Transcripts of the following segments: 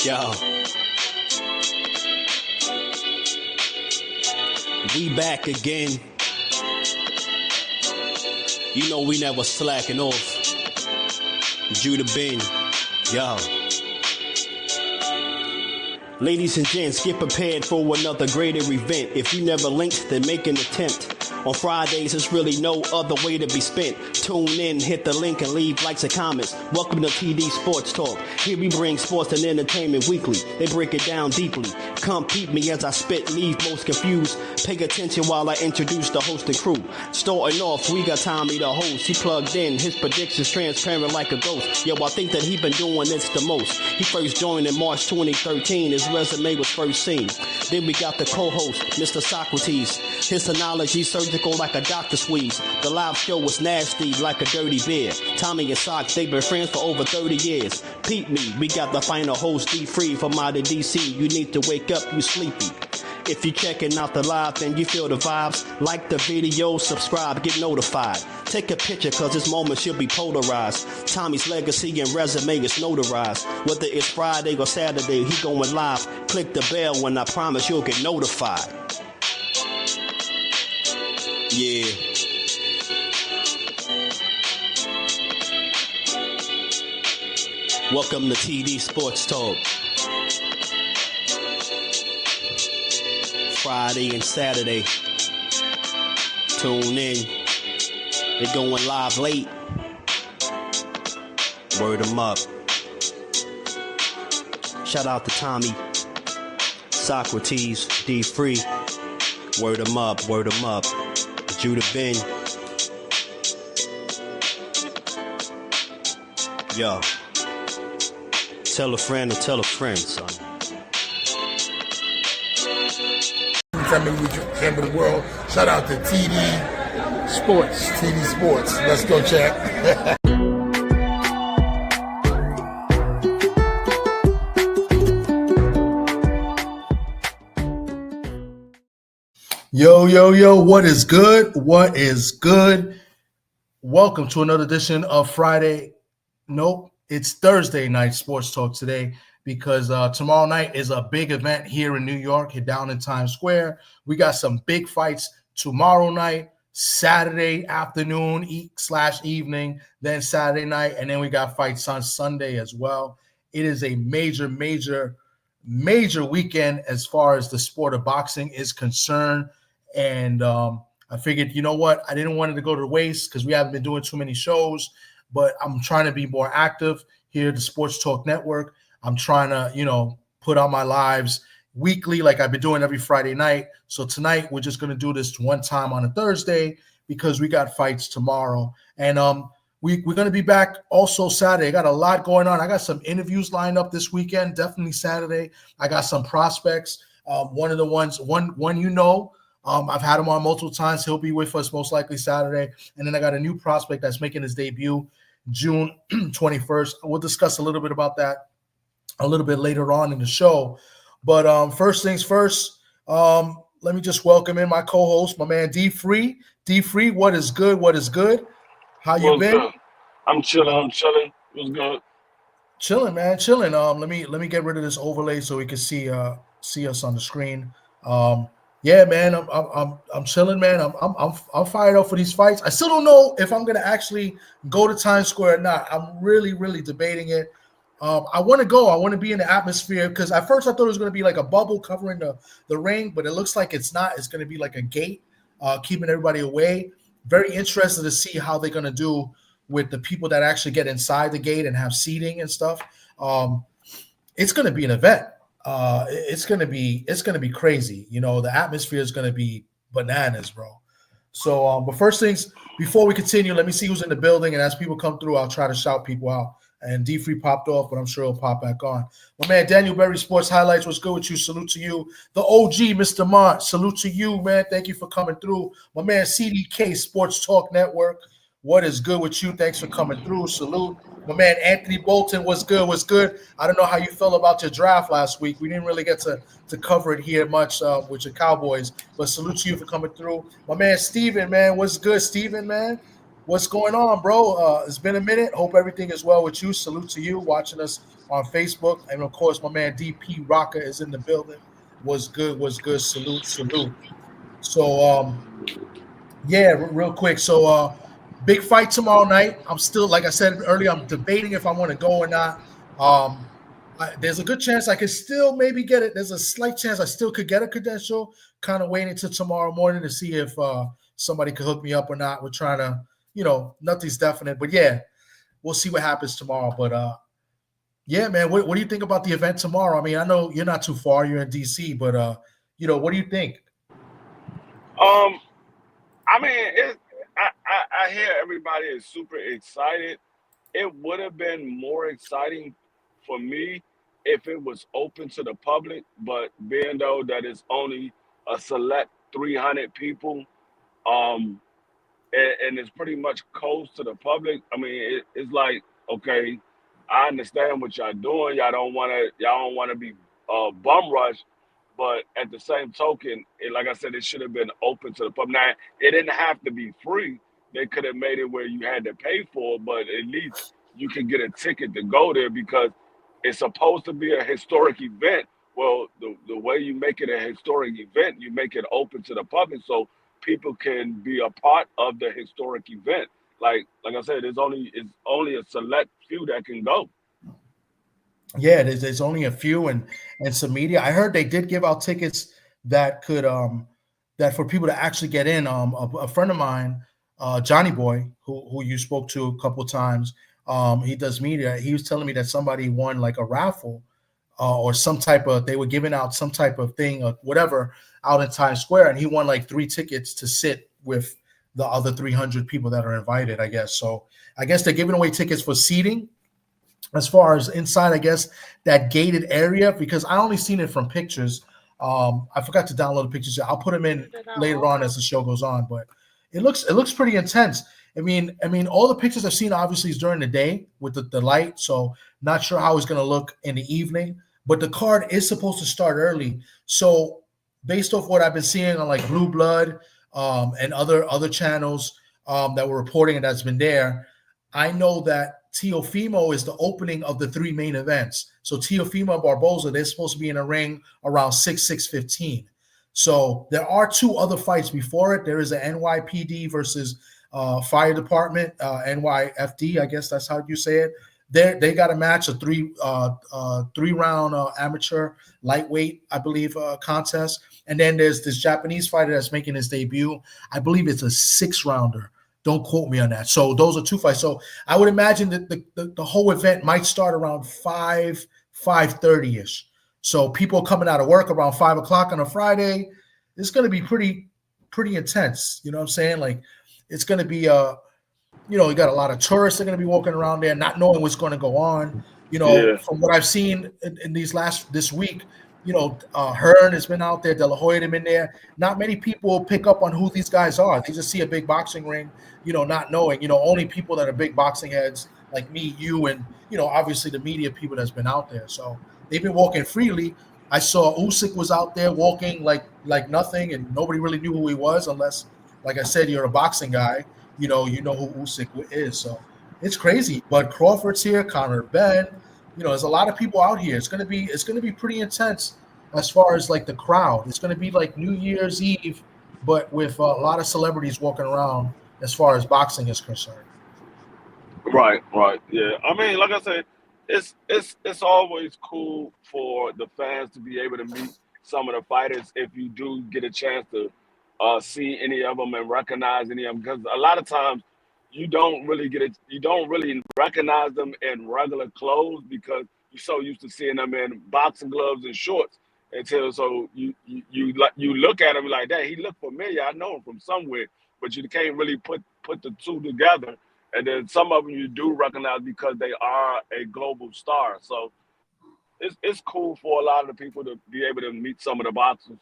Yo. We back again. You know we never slacking off. Judah Ben. Yo. Ladies and gents, get prepared for another greater event. If you never linked, then make an attempt. On Fridays, there's really no other way to be spent. Tune in, hit the link, and leave likes and comments. Welcome to TD Sports Talk. Here we bring sports and entertainment weekly. They break it down deeply. Come peep me as I spit, leave most confused. Pay attention while I introduce the host and crew. Starting off, we got Tommy the host. He plugged in, his predictions transparent like a ghost. Yo, I think that he been doing this the most. He first joined in March 2013. His resume was first seen. Then we got the co-host, Mr. Socrates. His analogy surgical like a doctor squeeze. The live show was nasty like a dirty beer. Tommy and Sock, they've been friends for over 30 years. Peep me, we got the final host D-Free from out of DC. You need to wake up, you sleepy. If you checking out the live and you feel the vibes, like the video, subscribe, get notified. Take a picture cause this moment should be polarized. Tommy's legacy and resume is notarized. Whether it's Friday or Saturday, he going live. Click the bell and I promise you'll get notified. Yeah. Welcome to TD Sports Talk. Friday and Saturday. Tune in. They're going live late. Word them up. Shout out to Tommy, Socrates, D-Free. Word them up, word them up. Judah Ben. Yo. Tell a friend or tell a friend, son. Coming with you, Champ of the World. Shout out to TD Sports. TD Sports. Let's go, check. Yo, what is good? What is good? Welcome to another edition of Friday. Nope, it's Thursday night sports talk today because tomorrow night is a big event here in New York, down in Times Square. We got some big fights tomorrow night, Saturday afternoon / evening, then Saturday night, and then we got fights on Sunday as well. It is a major weekend as far as the sport of boxing is concerned. And I figured, you know what? I didn't want it to go to waste because we haven't been doing too many shows, but I'm trying to be more active here at the Sports Talk Network. I'm trying to, put out my lives weekly like I've been doing every Friday night. So tonight we're just going to do this one time on a Thursday because we got fights tomorrow. And we're going to be back also Saturday. I got a lot going on. I got some interviews lined up this weekend, definitely Saturday. I got some prospects. One of the ones, I've had him on multiple times. He'll be with us most likely Saturday. And then I got a new prospect that's making his debut June 21st. We'll discuss a little bit about that a little bit later on in the show. But first things first, let me just welcome in my co-host, my man D-Free. D-Free, what is good? What is good? How you been? Good? I'm chilling. What's good? Chilling, man. Chilling. Let me get rid of this overlay so we can see us on the screen. Yeah, man, I'm chilling, man. I'm fired up for these fights. I still don't know if I'm gonna actually go to Times Square or not. I'm really debating it. I want to go. I want to be in the atmosphere because at first I thought it was going to be like a bubble covering the ring, but it looks like it's not. It's going to be like a gate, keeping everybody away. Very interested to see how they're going to do with the people that actually get inside the gate and have seating and stuff. It's going to be an event. It's going to be crazy. The atmosphere is going to be bananas, bro. So, but first things, before we continue, let me see who's in the building. And as people come through, I'll try to shout people out. And D-Free popped off, but I'm sure he'll pop back on. My man, Daniel Berry Sports Highlights, what's good with you? Salute to you. The OG, Mr. Mont, salute to you, man. Thank you for coming through. My man, CDK Sports Talk Network, what is good with you? Thanks for coming through. Salute. My man, Anthony Bolton, what's good? What's good? I don't know how you felt about your draft last week. We didn't really get to cover it here much with your Cowboys, but salute to you for coming through. My man, Steven, man, what's good, Steven, man? What's going on, bro? It's been a minute. Hope everything is well with you. Salute to you watching us on Facebook. And of course, my man DP Rocker is in the building. Was good, was good. Salute, salute. So yeah, real quick. So big fight tomorrow night. I'm still, like I said earlier, I'm debating if I want to go or not. There's a good chance I could still maybe get it. There's a slight chance I still could get a credential. Kind of waiting until tomorrow morning to see if somebody could hook me up or not. We're trying to, nothing's definite, but yeah, we'll see what happens tomorrow. But yeah, man, what do you think about the event tomorrow? I mean, I know you're not too far, you're in DC, but what do you think? Um, I mean, I hear everybody is super excited. It would have been more exciting for me if it was open to the public, but being though that it's only a select 300 people, um, and it's pretty much closed to the public. I mean, it's like, okay, I understand what y'all doing. Y'all don't want to be bum rush, but at the same token, like I said, it should have been open to the public. Now, it didn't have to be free. They could have made it where you had to pay for it, but at least you can get a ticket to go there because it's supposed to be a historic event. Well, the way you make it a historic event, you make it open to the public so people can be a part of the historic event. Like I said, it's only a select few that can go. Yeah, there's only a few and some media. I heard they did give out tickets that could that for people to actually get in. A friend of mine, Johnny Boy, who you spoke to a couple times, he does media. He was telling me that somebody won like a raffle or some type of they were giving out some type of thing or whatever out in Times Square, and he won like 3 tickets to sit with the other 300 people that are invited. I guess so. I guess they're giving away tickets for seating as far as inside, I guess that gated area because I only seen it from pictures. I forgot to download the pictures. I'll put them in later on as the show goes on, but it looks pretty intense. I mean, all the pictures I've seen obviously is during the day with the light, so not sure how it's gonna look in the evening. But the card is supposed to start early, so based off what I've been seeing on like Blue Blood and other channels that were reporting and that's been there, I know that Teofimo is the opening of the three main events. So Teofimo and Barboza, they're supposed to be in a ring around 6:15. So there are two other fights before it. There is an NYPD versus Fire Department, NYFD, I guess that's how you say it. They got a match, a three round amateur lightweight, I believe, contest. And then there's this Japanese fighter that's making his debut. I believe it's a 6 rounder. Don't quote me on that. So those are two fights. So I would imagine that the whole event might start around 5:30 ish. So people coming out of work around 5 o'clock on a Friday, it's going to be pretty intense. You know what I'm saying? Like it's going to be you got a lot of tourists that are going to be walking around there, not knowing what's going to go on. Yeah. From what I've seen in this week, Hearn has been out there, De La Hoya have been there. Not many people will pick up on who these guys are. They just see a big boxing ring, not knowing. Only people that are big boxing heads like me, you, and obviously the media people that's been out there. So they've been walking freely. I saw Usyk was out there walking like nothing, and nobody really knew who he was unless, like I said, you're a boxing guy. You know who Usyk is. So it's crazy. But Crawford's here, Conor Ben. There's a lot of people out here. It's gonna be pretty intense as far as like the crowd. It's gonna be like New Year's Eve, but with a lot of celebrities walking around as far as boxing is concerned. Right. Yeah. I mean, like I said, it's always cool for the fans to be able to meet some of the fighters if you do get a chance to see any of them and recognize any of them. Because a lot of times you don't really recognize them in regular clothes because you're so used to seeing them in boxing gloves and shorts. Until so you look at him like that, he looked familiar. I know him from somewhere, but you can't really put the two together. And then some of them you do recognize because they are a global star. So it's cool for a lot of the people to be able to meet some of the boxers.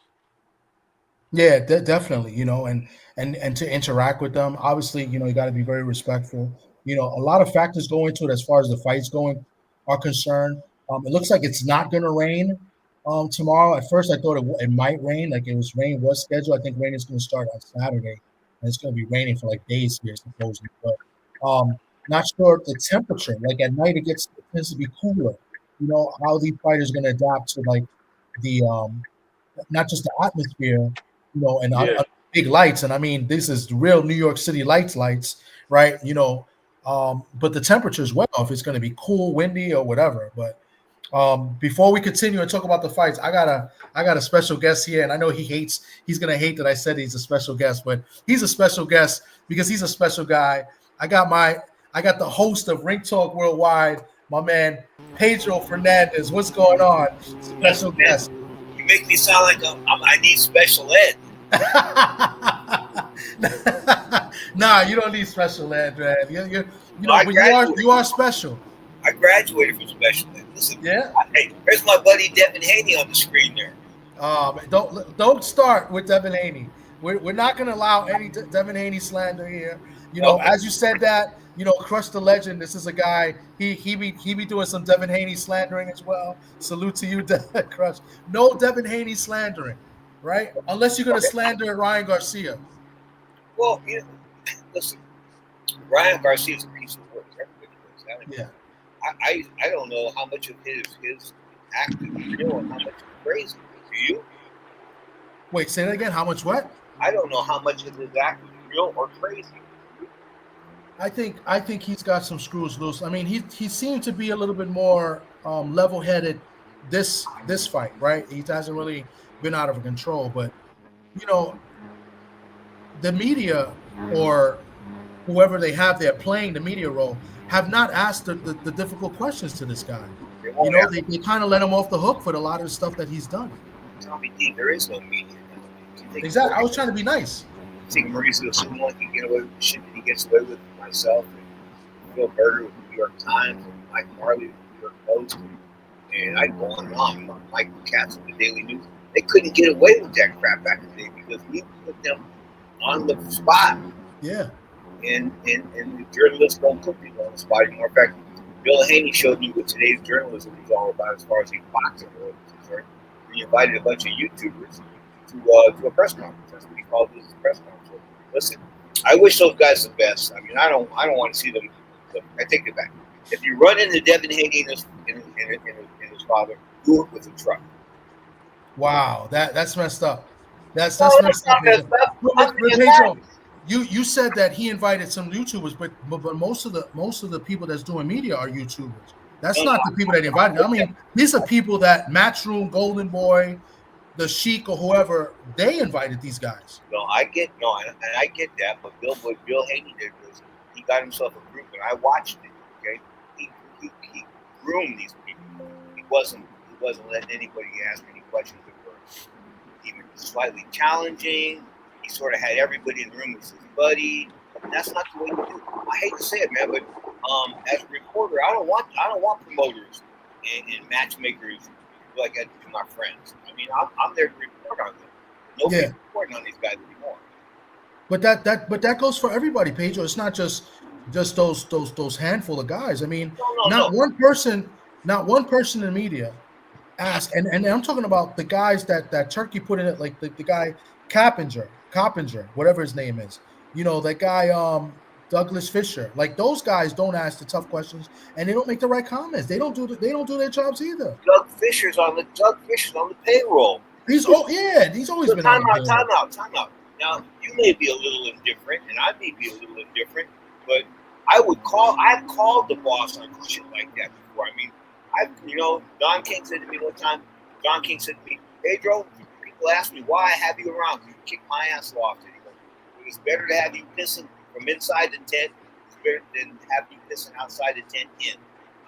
Yeah, definitely. And to interact with them. Obviously, you got to be very respectful. A lot of factors go into it as far as the fights going are concerned. It looks like it's not going to rain tomorrow. At first, I thought it might rain. Like rain was scheduled. I think rain is going to start on Saturday. and it's going to be raining for like days here supposedly. But not sure the temperature. Like at night, it tends to be cooler. You know how these fighters going to adapt to like the not just the atmosphere, you know, and Yeah. big lights. And I mean, this is real New York City lights, right? You know, but the temperature as well. If it's going to be cool, windy, or whatever. But before we continue and talk about the fights, I got a special guest here, and I know he's gonna hate that I said he's a special guest, but he's a special guest because he's a special guy. I got the host of Ring Talk Worldwide, my man Pedro Fernandez. What's going on? Special guest. You make me sound like I need special ed. Nah, you don't need special ed, man. You No, but you are special. I graduated from special ed. Listen, Yeah. Hey, there's my buddy Devin Haney on the screen there. Don't start with Devin Haney. We're not going to allow any Devin Haney slander here. You know, as you said that, you know, Crush the Legend. This is a guy. He be doing some Devin Haney slandering as well. Salute to you, Crush. No Devin Haney slandering, right? Unless you're going to slander Ryan Garcia. Well, you know, listen, Ryan Garcia is a piece of work. Everybody knows that. Yeah. I don't know how much of his acting is real and how much is crazy. Do you? Wait, say that again. How much what? I don't know how much of his acting is real or crazy. I think he's got some screws loose. I mean, he seemed to be a little bit more level-headed this fight, right? He hasn't really been out of control, but you know, the media or whoever they have there playing the media role have not asked the difficult questions to this guy. You know, they kind of let him off the hook for a lot of the stuff that he's done. Tommy D, there is no media. Exactly. I was trying to be nice. I think Mauricio Simon can get away with the shit that he gets away with myself, and Phil Berger with the New York Times, and Mike Marley with the New York Post, and I go on and on. Mike Katz with the Daily News. They couldn't get away with that crap back in the day because we put them on the spot. Yeah. And the journalists don't put people on the spot anymore. In fact, Bill Haney showed me what today's journalism is all about as far as the boxing world is concerned. He invited a bunch of YouTubers to a press conference. That's what he called this press conference. Listen, I wish those guys the best. I mean, I don't want to see them. I take it back. If you run into Devin Haney and his father, do it with a truck. Wow, that's messed up. That's messed up. Pedro, you said that he invited some YouTubers, but most of the people that's doing media are YouTubers. That's not the people that invited. I mean, these are people that Matchroom, Golden Boy, the Sheik, or whoever, they invited these guys. I get that, but what Bill Haney did was he got himself a group, and I watched it. Okay, he groomed these people. He wasn't letting anybody ask any questions that were even slightly challenging. He sort of had everybody in the room as his buddy, and that's not the way to do it. I hate to say it, man, but as a reporter, I don't want promoters and matchmakers like I do my friends. I mean, I'm there to report on them. Nobody's reporting on these guys anymore. But that goes for everybody, Pedro. It's not just those handful of guys. I mean, not one person in the media asked, and I'm talking about the guys that Turkey put in it, like the guy Coppinger, whatever his name is. You know, that guy Douglas Fisher. Like those guys don't ask the tough questions, and they don't make the right comments. They don't do their jobs either. Doug Fisher's on the payroll. He's always been time out. Now you may be a little indifferent, and I may be a little indifferent, but I've called the boss on shit like that before. I mean, Don King said to me one time. Don King said to me, Pedro, people ask me why I have you around. You kick my ass off. It's better to have you pissing from inside the tent than have you pissing outside the tent in.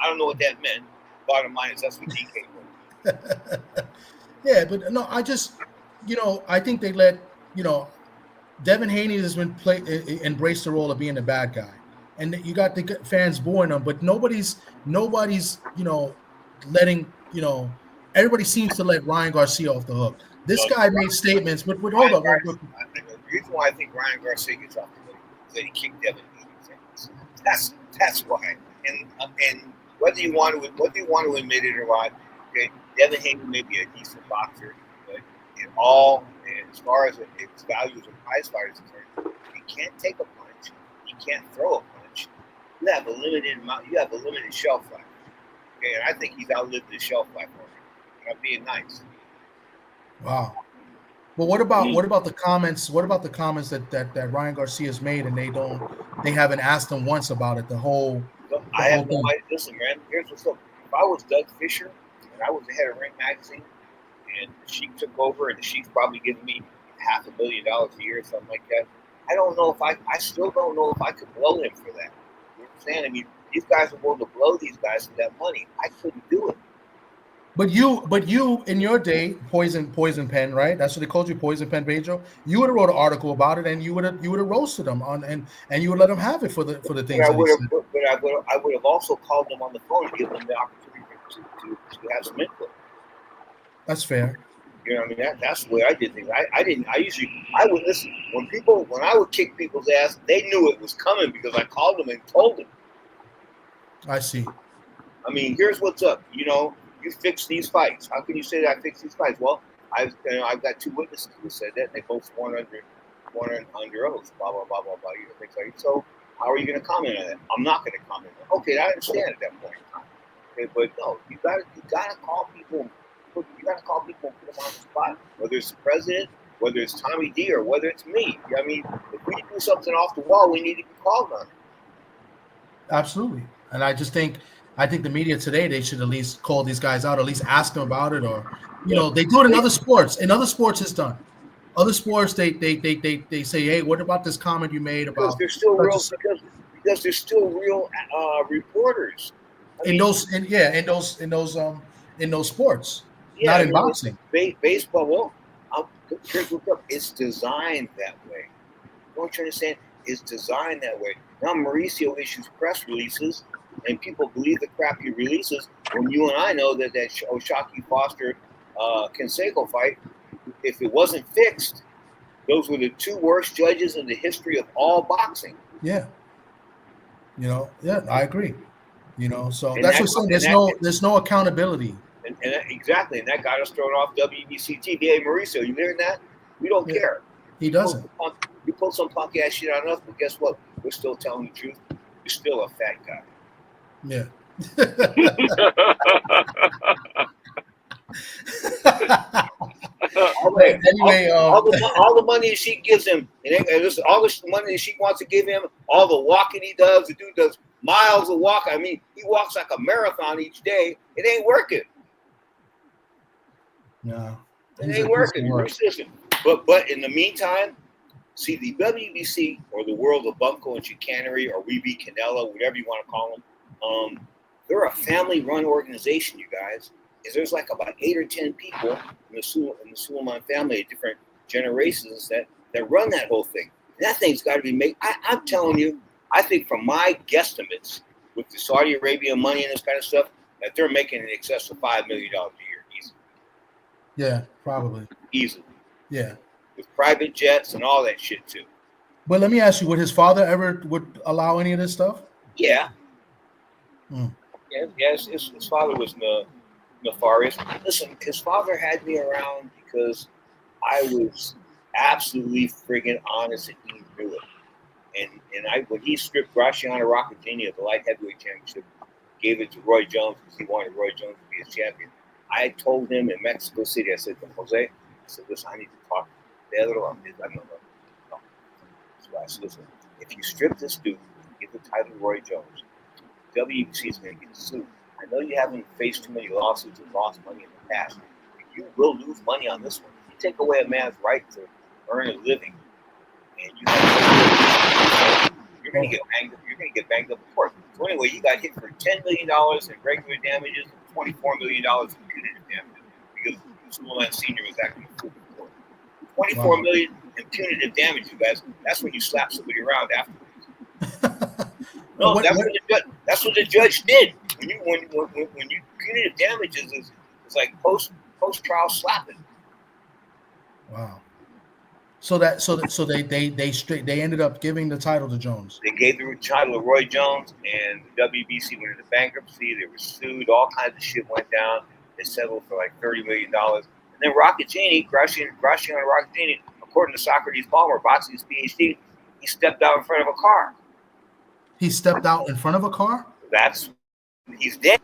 I don't know what that meant. Bottom line is that's what DK was. Yeah, but no, I think they let, Devin Haney has been embraced the role of being the bad guy. And you got the fans booing him, but nobody's, letting, everybody seems to let Ryan Garcia off the hook. This guy made statements, but hold up. The reason why I think Ryan Garcia gets off the hook is that he kicked Devin Haney. That's why. And whether you want to admit it or not, okay, Devin Haney may be a decent boxer, but as far as its value as a prize fighter is concerned, he you can't take a punch, you can't throw a punch. You have a limited amount. You have a limited shelf life. Okay, and I think he's outlived his shelf life already. And I'm being nice. Wow. Well, what about the comments? What about the comments that Ryan Garcia's made, and they haven't asked him once about it? I have no idea. Listen, man. Here's what's up. If I was Doug Fisher and I was the head of Ring Magazine, and the Sheik took over, and the Sheik's probably giving me $500 million a year or something like that, I don't know if I still don't know if I could blow him for that. You know what I'm saying? I mean, these guys are willing to blow these guys for that money. I couldn't do it. But you in your day, poison pen, right? That's what they called you, poison pen Pedro. You would have wrote an article about it, and you would have roasted them on, and you would let them have it for the things. But I would have also called them on the phone and given them the opportunity to have some input. That's fair. You know what I mean? That's the way I did things. I would listen when I would kick people's ass. They knew it was coming because I called them and told them. I see. I mean, here's what's up. You know, you fix these fights. How can you say that I fixed these fights? Well, I've got 2 witnesses who said that. And they both sworn under oath. Blah blah blah blah blah. You know, things like so. How are you going to comment on that? I'm not going to comment on it. Okay, I understand at that point in time. Okay, but no, you gotta call people. You gotta call people and put them on the spot. Whether it's the president, whether it's Tommy D, or whether it's me. I mean, if we do something off the wall, we need to be called on it. Absolutely, and I think the media today, they should at least call these guys out, or at least ask them about it, or they do it in other sports. In other sports, it's done. Other sports, they say, hey, what about this comment you made about? Because there's still real reporters. In those sports, not in boxing. Baseball, well, here's what's up. It's designed that way. Don't you understand? It's designed that way. Now Mauricio issues press releases, and people believe the crap he releases. When you and I know that O'Shaquie Foster Canseco fight, if it wasn't fixed, those were the 2 worst judges in the history of all boxing. Yeah. I agree. So and that's what I'm saying. There's no accountability. And exactly, and that got us thrown off WBC TV. Hey, Mauricio, you hearing that? We don't care. He doesn't. You pull some punk ass shit on us, but guess what? We're still telling the truth. You're still a fat guy. Yeah. All the money she gives him, and all the money she wants to give him, all the walking he does, the dude does miles of walk. I mean, he walks like a marathon each day. It ain't working. No, it ain't working. But in the meantime, see the WBC or the world of Bunko and Chicanery, or We Beat Canelo, whatever you want to call them, they're a family-run organization, you guys. There's like about 8 or 10 people in the Suleiman family of different generations that run that whole thing. And that thing's got to be made. I'm telling you, I think from my guesstimates with the Saudi Arabia money and this kind of stuff, that they're making in excess of $5 million a year easily. Yeah, probably. Easily. Yeah. With private jets and all that shit too. But let me ask you, would his father ever would allow any of this stuff? Yeah. Yes, his father was nefarious. Listen, his father had me around because I was absolutely friggin' honest, and he knew it. And when he stripped Graciano Roccattini of the light heavyweight championship, gave it to Roy Jones because he wanted Roy Jones to be his champion. I told him in Mexico City, I said to Jose, listen, I need to talk to Pedro on this. I don't know. So I said, listen, if you strip this dude and give the title to Roy Jones, WBC is going to get sued. I know you haven't faced too many lawsuits and lost money in the past, but you will lose money on this one. If you take away a man's right to earn a living, and you're going to get banged up. You're going to get banged up in court. So anyway, he got hit for $10 million in regular damages and $24 million in punitive damages because Suleiman Sr. was actually fooled in court. $24 million in punitive damage, you guys. That's when you slap somebody around afterwards. No, that's what the judge did. When you punitive damages is like post trial slapping. Wow. So they ended up giving the title to Jones. They gave the title to Roy Jones, and the WBC went into bankruptcy. They were sued. All kinds of shit went down. They settled for like $30 million. And then Roccattini, Graciano Roccattini, according to Socrates Palmer, boxing's PhD, He stepped out in front of a car. He stepped out in front of a car? He's dead.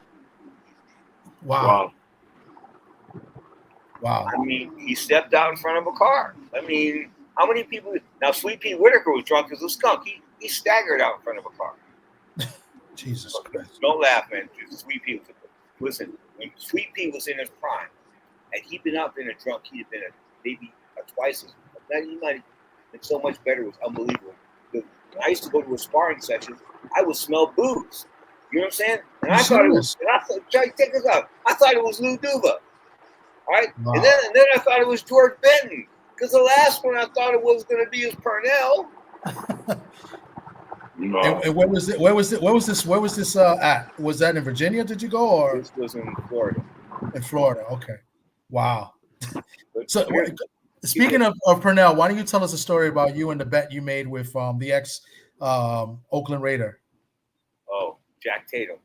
Wow. I mean, he stepped out in front of a car. I mean, how many people? Now, Sweet Pea Whitaker was drunk as a skunk. He staggered out in front of a car. Jesus Christ. Don't laugh, man. Sweet Pea listen, when Sweet Pea was in his prime, and he'd been out there a drunk, he'd have been maybe twice as he might have been so much better. It was unbelievable. When I used to go to a sparring session, I would smell booze. You know what I'm saying? And I thought it was. Check this out. I thought it was Lou Duva. All right, wow. and then I thought it was George Benton, because the last one I thought it was going to be is Purnell. No. And where was it? Where was this at? Was that in Virginia? Did you go, or this was in Florida? In Florida, okay. Wow. So speaking of Purnell, why don't you tell us a story about you and the bet you made with the ex Oakland Raider? Oh, Jack Tatum.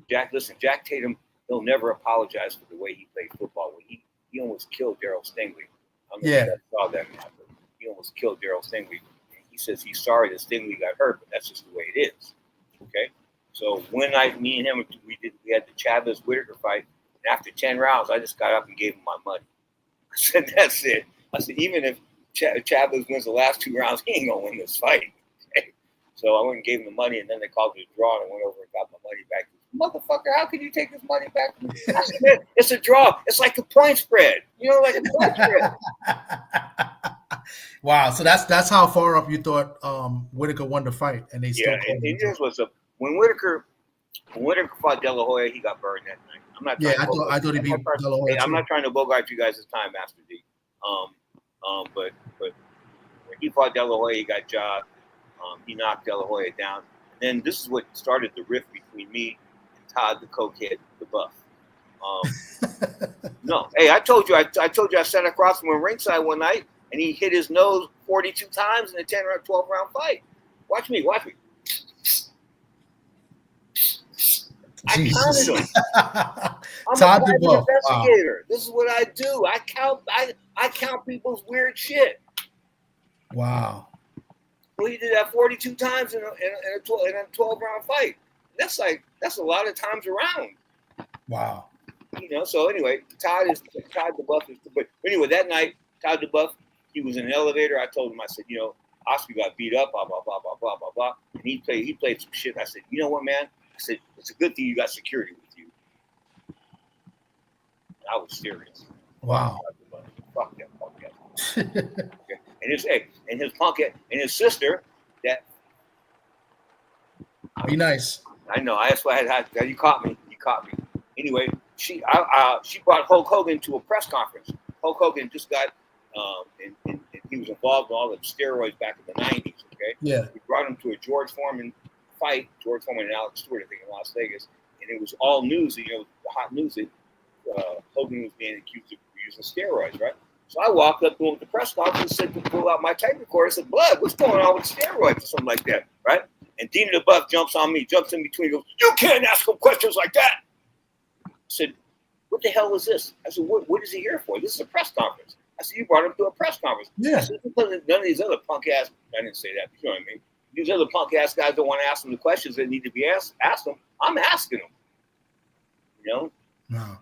Jack Tatum. He'll never apologize for the way he played football. He almost killed Darryl Stingley. I don't know if you saw that, but he almost killed Darryl Stingley. He says he's sorry that Stingley got hurt, but that's just the way it is. Okay. So me and him, we had the Chavez Whitaker fight. And after 10 rounds, I just got up and gave him my money. I said, that's it. I said, even if Chavez wins the last 2 rounds, he ain't gonna win this fight. Okay? So I went and gave him the money, and then they called it a draw, and I went over and got my money back. Motherfucker, how can you take this money back? I said, man, it's a draw. It's like the point spread. You know, like a point spread. Wow. So that's how far up you thought Whitaker won the fight, and they still. Yeah, and this was when Whitaker fought De La Hoya, he got burned that night. I'm not. I thought he beat De La Hoya. I'm not trying to bogart you guys' time, Master D. But when he fought De La Hoya, he got jobbed. He knocked De La Hoya down. And then this is what started the rift between me and Todd the Cokehead, the Buff. No, hey, I told you I sat across from him ringside one night, and he hit his nose 42 times in a 12 round fight. Watch me. I counted them. I'm Todd a the investigator. Wow. This is what I do. I count people's weird shit. Wow. Well, he did that 42 times in a 12 round fight. That's a lot of times around. Wow. You know. So anyway, Todd the Buff is. But anyway, that night, Todd the Buff, he was in an elevator. I told him, I said, you know, Oscar got beat up, blah blah blah blah blah blah blah, and he played some shit. I said, you know what, man? I said, it's a good thing you got security with you. And I was serious. Wow. Fuck that punk ass. Okay. And his punk ass, and his sister, that. Be nice. I know. That's why I had. You caught me. Anyway, she brought Hulk Hogan to a press conference. Hulk Hogan just got, and he was involved in all the steroids back in the 90s. Okay. Yeah. We brought him to a George Foreman fight, George Foreman and Alex Stewart, I think, in Las Vegas, and it was all news. You know, the hot news that Hogan was being accused of using steroids, right? So I walked up to him at the press conference, said to pull out my tape recorder. I said, "Blood, what's going on with steroids?" or something like that, right? And Dina the Buff jumps on me, jumps in between, goes, "You can't ask him questions like that." I said, "What the hell is this?" I said, "What is he here for? This is a press conference." I said, "You brought him to a press conference." Yeah. I said, "Because none of these other punk ass, I didn't say that, you know what I mean? These other punk ass guys don't want to ask them the questions that need to be asked them. I'm asking them." You know? No.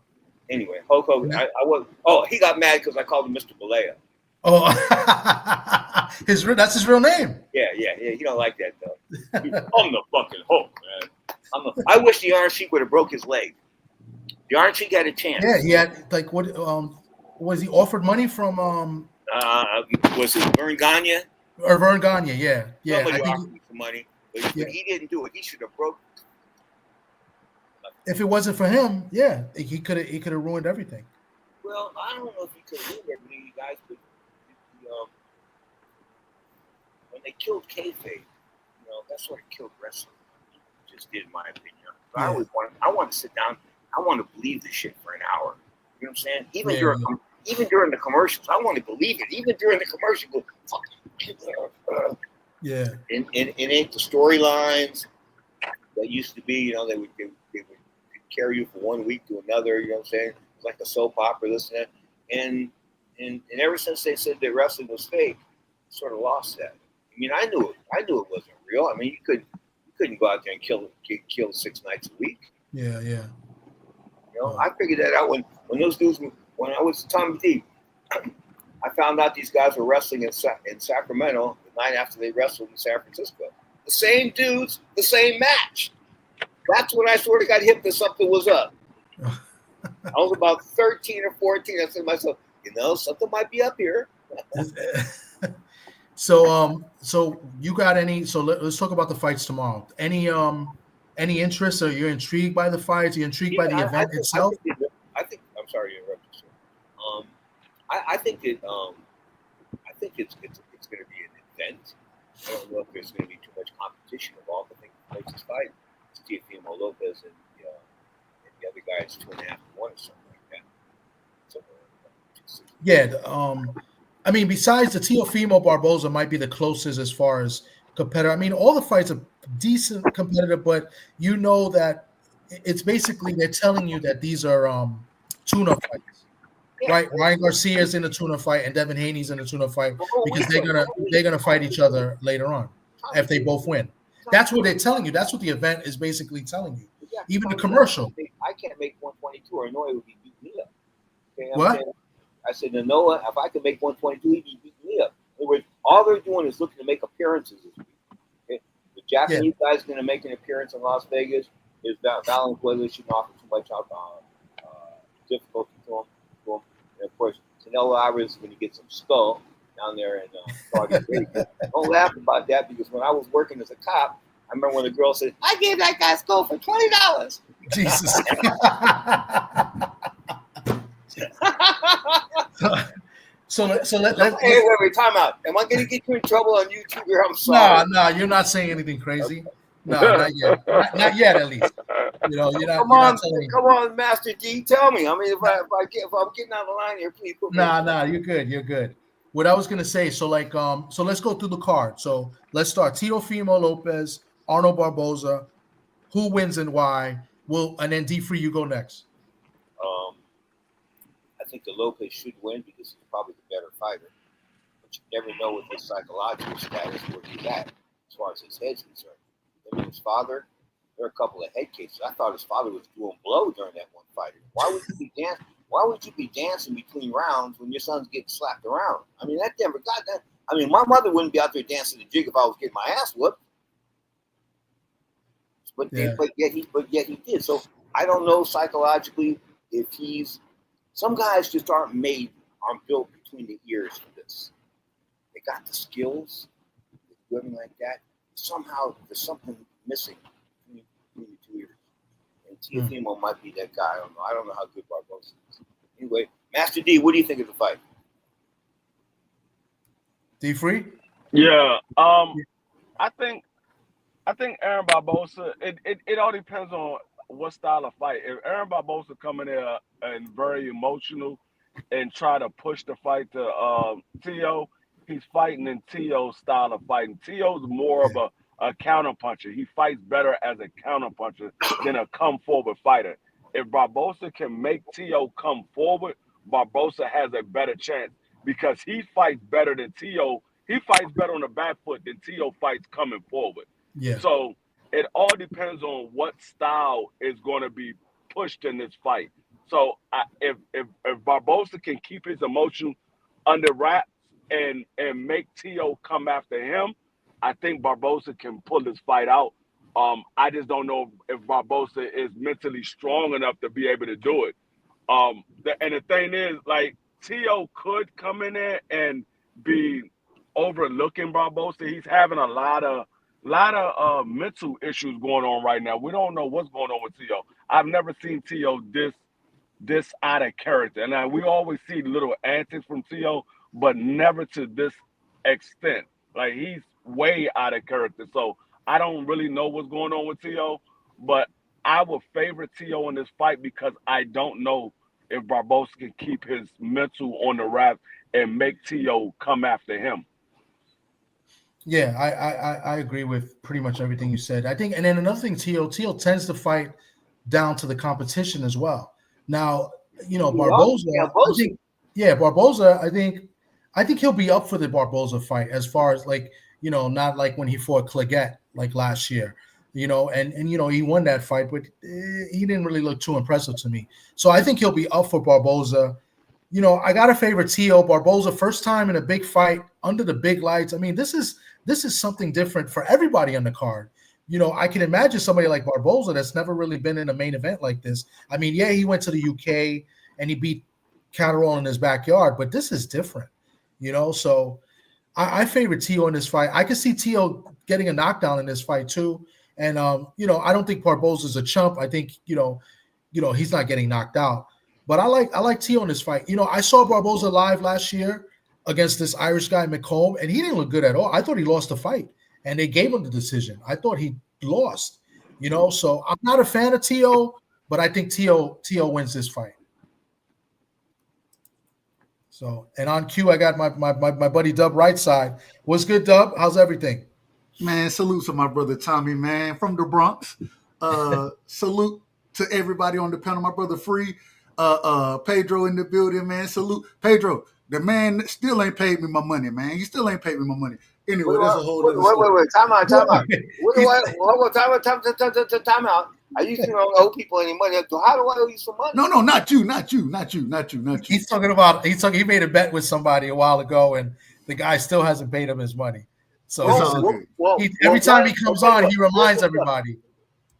Anyway, Hulk Hogan, he got mad because I called him Mr. Balea. Oh, that's his real name. Yeah. He don't like that though. I'm the fucking Hulk, man. I wish the Iron Sheik would have broke his leg. The Iron Sheik had a chance. Yeah, he had like what? Was he offered money from? Was it Vern Gagne? Or Vern Gagne? Yeah. Somebody offered him some money, but he didn't do it. He should have broke. If it wasn't for him, yeah, he could have ruined everything. Well, I don't know if he could have ruined everything, you guys, but when they killed kayfabe, that's what killed wrestling. Just did, in my opinion. But Yeah. I want to sit down. I want to believe this shit for an hour. You know what I'm saying? Even during the commercials, I want to believe it. Even during the commercial, go, fuck. Yeah. And it ain't the storylines that used to be. They would carry you from one week to another. You know what I'm saying? It's like a soap opera, this and that. And ever since they said that wrestling was fake, sort of lost that. I mean, I knew it wasn't real. I mean, you couldn't go out there and get killed 6 nights a week. Yeah. You know, I figured that out when those dudes, when I was Tommy D, I found out these guys were wrestling in Sacramento the night after they wrestled in San Francisco. The same dudes, the same match. That's when I sort of got hip that something was up. I was about 13 or 14. I said to myself, you know, something might be up here. So you got any? So let's talk about the fights tomorrow. Any interest? Or you're intrigued by the fights? You're intrigued by the event itself? I think. I'm sorry to interrupt you, sir. I think that I think it's going to be an event. I don't know if there's going to be too much competition involved. I think the closest fight is Teofimo Lopez and the other guy is 2.5 to 1 or something like that. Yeah. I mean, besides the Teofimo Barboza might be the closest as far as competitor. I mean, all the fights are decent competitive, but you know that it's basically they're telling you that these are tune-up fights, right? Ryan Garcia's in a tune-up fight and Devin Haney's in a tune-up fight because they're gonna fight each other later on if they both win. That's what they're telling you. That's what the event is basically telling you. Even the commercial. I can't make 122 or Noah would be beating me up. Okay, what? I said to Noah, if I could make 122, he'd be beating me up. In other words, all they're doing is looking to make appearances this week. Okay? The Japanese guy's going to make an appearance in Las Vegas. His Valenzuela shouldn't offer too much difficulty to him. And of course, Canelo Alvarez is going to get some skull down there in Saudi Arabia. Don't laugh about that because when I was working as a cop, I remember when the girl said, I gave that guy skull for $20. Jesus. So let's wait, time out. Am I going to get you in trouble on YouTube here? I'm sorry. No, you're not saying anything crazy. No, not yet. Not yet, at least. You know, you're not. Come on, Master D. Tell me. I mean, if I'm getting out of line here, please. Nah, you're good. You're good. What I was gonna say. So let's go through the card. So let's start. Teofimo Lopez, Arnold Barboza. Who wins and why? And then D-Free, you go next. I think the Lopez should win because he's probably the better fighter. But you never know with his psychological status where he's at as far as his head's concerned. Him and his father, there are a couple of head cases. I thought his father was doing blow during that one fight. Why would you be dancing between rounds when your son's getting slapped around? I mean, that never got that. I mean, my mother wouldn't be out there dancing the jig if I was getting my ass whooped. But yet he did. So I don't know psychologically if he's. Some guys just aren't built between the ears for this. They got the skills, women like that. Somehow there's something missing between the two ears. And Teofimo might be that guy. I don't know how good Barboza is. Anyway, Master D, what do you think of the fight? D-Free? Yeah. I think Aaron Barboza, it all depends on what style of fight. If Aaron Barboza come in there and very emotional and try to push the fight to Tio, he's fighting in Tio's style of fighting. Tio's more of a counter puncher. He fights better as a counter puncher than a come forward fighter. If Barboza can make Tio come forward, Barboza has a better chance because he fights better than Tio. He fights better on the back foot than Tio fights coming forward. Yeah. So it all depends on what style is going to be pushed in this fight. So if Barboza can keep his emotion under wraps and make Tio come after him, I think Barboza can pull this fight out. I just don't know if Barboza is mentally strong enough to be able to do it. And the thing is, like, Tio could come in there and be overlooking Barboza. He's having a lot of mental issues going on right now. We don't know what's going on with Tio. I've never seen Tio this out of character. And we always see little antics from Tio, but never to this extent. Like, he's way out of character. So I don't really know what's going on with Tio, but I would favor Tio in this fight because I don't know if Barboza can keep his mental on the wrap and make Tio come after him. Yeah, I agree with pretty much everything you said. I think, and then another thing, Tio tends to fight down to the competition as well. Now, Barboza, Barboza, I think he'll be up for the Barboza fight as far as, like, not like when he fought Claggett like last year, and he won that fight, but he didn't really look too impressive to me. So I think he'll be up for Barboza. I got to favor Tio. Barboza, first time in a big fight under the big lights. I mean, this is something different for everybody on the card. I can imagine somebody like Barboza that's never really been in a main event like this. I mean, yeah, he went to the UK and he beat Catterall in his backyard, but this is different, So I favor Tio in this fight. I can see Tio getting a knockdown in this fight too. And I don't think Barboza's a chump. I think he's not getting knocked out. But I like Tio in this fight. I saw Barboza live last year against this Irish guy Macomb, and he didn't look good at all. I thought he lost the fight, and they gave him the decision. I thought he lost. So I'm not a fan of Tio, but I think Tio wins this fight. So, and on cue, I got my buddy Dub right side. What's good, Dub? How's everything? Man, salute to my brother Tommy, man, from the Bronx. Salute to everybody on the panel. My brother Free, Pedro in the building, man. Salute. Pedro, the man still ain't paid me my money, man. He still ain't paid me my money. Anyway, that's a whole other story. Wait. Time out. Time out. I used to don't owe people any money. So how do I owe you some money? No, not you. He's talking about he made a bet with somebody a while ago, and the guy still hasn't paid him his money. So every time he comes on, he reminds everybody.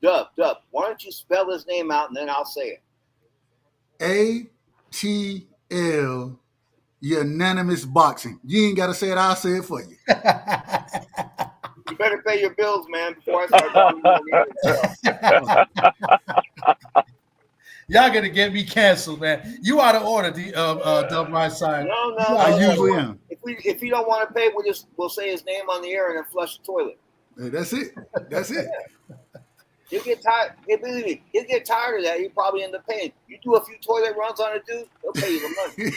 Dub, why don't you spell his name out and then I'll say it. ATL Unanimous Boxing. You ain't got to say it. I'll say it for you. You better pay your bills, man, before I start talking. Y'all gonna get me canceled, man. You out of order, Dub right side. No. I usually am. If you don't want to pay, we'll say his name on the air and then flush the toilet. That's it. He'll get tired. Believe me, he'll get tired of that. He'll probably end up paying. You do a few toilet runs on a dude, he'll pay you the money.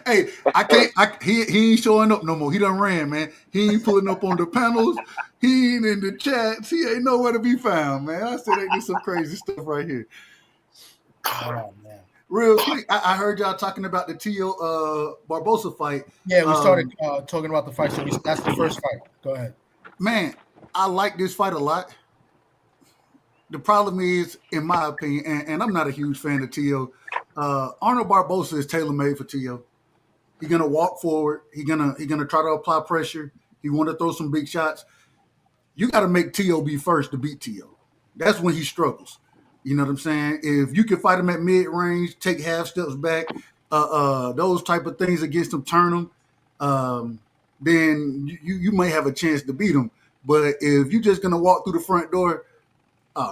Hey, I can't. He ain't showing up no more. He done ran, man. He ain't pulling up on the panels. He ain't in the chats. He ain't nowhere to be found, man. I said they do some crazy stuff right here. Oh man. Real quick, I heard y'all talking about the Tio Barboza fight. Yeah, we started talking about the fight. So that's the first fight. Go ahead. Man, I like this fight a lot. The problem is, in my opinion, and I'm not a huge fan of Tio, Arnold Barboza is tailor-made for Tio. He's gonna walk forward. He's gonna try to apply pressure. He want to throw some big shots. You got to make Tio be first to beat Tio. That's when he struggles. You know what I'm saying? If you can fight him at mid-range, take half steps back, those type of things against him, turn him, then you may have a chance to beat him. But if you're just gonna walk through the front door,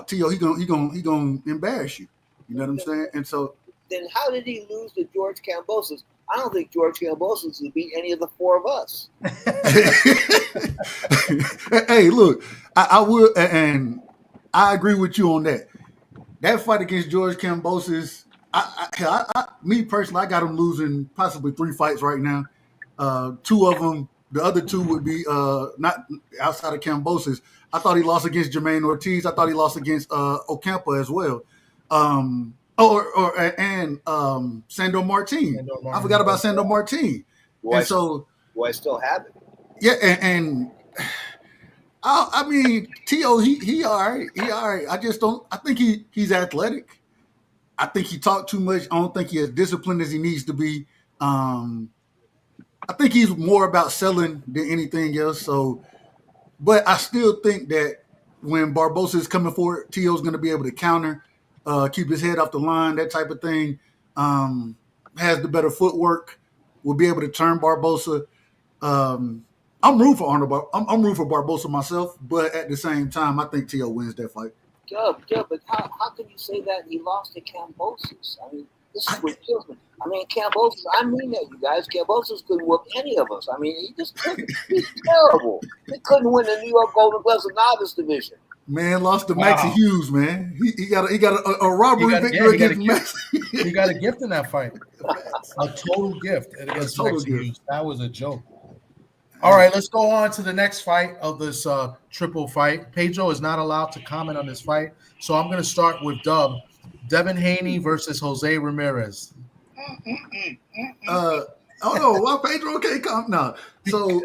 Tio, he gonna embarrass you. You know what I'm saying? And so then how did he lose to George Kambosos? I don't think George Kambosos would beat any of the four of us. Hey, look, I would, and I agree with you on that. That fight against George Kambosos, me personally, I got him losing possibly 3 fights right now. 2 of them, the other 2 would be not outside of Kambosos. I thought he lost against Jermaine Ortiz. I thought he lost against Ocampo as well. And Sandor Martin. I forgot about Sandor Martin. Do I still have it? Yeah, and I mean, Tio, he all right. He all right. I just don't. I think he's athletic. I think he talked too much. I don't think he as disciplined as he needs to be. I think he's more about selling than anything else. So, but I still think that when Barboza is coming forward, Tio's going to be able to counter, keep his head off the line, that type of thing. Has the better footwork. Will be able to turn Barboza. I'm rooting for Arnold. I'm rooting for Barboza myself, but at the same time, I think Tio wins that fight. Yeah, but how can you say that he lost to Kambosos? I mean, this is what kills me. I mean, Kambosos, I mean that, you guys. Kambosos couldn't whoop any of us. I mean, he just couldn't. He's terrible. He couldn't win the New York Golden Gloves novice division. Man, lost to Maxie Hughes, man. He got a robbery victory against Maxie. He got a gift in that fight. A total gift against Maxie Hughes. That was a joke. All right, let's go on to the next fight of this triple fight. Pedro is not allowed to comment on this fight, so I'm going to start with Dub. Devin Haney versus Jose Ramirez. Oh no, why Pedro can't come? No, So,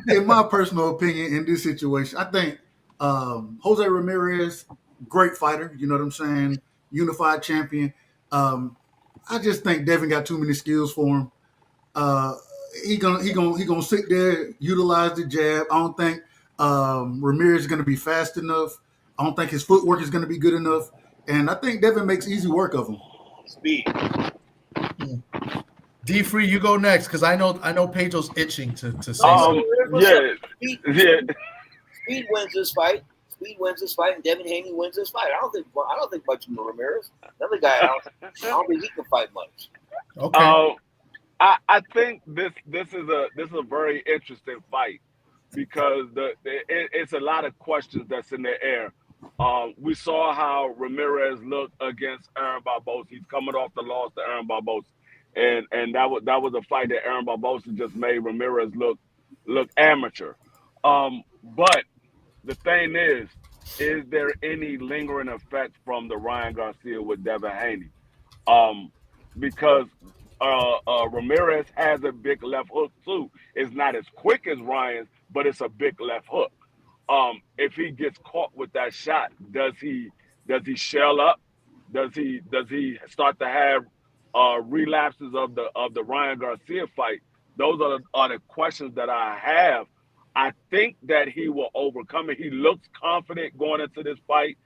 in my personal opinion, in this situation, I think Jose Ramirez, great fighter. You know what I'm saying? Unified champion. I just think Devin got too many skills for him. He gonna sit there, utilize the jab. I don't think Ramirez is gonna be fast enough. I don't think his footwork is gonna be good enough, and I think Devin makes easy work of him. Speed. D-Free, you go next because I know Pedro's itching to say something. Yeah, yeah. Speed wins this fight. Speed wins this fight, and Devin Haney wins this fight. I don't think much of Ramirez. Another guy, I don't think he can fight much. Okay. I think this is a very interesting fight because it's a lot of questions that's in the air. We saw how Ramirez looked against Aaron Barbosa. He's coming off the loss to Aaron Barbosa, and that was a fight that Aaron Barbosa just made Ramirez look amateur. But the thing is there any lingering effect from the Ryan Garcia with Devin Haney? Because Ramirez has a big left hook too. It's not as quick as Ryan's, but it's a big left hook. If he gets caught with that shot, does he shell up? Does he start to have relapses of the Ryan Garcia fight? Those are the questions that I have. I think that he will overcome it. He looks confident going into this fight,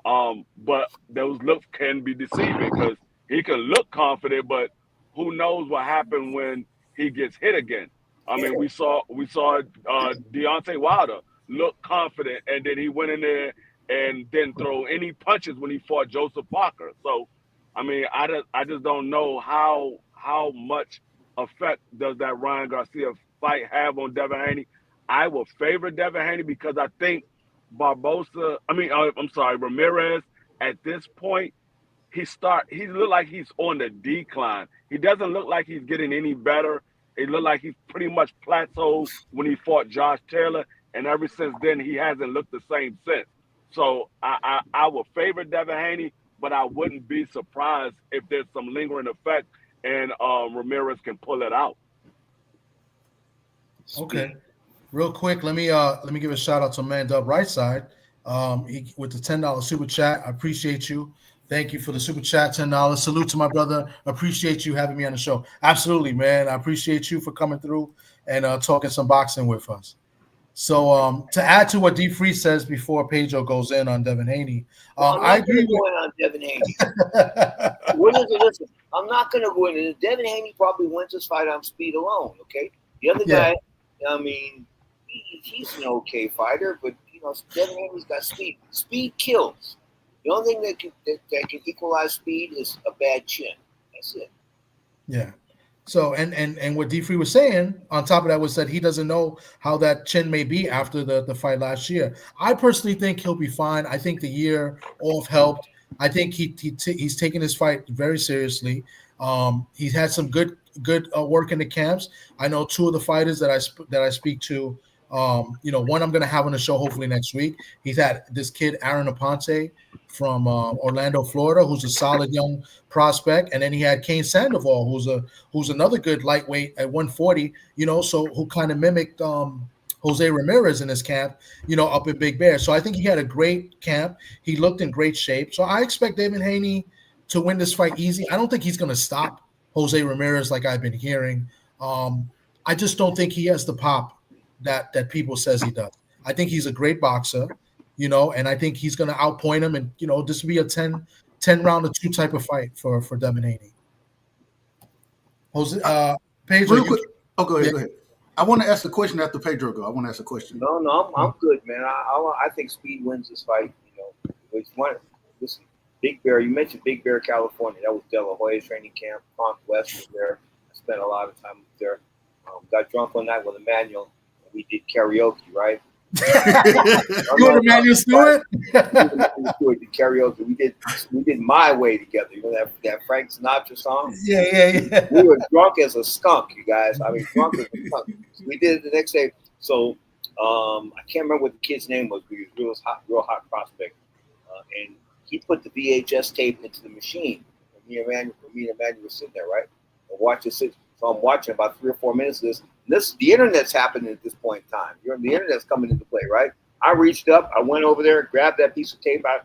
but those looks can be deceiving because he can look confident, but who knows what happened when he gets hit again? I mean, we saw Deontay Wilder look confident, and then he went in there and didn't throw any punches when he fought Joseph Parker. So, I mean, I just don't know how much effect does that Ryan Garcia fight have on Devin Haney. I will favor Devin Haney because I think Ramirez at this point, he look like he's on the decline. He doesn't look like he's getting any better. It looked like he's pretty much plateaued when he fought Josh Taylor, and ever since then he hasn't looked the same since. So I will favor Devin Haney, but I wouldn't be surprised if there's some lingering effect and Ramirez can pull it out. Okay. Real quick, let me give a shout out to Mandub Rightside. With the $10 super chat. I appreciate you. Thank you for the super chat, $10. Salute to my brother. Appreciate you having me on the show. Absolutely, man. I appreciate you for coming through and talking some boxing with us. So to add to what D Free says before Pedro goes in on Devin Haney, I agree with on Devin Haney. Listen, I'm not going to go in. Devin Haney probably wins this fight on speed alone. Okay, the other guy, I mean, he's an okay fighter, but Devin Haney's got speed. Speed kills. The only thing that can equalize speed is a bad chin. That's it. Yeah. So and what D Free was saying on top of that was that he doesn't know how that chin may be after the fight last year. I personally think he'll be fine. I think the year off helped. I think he's taking his fight very seriously. He's had some good work in the camps. I know two of the fighters that I speak to. One I'm going to have on the show hopefully next week. He's had this kid, Aaron Aponte from Orlando, Florida, who's a solid young prospect. And then he had Kane Sandoval, who's another good lightweight at 140, so who kind of mimicked Jose Ramirez in his camp, up in Big Bear. So I think he had a great camp. He looked in great shape. So I expect Devin Haney to win this fight easy. I don't think he's going to stop Jose Ramirez like I've been hearing. I just don't think he has the pop that people says he does. I think he's a great boxer, and I think he's going to outpoint him, and this will be a 10 round or 2 type of fight for Devin Haney. Jose, Pedro, real quick. Go ahead. I want to ask a question after Pedro go. I want to ask a question. No, I'm good, man. I think speed wins this fight. It's one. Listen, Big Bear. You mentioned Big Bear, California. That was De La Hoya's training camp. Conk West was there. I spent a lot of time there. Got drunk one night with Emmanuel. We did karaoke, right? You and Emmanuel Stewart? Stewart did karaoke. We did My Way together. That Frank Sinatra song? Yeah. We were drunk as a skunk, you guys. I mean, drunk as a skunk. We did it the next day. So I can't remember what the kid's name was, but he was real hot prospect. And he put the VHS tape into the machine. And me and Emmanuel were sitting there, right? And watch it sit. So I'm watching about 3 or 4 minutes of this. The internet's happening at this point in time. The internet's coming into play, right? I reached up, I went over there, grabbed that piece of tape, I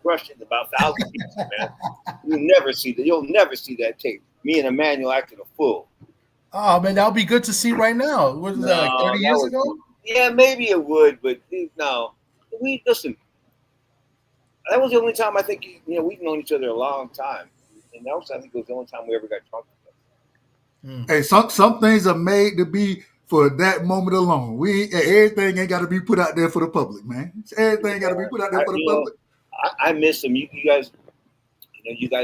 crushed it in about 1,000 pieces, man. You'll never see that tape. Me and Emmanuel acting a fool. Oh man, that would be good to see right now. What was that, like 30 years ago? Yeah, maybe it would, but no. Listen. That was the only time I think we've known each other a long time, and that was I think it was the only time we ever got drunk together. Hey, some things are made to be for that moment alone. Everything ain't got to be put out there for the public, man. Everything got to be put out there for the public. I miss him. You guys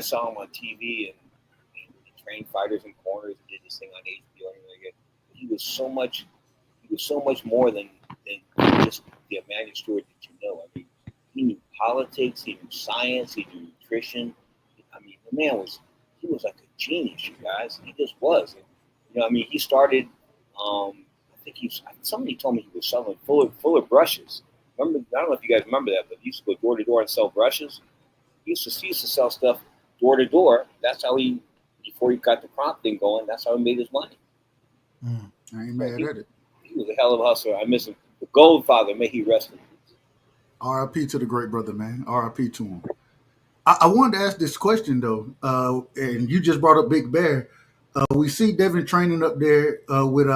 saw him on TV and trained fighters and corners and did this thing on HBO and everything like that. He was so much more than just the Emmanuel Stewart that you know. I mean, he knew politics, he knew science, he knew nutrition. I mean, the man he was like a genius, you guys. He just was. And, he started. Somebody told me he was selling Fuller brushes. Remember? I don't know if you guys remember that, but he used to go door to door and sell brushes. He used to sell stuff door to door. That's how before he got the prompt thing going, that's how he made his money. I ain't mad at it. He was a hell of a hustler. I miss him. The Goldfather, may he rest in peace. R.I.P. to the great brother, man. R.I.P. to him. I wanted to ask this question, though, and you just brought up Big Bear. We see Devin training up there with,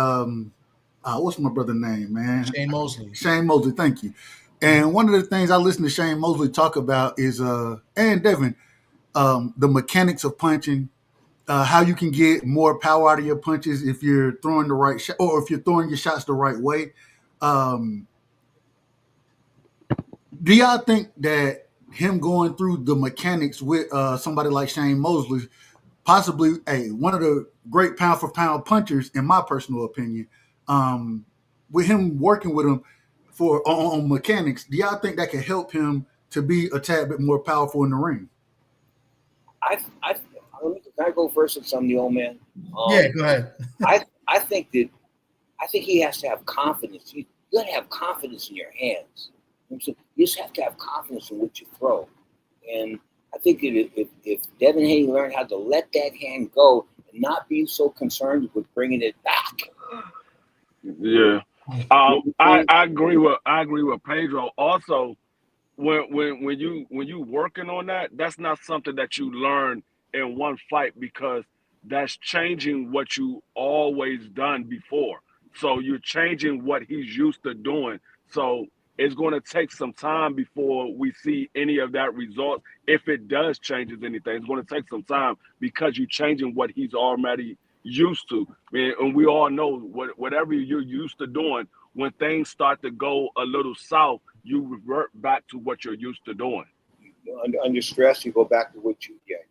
what's my brother's name, man? Shane Mosley. Shane Mosley, thank you. And one of the things I listen to Shane Mosley talk about is, and Devin, the mechanics of punching, how you can get more power out of your punches if you're throwing the right shot or if you're throwing your shots the right way. Do y'all think that him going through the mechanics with somebody like Shane Mosley, possibly one of the great pound for pound punchers, in my personal opinion, with him working with him on mechanics, do y'all think that could help him to be a tad bit more powerful in the ring? Can I go first with some of the old man? Yeah, go ahead. I think he has to have confidence. You got to have confidence in your hands. You just have to have confidence in what you throw. And I think if Devin Haney learned how to let that hand go and not be so concerned with bringing it back. Yeah, I agree with Pedro. Also, when you working on that, that's not something that you learn in one fight because that's changing what you always done before. So you're changing what he's used to doing. So it's going to take some time before we see any of that result. If it does changes anything, it's going to take some time because you're changing what he's already used to. And we all know whatever you're used to doing, when things start to go a little south, you revert back to what you're used to doing. Under stress, you go back to what you get.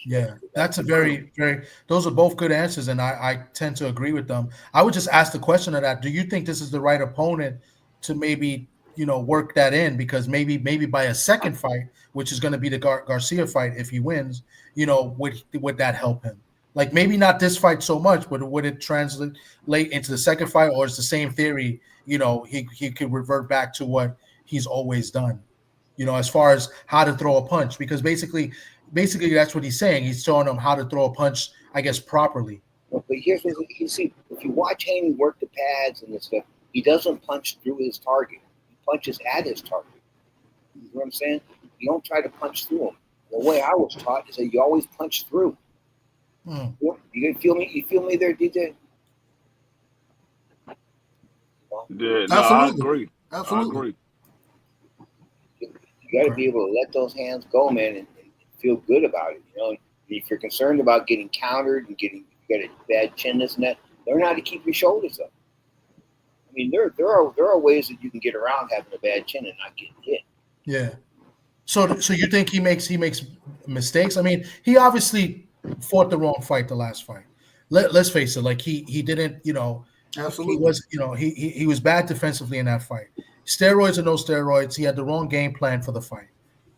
Yeah, that's a very, very, those are both good answers, and I tend to agree with them. I would just ask the question of that. Do you think this is the right opponent to maybe, work that in? Because maybe by a second fight, which is going to be the Garcia fight, if he wins, would that help him? Like maybe not this fight so much, but would it translate into the second fight, or is the same theory, he could revert back to what he's always done, as far as how to throw a punch? Because basically that's what he's saying. He's showing him how to throw a punch, I guess, properly. But here's what you see. If you watch Haney work the pads and this stuff, he doesn't punch through his target. He punches at his target. You know what I'm saying? You don't try to punch through him. The way I was taught is that you always punch through. You feel me? You feel me there, DJ? Yeah, no, I agree. Absolutely. I agree. You got to be able to let those hands go, man, and feel good about it. And if you're concerned about getting countered and you got a bad chin, this and that, learn how to keep your shoulders up. I mean, there are ways that you can get around having a bad chin and not getting hit. Yeah. So you think he makes mistakes? I mean, he obviously fought the wrong fight the last fight. Let's face it. Like he didn't, Absolutely. He was, he was bad defensively in that fight. Steroids or no steroids, he had the wrong game plan for the fight.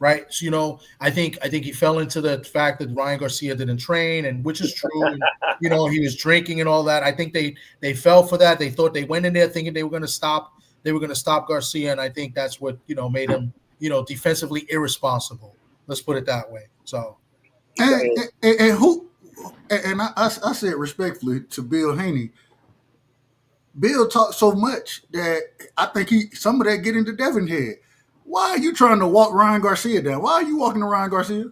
Right. So, I think he fell into the fact that Ryan Garcia didn't train, and which is true. And, he was drinking and all that. I think they fell for that. They thought they went in there thinking they were going to stop Garcia. And I think that's what, made him, defensively irresponsible. Let's put it that way. So. And I say it respectfully to Bill Haney. Bill talks so much that I think some of that get into Devin's head. Why are you trying to walk Ryan Garcia down? Why are you walking to Ryan Garcia?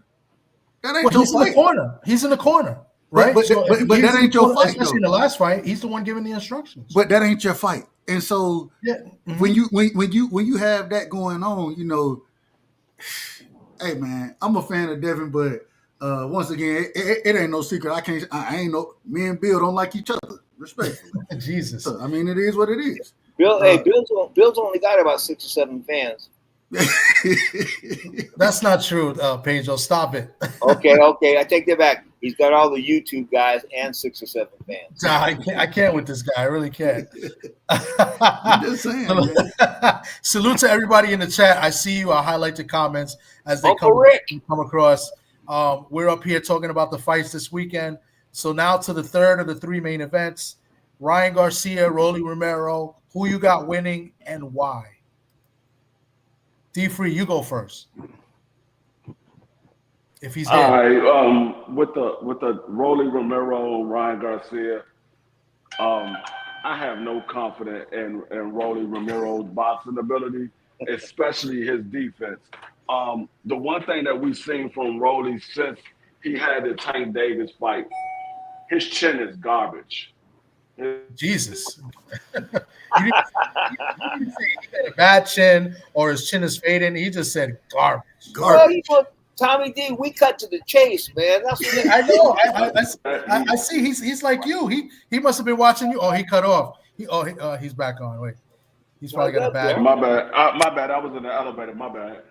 That ain't Well, your he's in the fight. corner. He's in the corner, right? But that ain't your fight, especially though. in the last fight. He's the one giving the instructions. But that ain't your fight. And so yeah. when you have that going on, you know, hey man, I'm a fan of Devin, but once again, it ain't no secret. I ain't no. Me and Bill don't like each other, respectfully. Jesus. So, I mean, it is what it is. Bill, Bill's only got about 6 or 7 fans. That's not true, Pedro. Stop it. Okay, I take that back. He's got all the YouTube guys and 6 or 7 fans. I can't with this guy. I really can't. I'm just saying. Salute to everybody in the chat. I see you. I'll highlight the comments as they come across. We're up here talking about the fights this weekend. So now to the third of the 3 main events. Ryan Garcia, Rolly Romero. Who you got winning and why? D-Free, you go first. If he's there. All right. With the Rolly Romero, Ryan Garcia, I have no confidence in Rolly Romero's boxing ability, especially his defense. The one thing that we've seen from Rolly since he had the Tank Davis fight, his chin is garbage. Jesus. You didn't say he had a bad chin or his chin is fading. He just said garbage. Well, Tommy D, we cut to the chase, man. That's what I know. I see. He's like you. He must have been watching you. Oh, he cut off. He's back on. Wait, he's probably got a bad. My bad. I was in the elevator. My bad.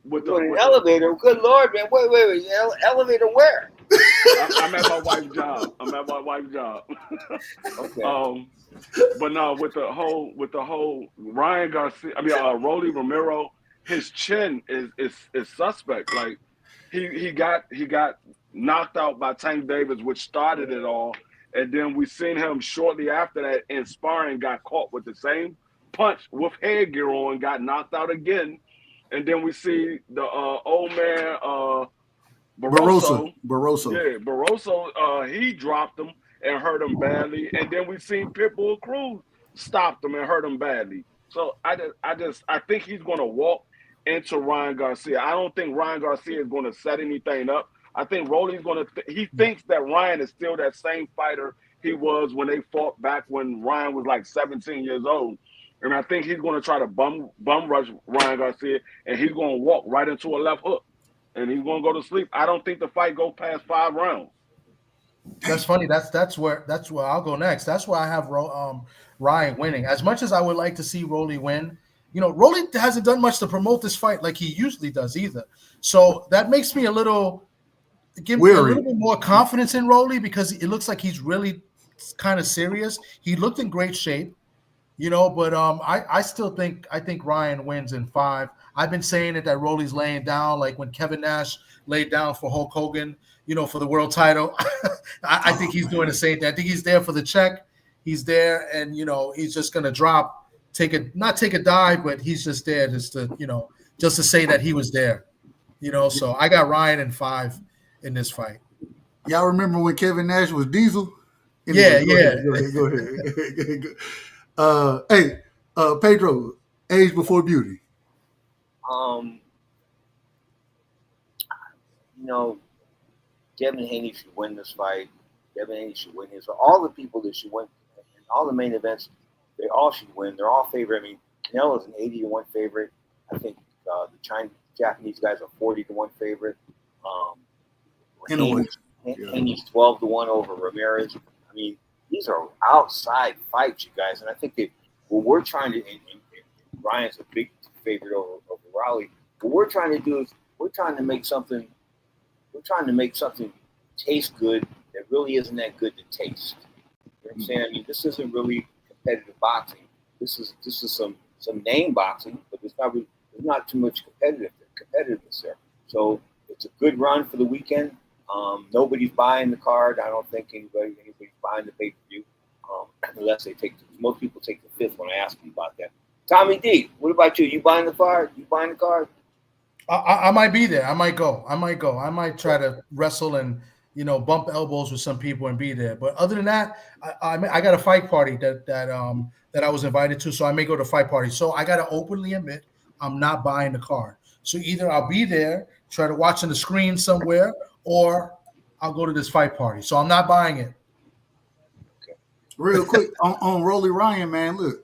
With the elevator. Good Lord, man. Wait. Elevator where? I'm at my wife's job. Okay. But no, with the whole Ryan Garcia, Rolly Romero, his chin is suspect. Like he got knocked out by Tank Davis, which started it all, and then we seen him shortly after that in sparring, got caught with the same punch with headgear on, got knocked out again, and then we see the old man Barroso. Yeah, Barroso. He dropped him and hurt him badly, and then we seen Pitbull Cruz stopped him and hurt him badly. So I think he's going to walk into Ryan Garcia. I don't think Ryan Garcia is going to set anything up. I think Rolly's going to. He thinks that Ryan is still that same fighter he was when they fought back when Ryan was like 17 years old. And I think he's going to try to bum rush Ryan Garcia, and he's going to walk right into a left hook, and he's going to go to sleep. I don't think the fight go past 5 rounds. That's funny. That's where I'll go next. That's why I have Ryan winning. As much as I would like to see Rolly win, Rolly hasn't done much to promote this fight like he usually does either. So that makes me give me a little bit more confidence in Rolly because it looks like he's really kind of serious. He looked in great shape, but I think Ryan wins in 5. I've been saying it that Rolly's laying down like when Kevin Nash laid down for Hulk Hogan, for the world title. I think he's doing the same thing. I think he's there for the check. He's there, and he's just gonna not take a dive, but he's just there just to say that he was there. So I got Ryan in 5 in this fight. Y'all remember when Kevin Nash was Diesel? Yeah. Go ahead. Hey, Pedro, age before beauty. Devin Haney should win this fight. Devin Haney should win this. All the people that should win in all the main events, they all should win. They're all favorite. I mean, Canelo's an 80-1 favorite. I think the Japanese guys are 40-1 favorite. Haney's 12-1 over Ramirez. I mean, these are outside fights, you guys. And I think that what we're trying to, and Ryan's a big favorite over Raleigh. What we're trying to do is we're trying to make something taste good that really isn't that good to taste. You know what I'm saying? I mean, this isn't really competitive boxing. This is some name boxing, but there's not too much competitiveness there. So it's a good run for the weekend. Nobody's buying the card. I don't think anybody's buying the pay-per-view unless most people take the 5th when I ask them about that. Tommy D, what about you? You buying the card? I might be there. I might go. I might try to wrestle and bump elbows with some people and be there. But other than that, I got a fight party that I was invited to, so I may go to fight party. So I got to openly admit I'm not buying the card. So either I'll be there, try to watch on the screen somewhere, or I'll go to this fight party. So I'm not buying it. Real quick on Rolly Ryan, man. Look,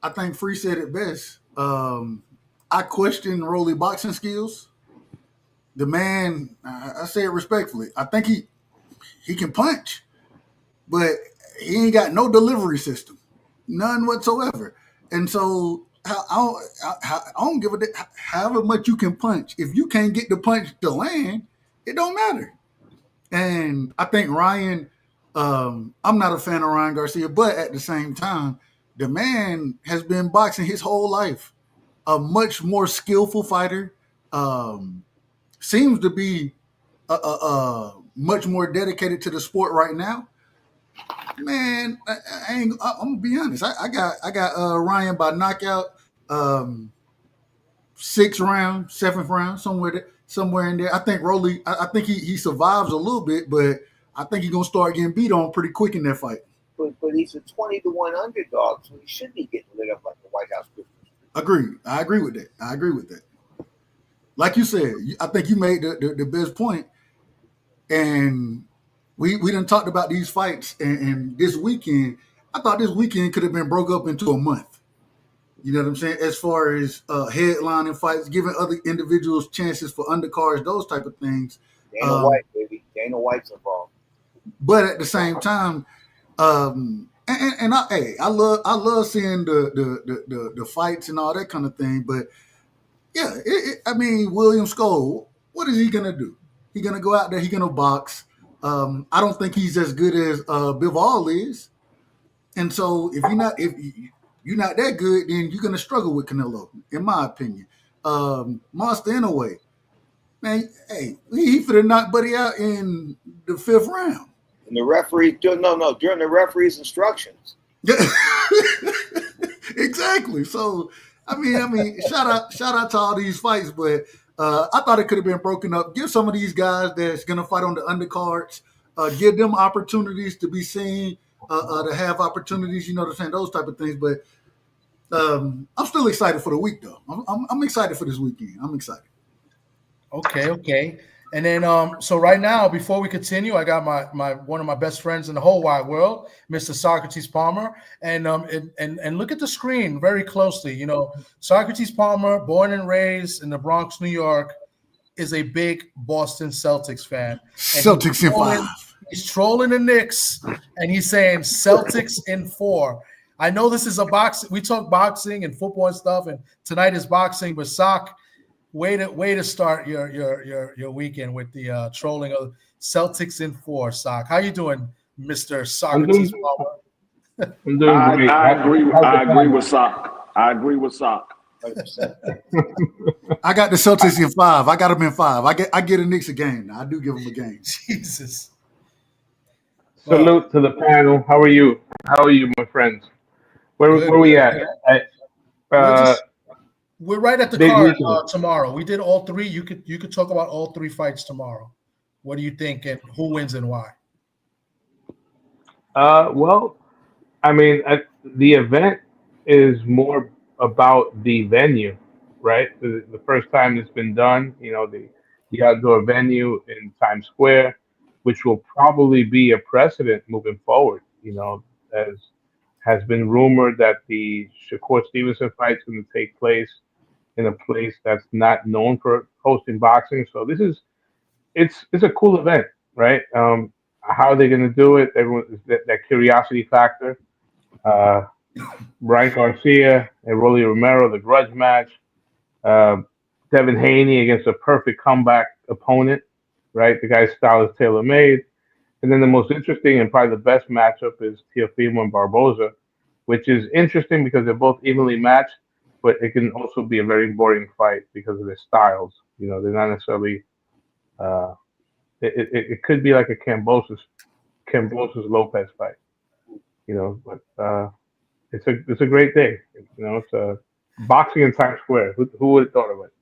I think Free said it best. I question Rolly boxing skills. The man, I say it respectfully. I think he can punch, but he ain't got no delivery system, none whatsoever. And so I don't give a damn however much you can punch. If you can't get the punch to land, it don't matter. And I think Ryan, I'm not a fan of Ryan Garcia, but at the same time, the man has been boxing his whole life. A much more skillful fighter. Seems to be much more dedicated to the sport right now. Man, I'm gonna be honest. I got Ryan by knockout, 6th round, 7th round, somewhere in there. I think Rolly. I think he survives a little bit, but I think he's gonna start getting beat on pretty quick in that fight. But he's a 20-1 underdog, so he should be getting lit up like the White House Christmas. Agreed. I agree with that. Like you said, I think you made the best point. And we done talked about these fights, and this weekend, I thought this weekend could have been broke up into a month. You know what I'm saying? As far as headlining fights, giving other individuals chances for undercards, those type of things. Dana White, baby. Dana White's involved. But at the same time, I love seeing the fights and all that kind of thing. But yeah, I mean, William Scold, what is he gonna do? He's gonna go out there. He's gonna box. I don't think he's as good as Bivol is. And so if you're not that good, then you're gonna struggle with Canelo, in my opinion. Monster Inoue, man, hey, he finna knock Buddy out in the 5th round. And the referee, during the referee's instructions. Exactly. So I mean, shout out to all these fights, but I thought it could have been broken up. Give some of these guys that's gonna fight on the undercards, give them opportunities to be seen, to have opportunities. You know what I'm saying? Those type of things. But I'm still excited for the week, though. I'm excited for this weekend. I'm excited. Okay. And then, so right now, before we continue, I got my one of my best friends in the whole wide world, Mr. Socrates Palmer, and look at the screen very closely. You know, Socrates Palmer, born and raised in the Bronx, New York, is a big Boston Celtics fan. Celtics in 5. He's trolling the Knicks, and he's saying Celtics in 4. I know this is a boxing. We talk boxing and football and stuff, and tonight is boxing. But Sock, way to start your weekend with the trolling of Celtics in 4. Sock, how you doing, Mr. Socrates Palmer? I'm doing great. I agree with Sock. I agree with Sock. I got the Celtics in 5. I got them in 5. I get the Knicks a game. I do give them a game. Jesus. Salute to the panel. How are you? My friends? Where are we at? We're right at the card tomorrow. We did all 3. You could talk about all 3 fights tomorrow. What do you think, and who wins and why? Well, I mean, the event is more about the venue, right? The first time it's been done, you know, the outdoor venue in Times Square, which will probably be a precedent moving forward. You know, as has been rumored that the Shakur Stevenson fight is going to take place in a place that's not known for hosting boxing. So it's a cool event, right? How are they going to do it? Everyone, that curiosity factor. Ryan Garcia and Rolly Romero, the grudge match. Devin Haney against a perfect comeback opponent, right? The guy's style is tailor-made. And then the most interesting and probably the best matchup is Teofimo and Barboza, which is interesting because they're both evenly matched, but it can also be a very boring fight because of their styles. You know, they're not necessarily. It could be like a Kambosos Lopez fight. You know, but it's a great day. You know, it's boxing in Times Square. Who would have thought of it?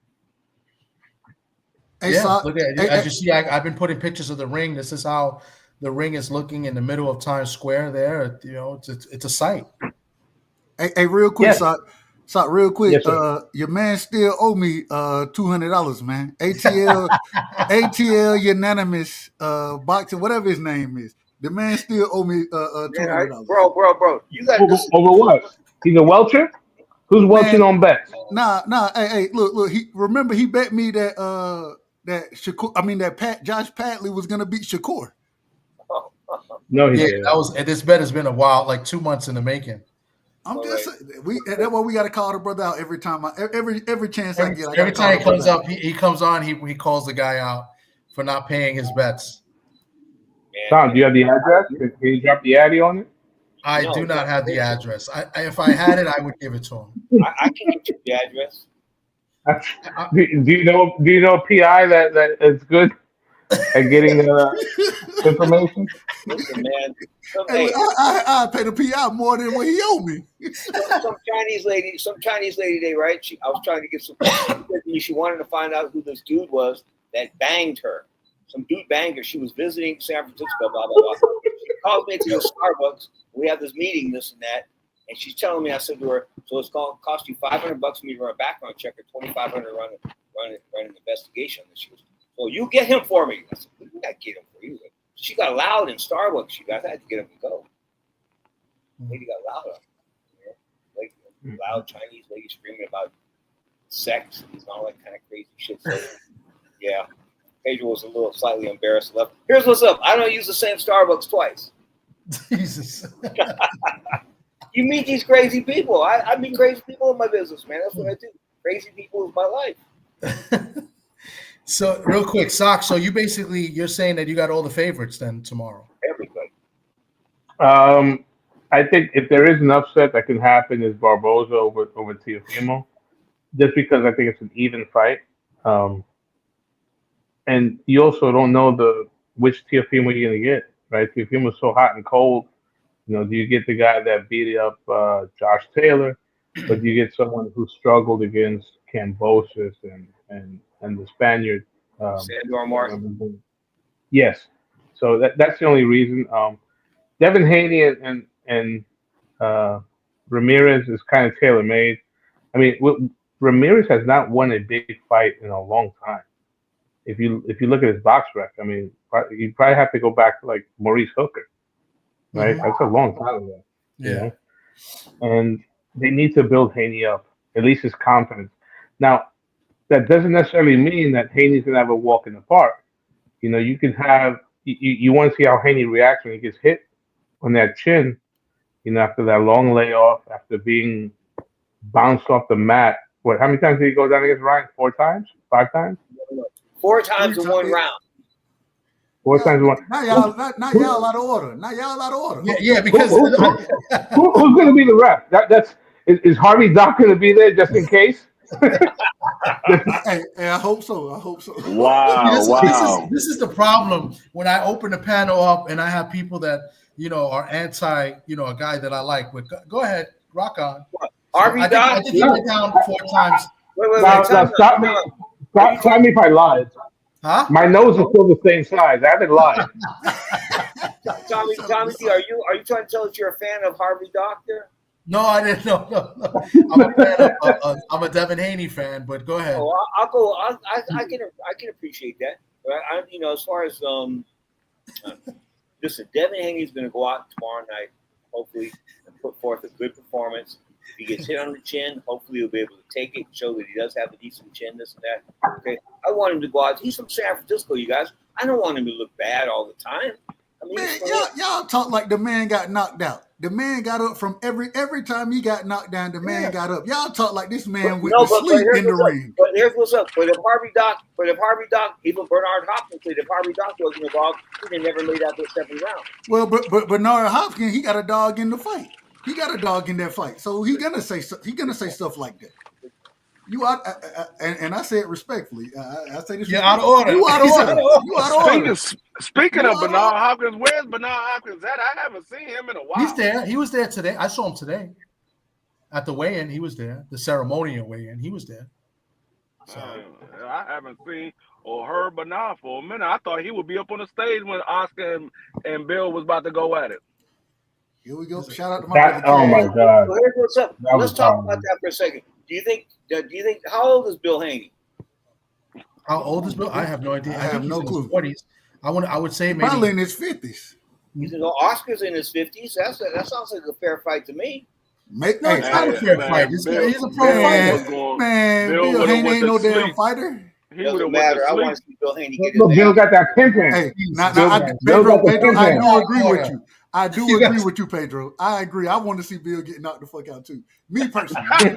Hey, Yeah, Sock. look at Hey, as you see, I've been putting pictures of the ring. This is how the ring is looking in the middle of Times Square. There, it's a sight. hey, real quick, Yes, Sock, real quick. yes, sir. Your man still owe me $200, man. ATL unanimous boxing, whatever his name is. The man still owe me Man, $200. bro, you got Over, this. over what? He's a welcher. Who's welching Man, on bets? nah. Hey, look. He bet me that Shakur, that Josh Padley was gonna beat Shakur. No, he Yeah, didn't. that was. And this bet has been a while, like 2 months in the making. I'm All just right. that's why we got to call the brother out every time. Every chance I get, I got Every to call time the he comes brother up, he comes on. He calls the guy out for not paying his bets. Tom, do you have the address? Can you drop the addy on it? I do not have the address. If I had it, I would give it to him. I can get you the address. Do you know PI that is good at getting information? Listen, man. Hey, I pay the PI more than what he owed me. Some Chinese lady, they right. I was trying to get some. She wanted to find out who this dude was that banged her. Some dude banged her. She was visiting San Francisco. Blah blah blah. She called me to the Starbucks. We have this meeting, this and that, and she's telling me. I said to her, "So it's going to cost you $500 for me to run a background check, or $2,500 run an investigation." And she goes, "Well, you get him for me." I said, "We got to get him for you." She got loud in Starbucks. You guys had to get him to go. Lady got loud. Like loud Chinese lady screaming about sex and all that kind of crazy shit. So, yeah, Pedro was a little slightly embarrassed. Left. Here's what's up. I don't use the same Starbucks twice. Jesus. You meet these crazy people. I meet crazy people in my business, man. That's what I do. Crazy people is my life. So real quick, Sock. So you're saying that you got all the favorites then tomorrow. Everybody. I think if there is an upset that can happen is Barboza over Teofimo, just because I think it's an even fight. And you also don't know which Teofimo you're gonna get, right? Teofimo's so hot and cold. Do you get the guy that beat up Josh Taylor, or do you get someone who struggled against Kambosos and the Spaniard? Sandor Martin. Yes. So that's the only reason. Devin Haney and Ramirez is kind of tailor made. I mean, Ramirez has not won a big fight in a long time. If you look at his box rec, I mean, you probably have to go back to like Maurice Hooker, right? Mm-hmm. That's a long time ago. Yeah. You know? And they need to build Haney up, at least his confidence. Now, that doesn't necessarily mean that Haney's gonna have a walk in the park. You can have you want to see how Haney reacts when he gets hit on that chin. After that long layoff, after being bounced off the mat. How many times did he go down against Ryan? 4 times? 5 times? 4 times in one round. 4 times in one. Not y'all out of order. Not y'all out of order. Yeah, because who's going to be the ref? Is Harvey Doc going to be there just in case? Hey, I hope so. Wow. This is the problem when I open the panel up and I have people that are anti, a guy that I like. But go ahead, rock on. Harvey Doc. I think he went down 4 times. Wait. Now stop me. Stop me if I lied. Huh? My nose is still the same size. I haven't lied. Tommy D, are you trying to tell us you're a fan of Harvey Doctor? No, I didn't. No. I'm a Devin Haney fan, but go ahead. Oh, I'll go. I can appreciate that. But as far as listen, Devin Haney's going to go out tomorrow night, hopefully, and put forth a good performance. If he gets hit on the chin, hopefully he'll be able to take it, show that he does have a decent chin, this and that. Okay, I want him to go out. He's from San Francisco, you guys. I don't want him to look bad all the time. I mean, Man, y'all talk like the man got knocked out. The man got up from every time he got knocked down. The man got up. Y'all talk like this man went to sleep in the ring. But here's what's up. But if Harvey Doc, even Bernard Hopkins said if Harvey Doc wasn't involved, he'd have never made out the 7th round. Well, but Bernard Hopkins, he got a dog in the fight. He got a dog in that fight, so he gonna say stuff like that. You out, and I say it respectfully. I say this. You're out of order. You out of order. You out of order. Speaking of Bernard Hopkins, where's Bernard Hopkins at? I haven't seen him in a while. He's there. He was there today. I saw him today at the weigh-in. He was there. The ceremonial weigh-in. He was there. So I haven't seen or heard Bernard for a minute. I thought he would be up on the stage when Oscar and Bill was about to go at it. Here we go. Shout out to my That, brother. oh my God, So here's what's up. that Let's was talk horrible. about that for a second. Do you think? How old is Bill Haney? how old is Bill? I have no idea. I I have think he's no in clue. his 40s. I would say maybe Probably in his 50s. He's Oscar's in his 50s. That sounds like a fair fight to me. no, it's not a Man, fair man, fight. Bill- He's a pro Bill fighter. was going- Man, Bill Bill would've Haney went ain't no to damn sleep. fighter. He would have Doesn't went matter. to I sleep. want to see Bill Haney get But his Bill ass. got that pimping. Hey, now, Bill I, got- Pedro, got the Pedro, I pin do hand. agree with Corner. you. I do You agree got- with you, Pedro. I agree. I want to see Bill get knocked the fuck out too. Me personally. Hey,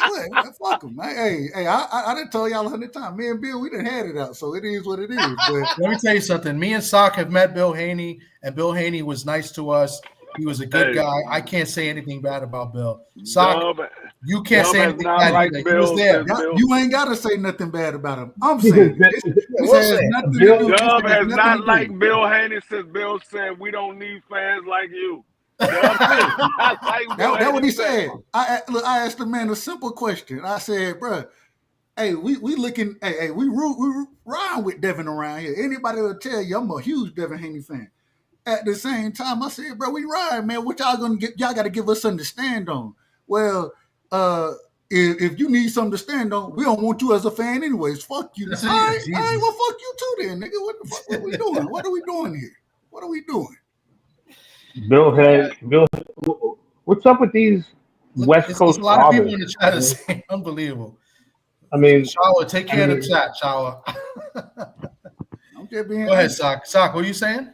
look, fuck him. Hey, I done told y'all 100 times. Me and Bill, we done had it out, so it is what it is. But Let me tell you something. Me and Sock have met Bill Haney, and Bill Haney was nice to us. He was a good Hey. guy. I can't say anything bad about Bill. Sock, Dub, you can't Dub say has anything not bad liked either. He was Bill there. since Bill. you ain't gotta say nothing bad about him. I'm He saying just- this We'll has say. nothing to Bill- do. this Dub has has nothing not to do. liked Bill Haney since Bill said we don't need fans like you. Dub has not liked Bill That's what Haney he since. said. I asked the man a simple question. I said, bruh, hey, we looking, hey, we ride with Devin around here. Anybody will tell you I'm a huge Devin Haney fan. At the same time, I said, bro, we ride, man. What y'all gonna get? Y'all got to give us something to stand on. Well, if you need something to stand on, we don't want you as a fan anyways. Fuck you. All That's it. right, Jesus. all right, well, fuck you too then, nigga. What the fuck? What are we doing? What are we doing here? What are we doing? Bill had Bill. What's up with these Look, West it's Coast a lot of people fathers? in the chat are saying unbelievable. I mean, Shower, take care of the chat, Shower. I'm just being Go ahead, Sock. Sock, what are you saying?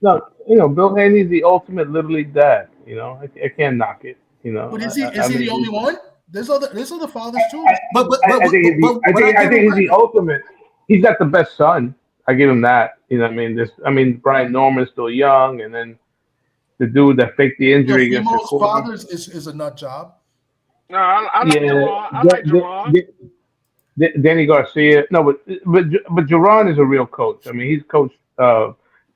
no, Bill Haney's the ultimate Little League dad. I can't knock it. But is he I the mean, only one? There's other fathers too. But I think he's the, I think he's the ultimate. He's got the best son. I give him that. You know what I mean? Brian Norman's still young, and then the dude that faked the injury against the most quarter. fathers is a nut job. No, I like Jerron. I like Jerron. Danny Garcia. No, but Jerron is a real coach. I mean, he's coached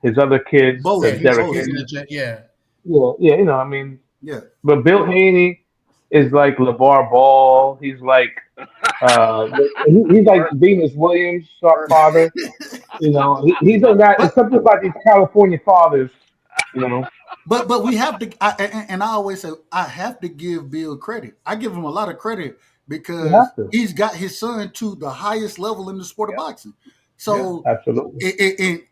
his other kids. Both. Derek Both. Henry. Yeah. Yeah. I mean, Yeah. but Bill Haney is like LeVar Ball. He's like he's like Venus Williams' father. He's a guy. It's something about these California fathers. But we have to, and I always say I have to give Bill credit. I give him a lot of credit because he's got his son to the highest level in the sport of boxing. So absolutely.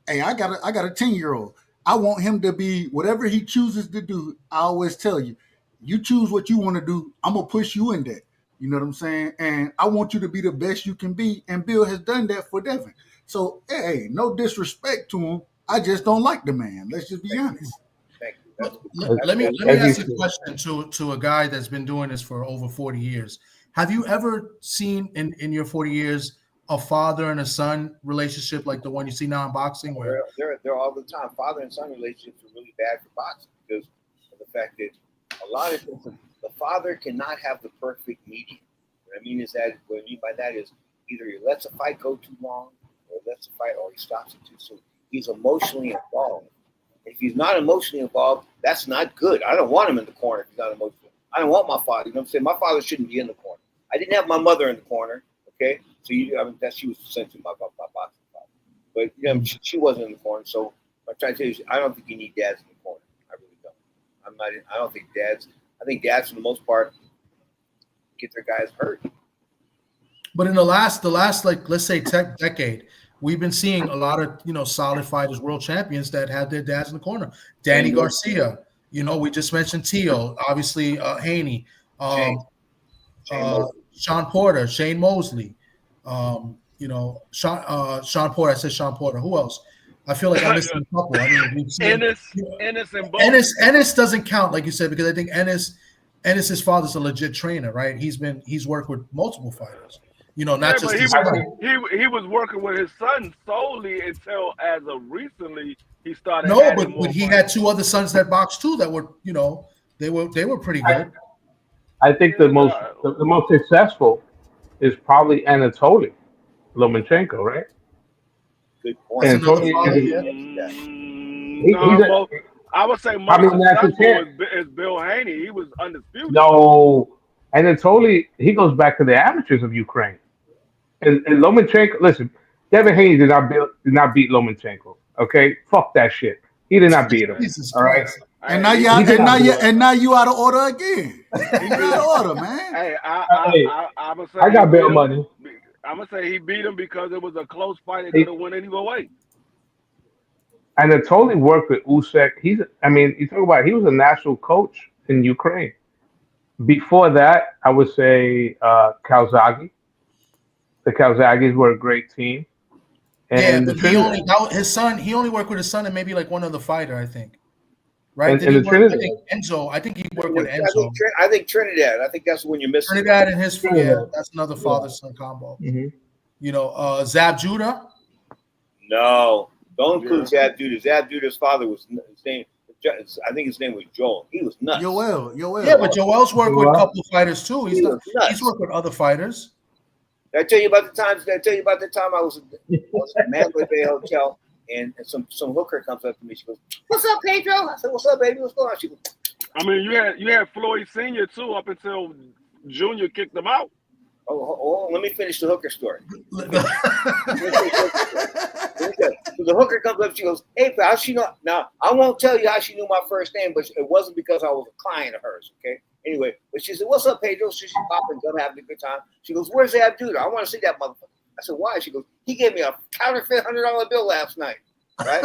Hey, I got a 10-year-old. I want him to be whatever he chooses to do. I always tell you, you choose what you want to do. I'm gonna push you in that. You know what I'm saying? And I want you to be the best you can be. And Bill has done that for Devin. So hey, no disrespect to him. I just don't like the man. Let's just be honest. Let me ask a question to a guy that's been doing this for over 40 years. Have you ever seen in your 40 years a father and a son relationship like the one you see now in boxing? Where They're all the time. Father and son relationships are really bad for boxing because of the fact that a lot of things, the father cannot have the perfect medium. What I mean is that what I mean by that is either he lets a fight go too long, or lets a fight, or he stops it too soon. He's emotionally involved. If he's not emotionally involved, that's not good. I don't want him in the corner if he's not emotional. I don't want my father. You know what I'm saying? My father shouldn't be in the corner. I didn't have my mother in the corner. Okay, so that she was essentially my boxing father, but she wasn't in the corner. So I'm trying to tell you, I don't think you need dads in the corner. I really don't. I don't think dads. I think dads, for the most part, get their guys hurt. But in the last like let's say decade, we've been seeing a lot of solid fighters, world champions that had their dads in the corner. Danny Garcia, we just mentioned Tio, obviously Haney, Sean Porter, Shane Mosley, Sean Porter. I said Sean Porter. Who else? I feel like I'm missing a couple. I mean, we've seen Ennis and both. Ennis doesn't count, like you said, because I think Ennis's father's a legit trainer, right? He's worked with multiple fighters. Not just his son. He was working with his son solely until as of recently he started. No, but he had two other sons that boxed too that were they were pretty good. I think the most successful is probably Anatoly Lomachenko, right? Good point. Anatoly, I would say most successful is Bill Haney. He was undisputed. No, And then totally, he goes back to the amateurs of Ukraine. And Lomachenko, listen, Devin Haney did not beat Lomachenko. Okay, fuck that shit. He did not beat him. Jesus All right. Christ. And now Hey, you He did not do it. and now you out of order again. You out of order, man. hey, Hey, I'm gonna say I got he bail beat him. money. I'm gonna say he beat him because it was a close fight. It He- could have went either way. And it totally worked with Usyk. I mean, you talk about he was a national coach in Ukraine. Before that, I would say Calzaghe. The Calzaghes were a great team, Yeah, and the but he only Trinidad, his son. He only worked with his son and maybe like one other fighter, I think. Right? Did and he the work? I Trinidad, think Enzo. I think he worked with Enzo. I think Trinidad. I think that's when you're missing. Trinidad and his yeah, Trinidad. that's another Yeah. father son combo. Mhm. You know, Zab Judah. No, don't Yeah. include Zab Duda. Zab Duda's father was his name. I think his name was Joel. He was nuts. Yoel. Yeah, but Joel's worked with a Joel. couple of fighters too. He was nuts. He's worked with other fighters. Did I tell you about the time? Did I tell you about the time I was at Mandalay Bay Hotel and some hooker comes up to me. She goes, "What's up, Pedro?" I said, "What's up, baby? What's going on?" She goes, I mean, you had Floyd Senior too up until Junior kicked him out. "Oh, let me finish the hooker story." So the hooker comes up. She goes, "Hey, how she know?" Now I won't tell you how she knew my first name, but it wasn't because I was a client of hers. Okay. Anyway, but she said, "What's up, Pedro?" So she's popping, gum, having a good time. She goes, "Where's Zab Duda? I want to see that motherfucker." I said, "Why?" She goes, "He gave me a counterfeit $100 bill last night." Right?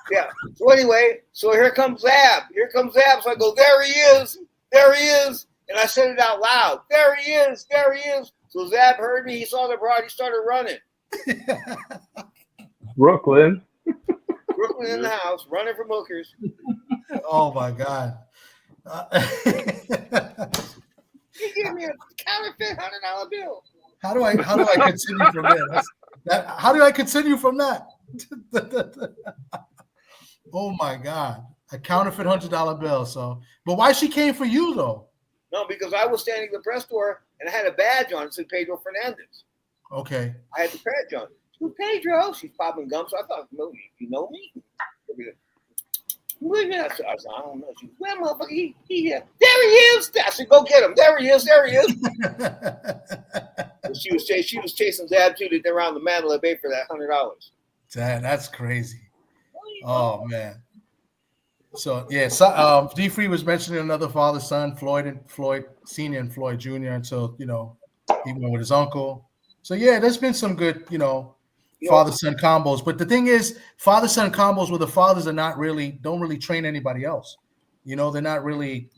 Yeah. So anyway, so here comes Zab. Here comes Zab. So I go, "There he is. There he is." And I said it out loud. "There he is. There he is." So Zab heard me. He saw the broad. He started running. Brooklyn. Brooklyn in the house, running from hookers. Oh my God. He gave me a counterfeit $100 bill. How do I continue from there? How do I continue from that? Oh my God. A counterfeit $100 bill. So, but why she came for you though? No, because I was standing at the press door and I had a badge on. It said Pedro Fernandez. Okay. I had the badge on. She goes, "Pedro." She's popping gum. So I thought, "No, you know me?" Wait a minute. I said, "I don't know." She goes, "Well, motherfucker, he there he is." I said, "Go get him. There he is. There he is." And she was chasing Zab Judah around the Mandalay Bay for that $100. Damn, that's crazy. Oh man. So yeah, so, D Free was mentioning another father son, Floyd Senior and Floyd Jr. until he went with his uncle. So yeah, there's been some good father son combos. But the thing is, father son combos where the fathers are don't really train anybody else. They're not really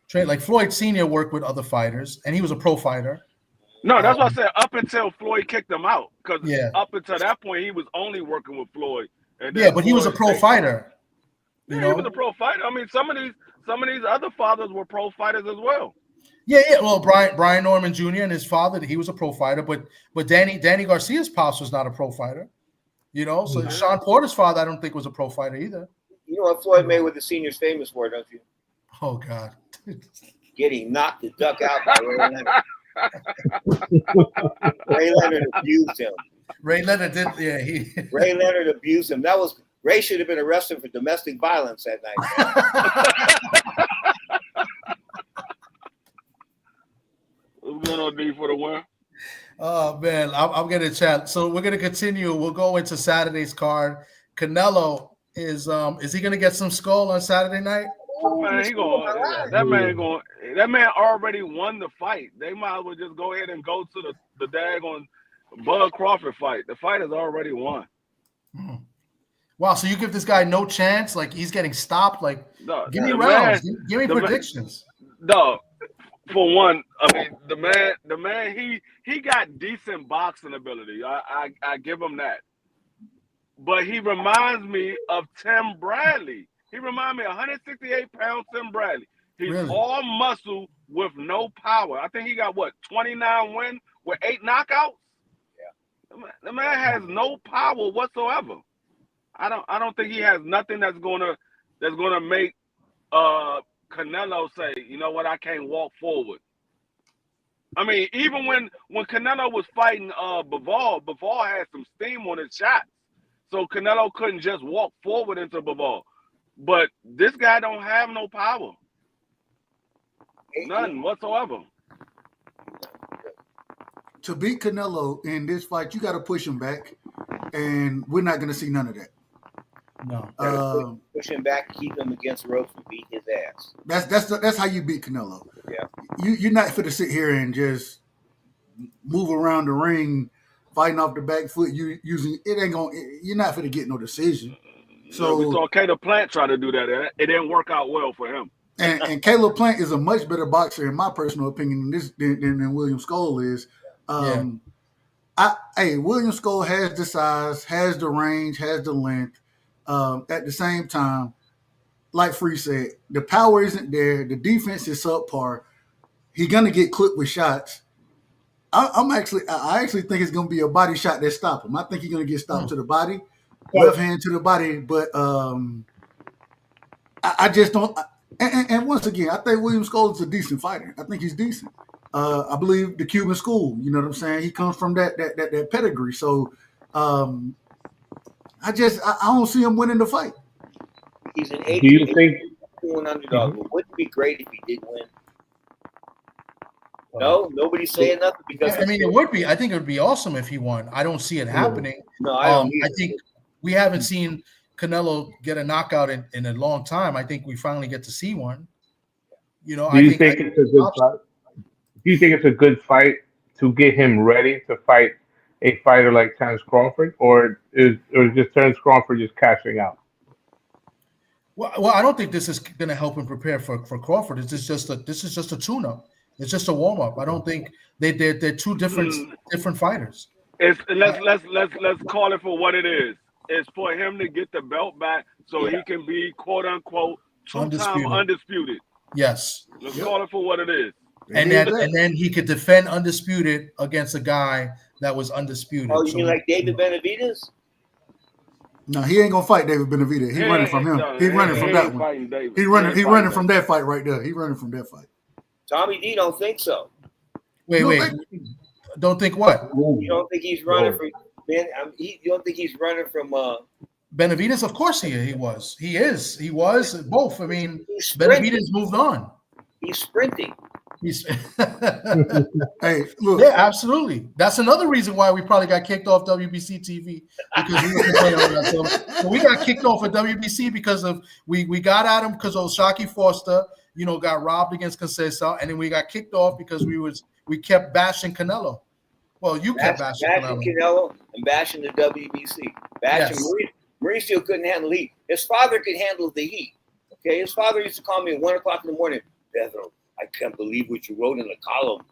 trained. Like Floyd Senior worked with other fighters, and he was a pro fighter. No, that's what I said. Up until Floyd kicked him out, because Yeah. up until that point he was only working with Floyd. And then Yeah, but he was a Floyd pro fighter. Yeah, he was a pro fighter. I mean, some of these other fathers were pro fighters as well. Yeah. Well, Brian Norman Jr. and his father, he was a pro fighter, but Danny Garcia's pops was not a pro fighter. So Sean Porter's father, I don't think was a pro fighter either. You know what Floyd Mayweather Sr.'s famous for, don't you? Oh God. Getting knocked the duck out by Ray Leonard. Ray Leonard abused him. Ray Leonard did, yeah. Ray Leonard abused him. Ray should have been arrested for domestic violence that night. What's going on, D, for the win? Oh man, I'm gonna chat. So we're gonna continue. We'll go into Saturday's card. Canelo is he gonna get some skull on Saturday night? Man, that man already won the fight. They might as well just go ahead and go to the daggone Bud Crawford fight. The fight is already won. Wow, so you give this guy no chance? Like he's getting stopped? Like No, give me rounds. Give me predictions. No, for one, I mean the man he got decent boxing ability. I give him that. But he reminds me of Tim Bradley. He reminds me of 168-pound Tim Bradley. He's Really? all muscle with no power. I think he got 29 wins with 8 knockouts. Yeah, the man has no power whatsoever. I don't think he has nothing that's gonna make Canelo say, you know what, I can't walk forward. I mean, even when Canelo was fighting Bivol had some steam on his shots, so Canelo couldn't just walk forward into Bivol. But this guy don't have no power. None whatsoever. To beat Canelo in this fight, you got to push him back, and we're not going to see none of that. No. Push him back, keep him against the ropes, and beat his ass. That's how you beat Canelo. Yeah. You're not fit to sit here and just move around the ring, fighting off the back foot. You using it ain't gonna. You're not fit to get no decision. So we saw Caleb Plant try to do that. It didn't work out well for him. And Caleb Plant is a much better boxer, in my personal opinion, than William Skoll is. William Skoll has the size, has the range, has the length. At the same time, like Free said, the power isn't there. The defense is subpar. He's gonna get clipped with shots. I actually think it's gonna be a body shot that stops him. I think he's gonna get stopped to the body, left hand to the body. But I just don't. And once again, I think William Skoll is a decent fighter. I think he's decent. I believe the Cuban school. You know what I'm saying? He comes from that pedigree. So I don't see him winning the fight. He's an Do you think? Underdog. Mm-hmm. Wouldn't it be great if he did win? No, nobody's saying nothing because I mean, it would be. I think it would be awesome if he won. I don't see it happening. No, I don't. I think we haven't seen Canelo get a knockout in a long time. I think we finally get to see one. You know, Do you think it's a good fight? Do you think it's a good fight to get him ready to fight a fighter like Terence Crawford, or is just Terence Crawford just cashing out? Well, I don't think this is going to help him prepare for Crawford. This is just a tune-up. It's just a warm-up. I don't think they're two different fighters. Let's call it for what it is. It's for him to get the belt back so he can be quote unquote two-time undisputed. Yes. Let's call it for what it is. And then he could defend undisputed against a guy that was undisputed. Oh, you mean like David Benavidez? No, he ain't gonna fight David Benavidez. He's running from him. He's running from that one. He's running from that fight right there. He's running from that fight. Tommy D don't think so. Wait. Don't think what? You don't think he's running from man? You don't think he's running from Benavidez? Of course he was. He is. He was both. I mean, Benavidez moved on. He's sprinting. Hey, look. Yeah, absolutely. That's another reason why we probably got kicked off WBC TV because we were complaining on that. So we got kicked off at WBC because of we got at him because of Shaki Foster, got robbed against Conceição, and then we got kicked off because we kept bashing Canelo. Well, you kept bashing Canelo and bashing the WBC. Bashing Mauricio couldn't handle the heat. His father could handle the heat. Okay, his father used to call me at 1 o'clock in the morning. Pedro, I can't believe what you wrote in the column.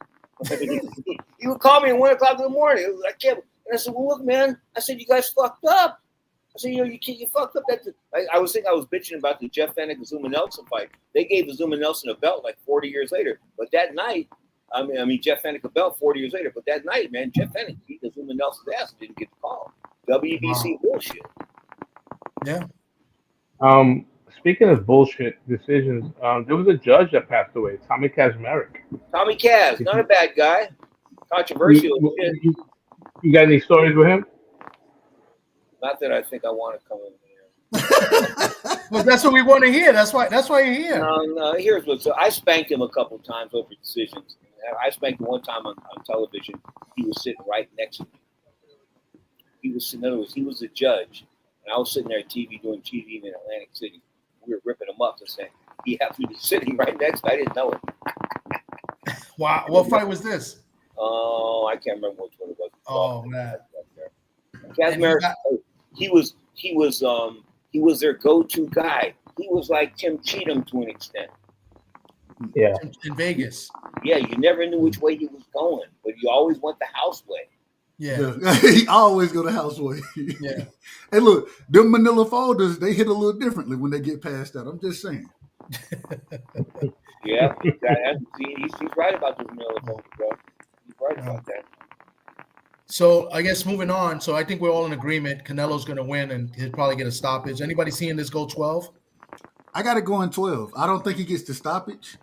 He would call me at 1 o'clock in the morning. I can't. And I said, well, look, man. I said, you guys fucked up. I said, you fucked up. I was bitching about the Jeff Fennick and Zuma Nelson fight. They gave Zuma Nelson a belt like 40 years later. But that night, I mean, Jeff Fennick a belt 40 years later. But that night, man, Jeff Fennick beat Zuma Nelson's ass and didn't get the call. WBC bullshit. Yeah. Speaking of bullshit decisions, there was a judge that passed away, Tommy Kazmarek. Tommy Kaz, not a bad guy. Controversial. You got any stories with him? Not that I think I want to come in here. Well, that's what we want to hear. That's why you're here. No. Here's what. So I spanked him a couple times over decisions. I spanked him one time on television. He was sitting right next to me. In other words, he was a judge, and I was sitting there at TV doing TV in Atlantic City. We were ripping him up and saying he happened to be sitting right next to me. I didn't know it. Wow. What fight was this? Oh, I can't remember which one it was. Oh, man. Kazmarek, he was their go-to guy. He was like Tim Cheatham to an extent. Yeah. In Vegas. Yeah, you never knew which way he was going, but you always went the house way. Yeah. He always go the house way. Yeah. Hey, look, them Manila folders, they hit a little differently when they get past that. I'm just saying. Yeah, he's right about those Manila folders, bro. He's right about that. So I guess moving on. So I think we're all in agreement. Canelo's going to win, and he'll probably get a stoppage. Anybody seeing this go 12? I got to go in 12. I don't think he gets the stoppage.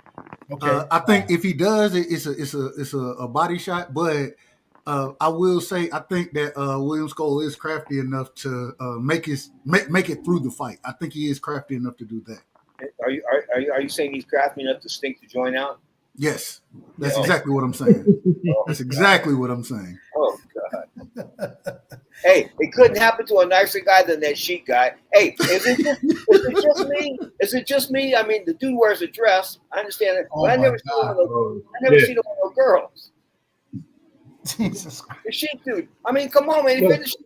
Okay. I think if he does, it's a body shot. But I will say I think that William Skoll is crafty enough to make it through the fight. I think he is crafty enough to do that. Are you saying he's crafty enough to stink the joint out? Yes, that's Yeah. exactly what I'm saying. Oh, That's exactly what I'm saying. oh God. Hey, it couldn't happen to a nicer guy than that Sheik guy. Hey, is it just me? Is it just me? I mean, the dude wears a dress. I understand it, Oh but I my never seen God. him. Oh, I never shit. seen him with no girls. Jesus Christ. The Sheik dude. I mean, come on, man. If you're the Sheik,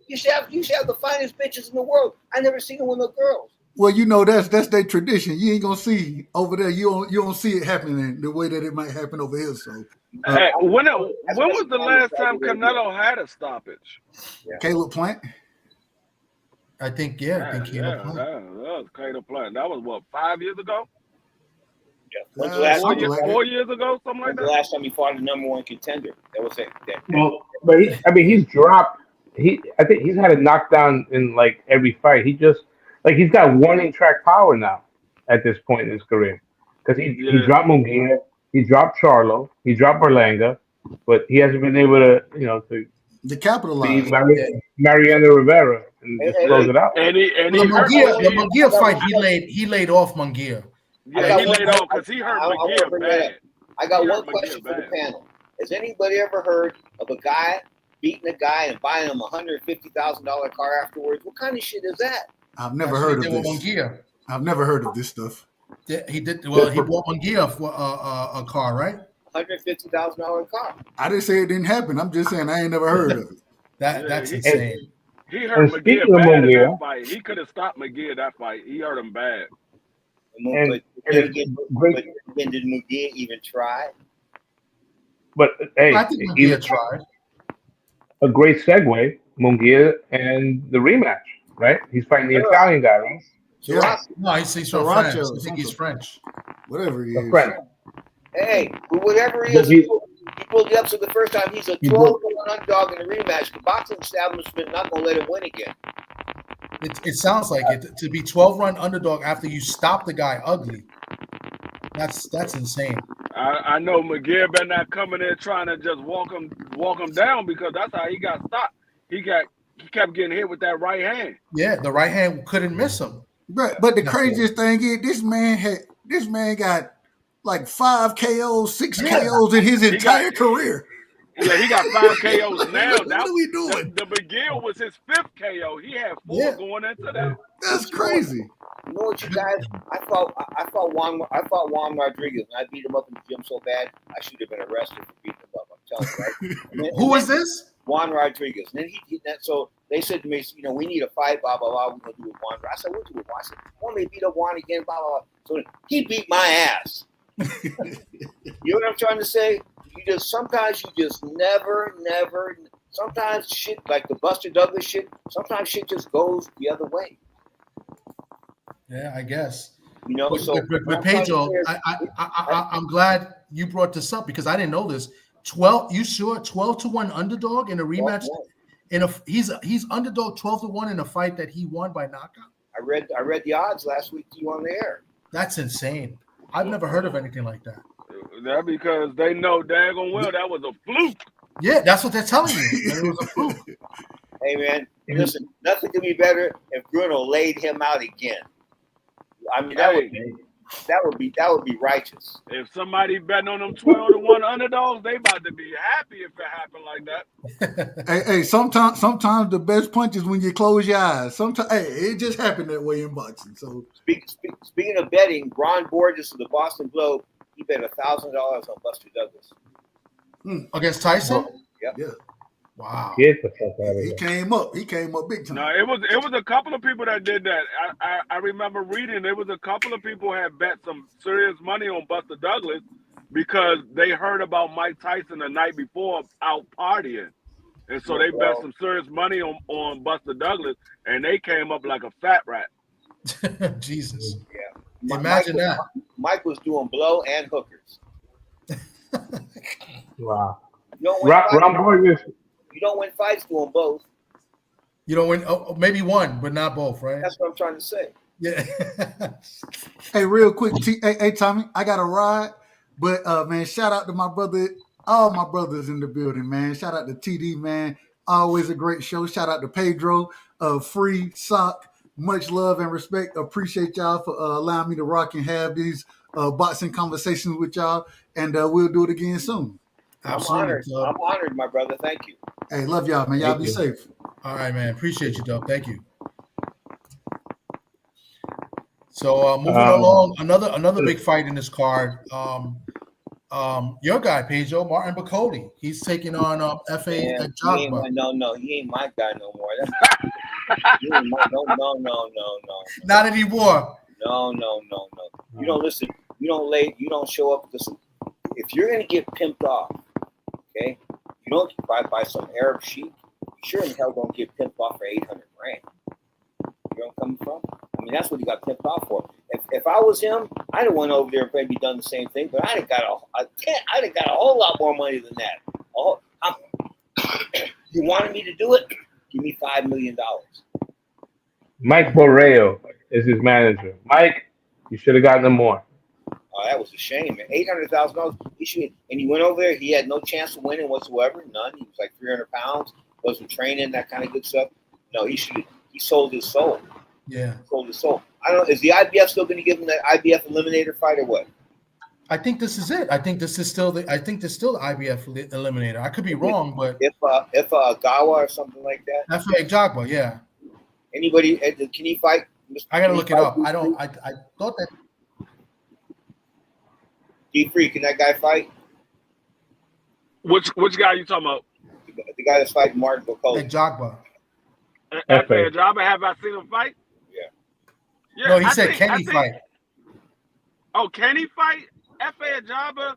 you should have the finest bitches in the world. I never seen him with no girls. Well, that's their tradition. You ain't gonna see over there. You don't see it happening the way that it might happen over here. So, Hey, when was Especially the on last the time Saudi Canelo had a stoppage? Caleb Plant. I think Yeah, Caleb that Plant. was Caleb Plant. That was what, 5 years ago? Yeah. When's the last Something time? like that. 4 years ago, something like When's the that. last time he fought a number one contender? That was it. Well, but he's dropped. I think he's had a knockdown in like every fight. He just like he's got warning track power now at this point in his career because he Yeah. dropped Munguia, he dropped Charlo, he dropped Berlanga, but he hasn't been able to To beat capitalize. Mariano Rivera and just close it out. And he Well, the hurt Munguia fight, he laid off Munguia. Yeah, he laid off because he hurt I wanna McGill bring that bad. up. I got He one hurt question McGill for the bad. panel. Has anybody ever heard of a guy beating a guy and buying him a $150,000 car afterwards? What kind of shit is that? I've never That's heard what of he did with this. Munguia. I've never heard of this stuff. Yeah, he did. Well, he bought Munguia for a car, right? $150,000 car. I didn't say it didn't happen. I'm just saying I ain't never heard of it. That's he- insane. He hurt And speaking McGill of bad in Munguia- that fight. He could have stopped McGill that fight. He hurt him bad. And- But and then it's again, great- did Mugia even try? But hey, I think even Munguia tried. a great segue, Munguia and the rematch, right? He's fighting the Italian guy, right? Yeah, No, he's from Sriracha France. or I think he's something. French. whatever he The is. friend. Hey, but whatever he But is, he- he pulled the upset the first time. He's a He 12-1 underdog in the rematch. The boxing establishment not going to let him win again. It sounds like it to be 12-run underdog after you stop the guy ugly. That's insane. I know McGill better not coming in trying to just walk him down because that's how he got stopped. He kept getting hit with that right hand. Yeah, the right hand couldn't miss him. But the Yeah. craziest thing is this man got like 5 KOs, 6 Yeah. KOs in his entire career. Yeah, he got 5 KOs now. What are we doing? The McGill was his 5th KO. He had 4 Yeah. going into that. That's crazy. You know what, you guys? I fought Juan Rodriguez, and I beat him up in the gym so bad I should have been arrested for beating him up. I'm telling you, right? And then- Who was this? Juan Rodriguez. And then so they said to me, we need a fight, blah blah blah. We're gonna do it with Juan. I said, we'll do it. I said, want me to beat up Juan again, blah blah blah. So he beat my ass. You know what I'm trying to say? Sometimes you just never. Sometimes shit like the Buster Douglas shit. Sometimes shit just goes the other way. Yeah, I guess. You know. But Pedro, I'm glad you brought this up because I didn't know this. 12-1 underdog in a rematch. He's underdog 12-1 in a fight that he won by knockout. I read the odds last week to you on the air. That's insane. I've never heard of anything like that. That because they know daggone well that was a fluke. Yeah, that's what they're telling you. That it was a fluke. Hey man, listen, nothing could be better if Bruno laid him out again. I mean that would be righteous. If somebody betting on them 12-1 underdogs, they about to be happy if it happened like that. Hey, sometimes the best punch is when you close your eyes. Sometimes, it just happened that way in boxing. So Speaking of betting, Ron Borges of the Boston Globe, he bet $1,000 on Buster Douglas. Against Tyson? yeah, Wow. Get the fuck out of he here. came up big time. No, it was a couple of people that did that. I remember reading there was a couple of people had bet some serious money on Buster Douglas because they heard about Mike Tyson the night before out partying. And so they bet some serious money on Buster Douglas and they came up like a fat rat. Jesus. Yeah. Imagine that. Mike was doing blow and hookers. Wow. You don't win Ron fights, Borges. you don't win fights doing both. You don't win. Maybe one, but not both, right? That's what I'm trying to say. Yeah. Hey, real quick, hey Tommy, I got a ride, but man, shout out to my brother, all my brothers in the building, man. Shout out to TD, man. Always a great show. Shout out to Pedro, Free Sock. Much love and respect. Appreciate y'all for allowing me to rock and have these boxing conversations with y'all. and we'll do it again soon. Absolutely, Dub. I'm honored, my brother. Thank you. Hey, love y'all, man. Y'all Thank be you. safe. All right, man. Appreciate you, Dub. Thank you. So moving along, another big fight in this card. Your guy, Pedro, Martin Bacoli. He's taking on Fa Man, Jogba. he ain't my guy no more. He ain't my, no. Not anymore. No. You don't listen. You don't show up. Listen, if you're gonna get pimped off, okay, you don't by some Arab sheik. You sure in hell don't get pimped off for 800 grand. You know where I'm coming from? I mean, that's what he got pimped off for. If I was him, I'd have went over there and maybe done the same thing, but I'd have got a whole lot more money than that. You wanted me to do it? Give me $5 million. Mike Borrell is his manager. Mike, you should have gotten him more. Oh, that was a shame, man. $800,000. And he went over there. He had no chance of winning whatsoever. None. He was like 300 pounds. Wasn't training, that kind of good stuff. No, he sold his soul. Yeah. Sold his soul. I don't know. Is the IBF still going to give him that IBF eliminator fight or what? I think this is it. I think this is still the IBF eliminator. I could be wrong, but if Gawa or something like that. Fa Jogba, yeah. Anybody? Can he fight? I gotta look it up. I thought that. D3, can that guy fight? Which guy are you talking about? The guy that's fighting Martin Fa Bacoli. Jogba. Fa Jogba, have I seen him fight? Yeah. No, he said, can he fight? Oh, can he fight? Fa Jogba,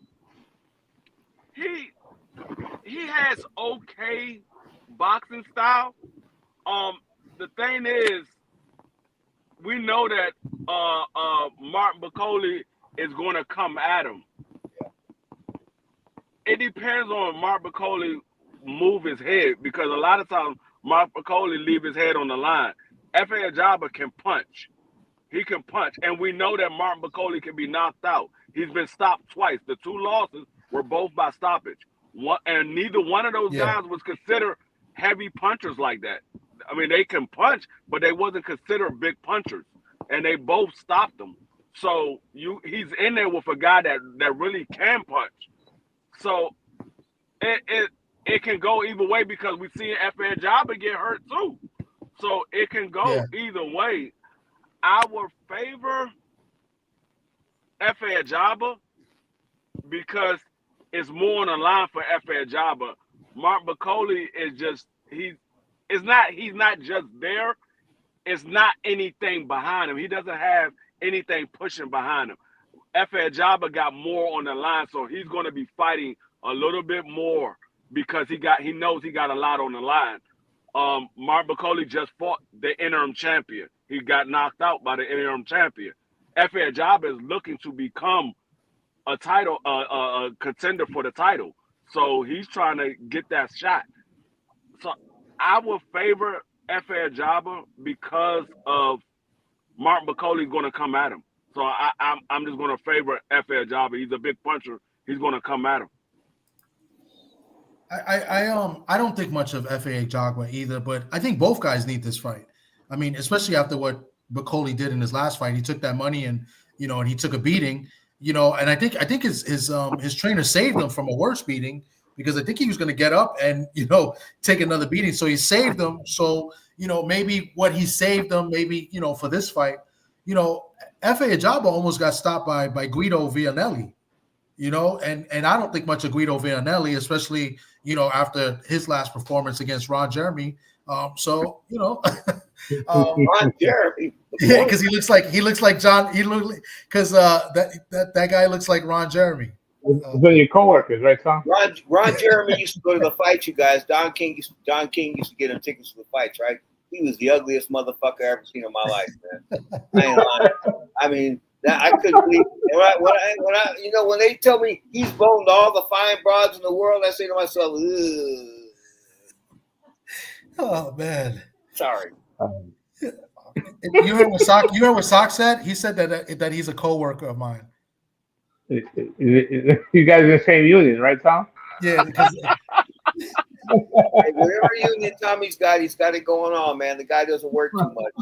he has okay boxing style. The thing is, we know that Martin Bacoli is going to come at him. It depends on Martin Bacoli move his head, because a lot of times Martin Bacoli leave his head on the line. Fa Jogba can punch. He can punch, and we know that Martin Bacoli can be knocked out. He's been stopped twice. The two losses were both by stoppage. And neither one of those guys was considered heavy punchers like that. I mean, they can punch, but they wasn't considered big punchers, and they both stopped them. So he's in there with a guy that really can punch. So it can go either way, because we see Fa Jogba get hurt too. So it can go either way. I would favor Fa Jogba because it's more on the line for Fa Jogba. Martin Bacoli is just he's not just there. It's not anything behind him. He doesn't have anything pushing behind him. Fa Jogba got more on the line, so he's going to be fighting a little bit more because he knows he got a lot on the line. Martin Bacoli just fought the interim champion. He got knocked out by the interim champion. Fa Jogba is looking to become a title, a contender for the title. So he's trying to get that shot. So I would favor Fa Jogba because of Martin Bacoli going to come at him. So I'm just going to favor Fa Jogba. He's a big puncher. He's going to come at him. I don't think much of Fa Jogba either, but I think both guys need this fight. I mean, especially after what Bacoli did in his last fight. He took that money and he took a beating, and I think his trainer saved him from a worse beating, because I think he was going to get up and take another beating. So he saved him. So maybe what he saved them, maybe for this fight, Fa Jogba almost got stopped by Guido Vianelli. And I don't think much of Guido Vianelli, especially, after his last performance against Ron Jeremy. Ron Jeremy. Yeah, because he looks like John. Because that guy looks like Ron Jeremy. Those are your coworkers, right, Tom? Ron Jeremy used to go to the fights, you guys. Don King used to get him tickets to the fights, right? He was the ugliest motherfucker I ever seen in my life, man. I ain't lying. I mean, I couldn't believe. When they tell me he's boned all the fine broads in the world, I say to myself, ugh. Oh man, sorry. You heard what Sock said? He said that he's a coworker of mine. You guys in the same union, right, Tom? Yeah. Hey, whatever union Tommy's got, he's got it going on, man. The guy doesn't work too much.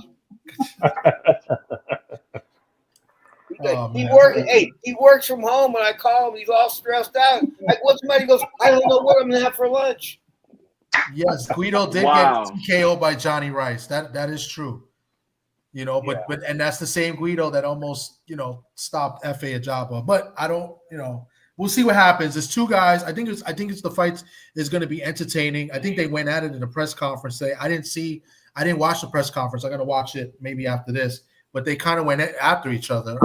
Oh, He man. works. Hey, he works from home. When I call him, he's all stressed out. Like, what's the matter? He goes, I don't know what I'm gonna have for lunch. Yes, Guido did Wow. get TKO by Johnny Rice. That is true. But and that's the same Guido that almost stopped F.A. Ajaba. But I don't we'll see what happens. It's two guys. I think it's the fight is going to be entertaining. I think they went at it in a press conference today. I didn't watch the press conference. I'm going to watch it maybe after this. But they kind of went after each other.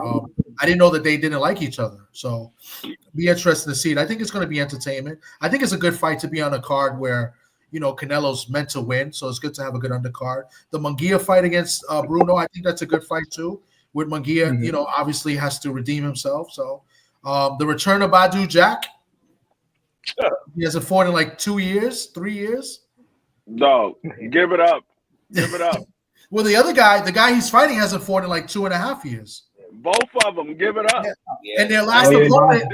I didn't know that they didn't like each other. So be interested to see it. I think it's going to be entertainment. I think it's a good fight to be on a card where Canelo's meant to win, so it's good to have a good undercard. The Munguia fight against Bruno, I think that's a good fight too. With Munguia, obviously has to redeem himself. So the return of Badu Jack, he hasn't fought in like 2 years, 3 years. Dog, give it up. Give it up. Well, the other guy, the guy he's fighting, hasn't fought in like 2.5 years. Both of them, give it up. Yeah. And their last Oh, yeah. opponent,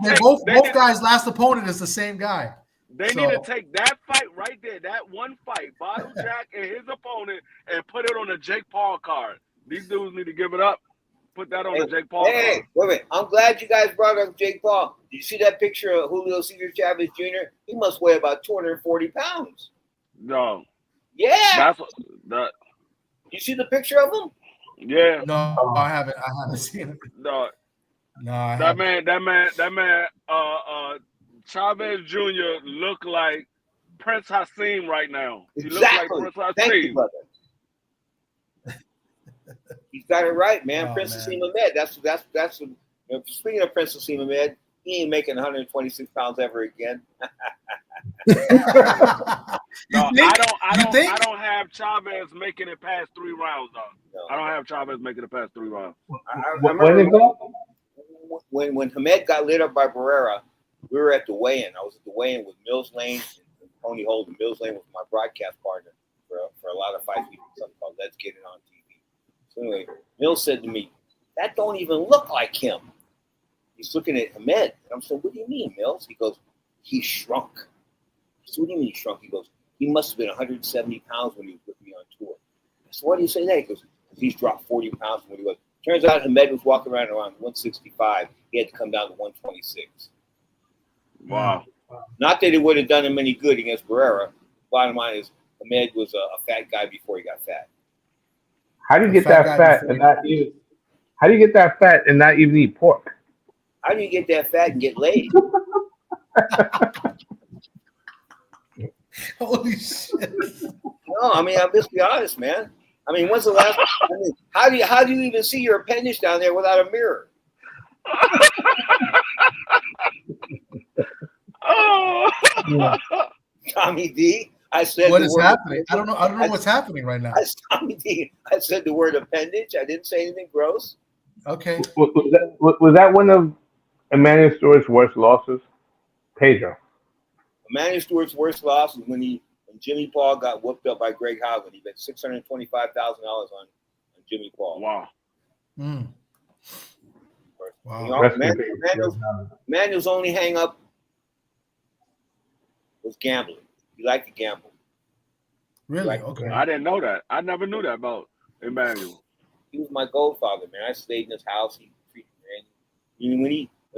They both need to- guys' last opponent is the same guy. They need to take that fight right there, that one fight, Badu Jack and his opponent, and put it on the Jake Paul card. These dudes need to give it up. Put that on the Jake Paul Hey, card. wait a minute. I'm glad you guys brought up Jake Paul. Did you see that picture of Julio Cesar Chavez Jr.? He must weigh about 240 pounds. No, Yeah. that's what that. You see the picture of him? Yeah, No, I haven't seen it. no, No, I that haven't. man, Chavez Jr. look like Prince Hassim right now. He Exactly. looks like Prince Thank you, Hassim. brother. He's got it right, man. Oh, Prince man. Hassim Ahmed. That's speaking of Prince Hassim Ahmed, he ain't making 126 pounds ever again. No, think? I don't have Chavez making it past 3 rounds, though. No. I don't have Chavez making it past 3 rounds. I When remember is that? when Hamed got lit up by Barrera, we were at the weigh-in. I was at the weigh-in with Mills Lane and Tony Holden. Mills Lane was my broadcast partner for a lot of fights. We did something called Let's Get It on TV. So anyway, Mills said to me, "That don't even look like him." He's looking at Hamed. And I'm saying, "What do you mean, Mills?" He goes, "He shrunk." I said, "What do you mean he shrunk?" He goes, "He must have been 170 pounds when he was with me on tour." I said, "Why do you say that?" He goes, "He's dropped 40 pounds from when he was." Turns out Hamed was walking around 165. He had to come down to 126. Wow. Not that it would have done him any good against Barrera. Bottom line is, Hamed was a fat guy before he got fat. How do you get that fat and not even? How do you get that fat and not even eat pork? How do you get that fat and get laid? Holy shit! No, I mean, I'm just be honest, man. I mean, when's the last? I mean, how do you even see your appendage down there without a mirror? Oh. Tommy D. I said What the is word happening? I don't know. I don't know I- what's happening right now. Tommy D. I said the word appendage. I didn't say anything gross. Okay. Was that one of Emmanuel Stewart's worst losses? Pedro. Emmanuel Stewart's worst loss was when Jimmy Paul got whooped up by Greg Howland. He bet $625,000 on Jimmy Paul. Wow. Mm. You Wow. know, Rest in peace. Emmanuel's only hang up was gambling. He liked to gamble. Really? Right. Okay. I didn't know that. I never knew that about Emmanuel. He was my godfather, man. I stayed in his house. He treated me. And when